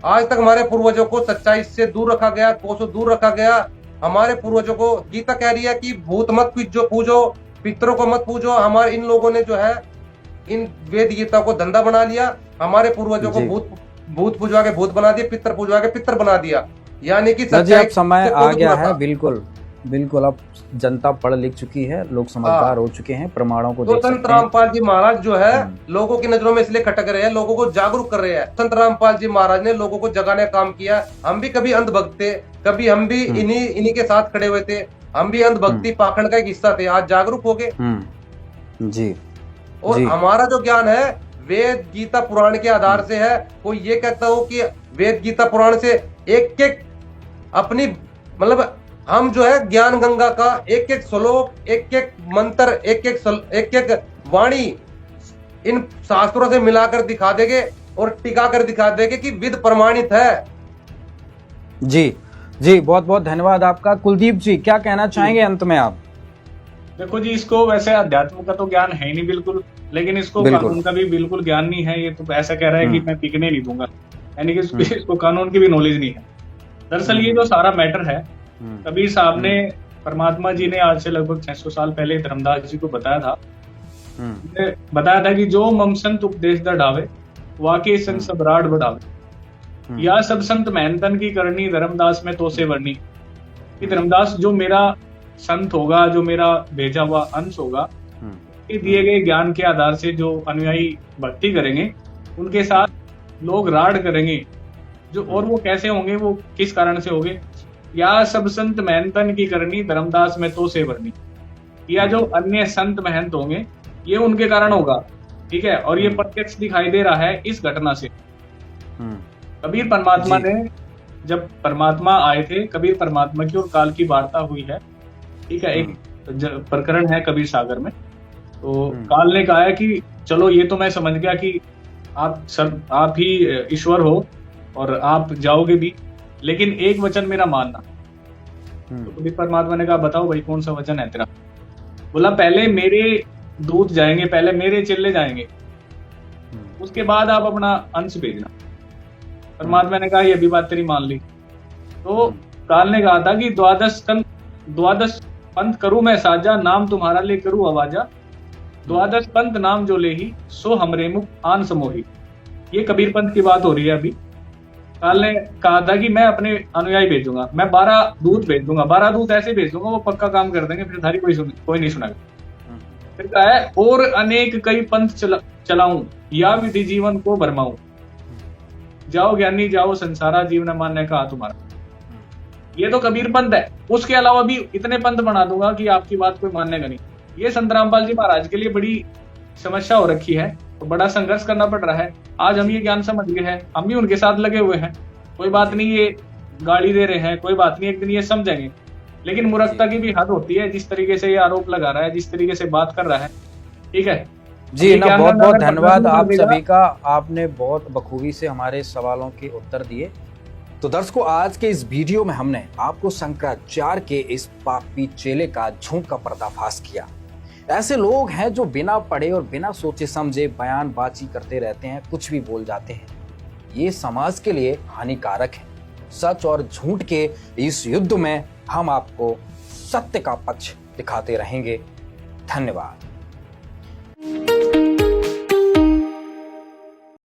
आज तक हमारे पूर्वजों को सच्चाई से दूर रखा गया, कोसों दूर रखा गया। हमारे पूर्वजों को गीता कह रही है कि भूत मत पूजो, पितरों को मत पूजो। हमारे इन लोगों ने जो है इन वेद गीता को धंधा बना लिया। हमारे पूर्वजों को भूत पूजवा के भूत बना दिया, पितर पूजवा के पितर बना दिया। यानी कि जी अब समय आ गया है। बिल्कुल बिल्कुल, अब जनता पढ़ लिख चुकी है, लोग समझदार हो चुके हैं, प्रमाणों को तो संत रामपाल जी महाराज जो है लोगों की नजरों में इसलिए खटक रहे हैं, लोगों को जागरूक कर रहे हैं। संत रामपाल जी महाराज ने लोगों को जगाने का काम किया। हम भी कभी अंधभक्त थे, कभी हम भी इन्हीं के साथ खड़े हुए थे। हम भी अंधभक्ति पाखंड का एक हिस्सा थे, आज जागरूक हो गए। जी। और हमारा जो ज्ञान है वेद गीता पुराण के आधार से है। कोई ये कहता हो कि वेद गीता पुराण से एक एक अपनी मतलब हम जो है ज्ञान गंगा का एक एक श्लोक, एक एक मंत्र, एक एक वाणी इन शास्त्रों से मिलाकर दिखा देंगे और टिका कर दिखा देंगे कि विद प्रमाणित है। जी जी, बहुत बहुत धन्यवाद आपका। कुलदीप जी क्या कहना चाहेंगे अंत में आप? देखो जी, इसको वैसे अध्यात्म का तो ज्ञान है ही नहीं बिल्कुल, लेकिन इसको कानून का भी बिल्कुल ज्ञान नहीं है। ये तो ऐसा कह रहा है कि मैं पिकने नहीं दूंगा, यानी कि इसको कानून की भी नॉलेज नहीं है। दरअसल ये जो सारा मैटर है, कबीर साहब ने, परमात्मा जी ने आज से लगभग 600 साल पहले धर्मदास जी को बताया था कि जो मम संत उपदेश द ढावे वाके संग सबराट बढ़ावे, या सब संत मेहनतन की करनी धर्मदास में तो से वर्णी। कि धर्मदास जो मेरा संत होगा, जो मेरा भेजा हुआ अंश होगा, ये दिए गए ज्ञान के आधार से जो अनुयायी भक्ति करेंगे उनके साथ लोग राड करेंगे जो, और वो कैसे होंगे, वो किस कारण से होंगे। या सब संत महंतन की करनी धर्मदास में तो से वर्णी, या जो अन्य संत महंत होंगे ये उनके कारण होगा। ठीक है, और ये प्रत्यक्ष दिखाई दे रहा है इस घटना से। कबीर परमात्मा ने, जब परमात्मा आए थे, कबीर परमात्मा की और काल की वार्ता हुई है। ठीक है, एक प्रकरण है कबीर सागर में। तो काल ने कहा है कि चलो ये तो मैं समझ गया कि आप ही ईश्वर हो और आप जाओगे भी, लेकिन एक वचन मेरा मानना। तो कबीर परमात्मा ने कहा बताओ भाई कौन सा वचन है तेरा? बोला पहले मेरे दूत जाएंगे, पहले मेरे चेले जाएंगे, उसके बाद आप अपना अंश भेजना। परमात्मा ने कहा ये भी बात तेरी मान ली। तो काल ने कहा था कि द्वादश पंथ करूं मैं साजा, नाम तुम्हारा ले करूं आवाजा, द्वादश पंथ नाम जो ले ही सो हमरे मुख आन समोही। ये कबीर पंथ की बात हो रही है अभी। काल ने कहा था कि मैं अपने अनुयायी भेजूंगा, मैं 12 दूत भेज दूंगा, 12 दूत ऐसे भेज दूंगा वो पक्का काम कर देंगे, फिर थारी कोई नहीं सुनेगा। फिर कहा है और अनेक कई पंथ चलाऊं या विधि जीवन को भरमाऊं, जाओ ज्ञानी जाओ संसारा जीवन मानने का तुम्हारा। ये तो कबीर पंथ है, उसके अलावा भी इतने पंथ बना दूंगा कि आपकी बात कोई मानने का नहीं। ये संत रामपाल जी महाराज के लिए बड़ी समस्या हो रखी है, तो बड़ा संघर्ष करना पड़ रहा है। आज हम ये ज्ञान समझ गए हैं, हम भी उनके साथ लगे हुए हैं। कोई बात नहीं, ये गाली दे रहे हैं, कोई बात नहीं, एक दिन ये समझेंगे। लेकिन मूर्खता की भी हद होती है, जिस तरीके से ये आरोप लगा रहा है, जिस तरीके से बात कर रहा है। ठीक है जी ना, बहुत बहुत धन्यवाद आप सभी का। आपने बहुत बखूबी से हमारे सवालों के उत्तर दिए। तो दर्शकों, आज के इस वीडियो में हमने आपको शंकराचार्य के इस पापी चेले का झूठ का पर्दाफाश किया। ऐसे लोग हैं जो बिना पढ़े और बिना सोचे समझे बयानबाजी करते रहते हैं, कुछ भी बोल जाते हैं। ये समाज के लिए हानिकारक है। सच और झूठ के इस युद्ध में हम आपको सत्य का पक्ष दिखाते रहेंगे। धन्यवाद।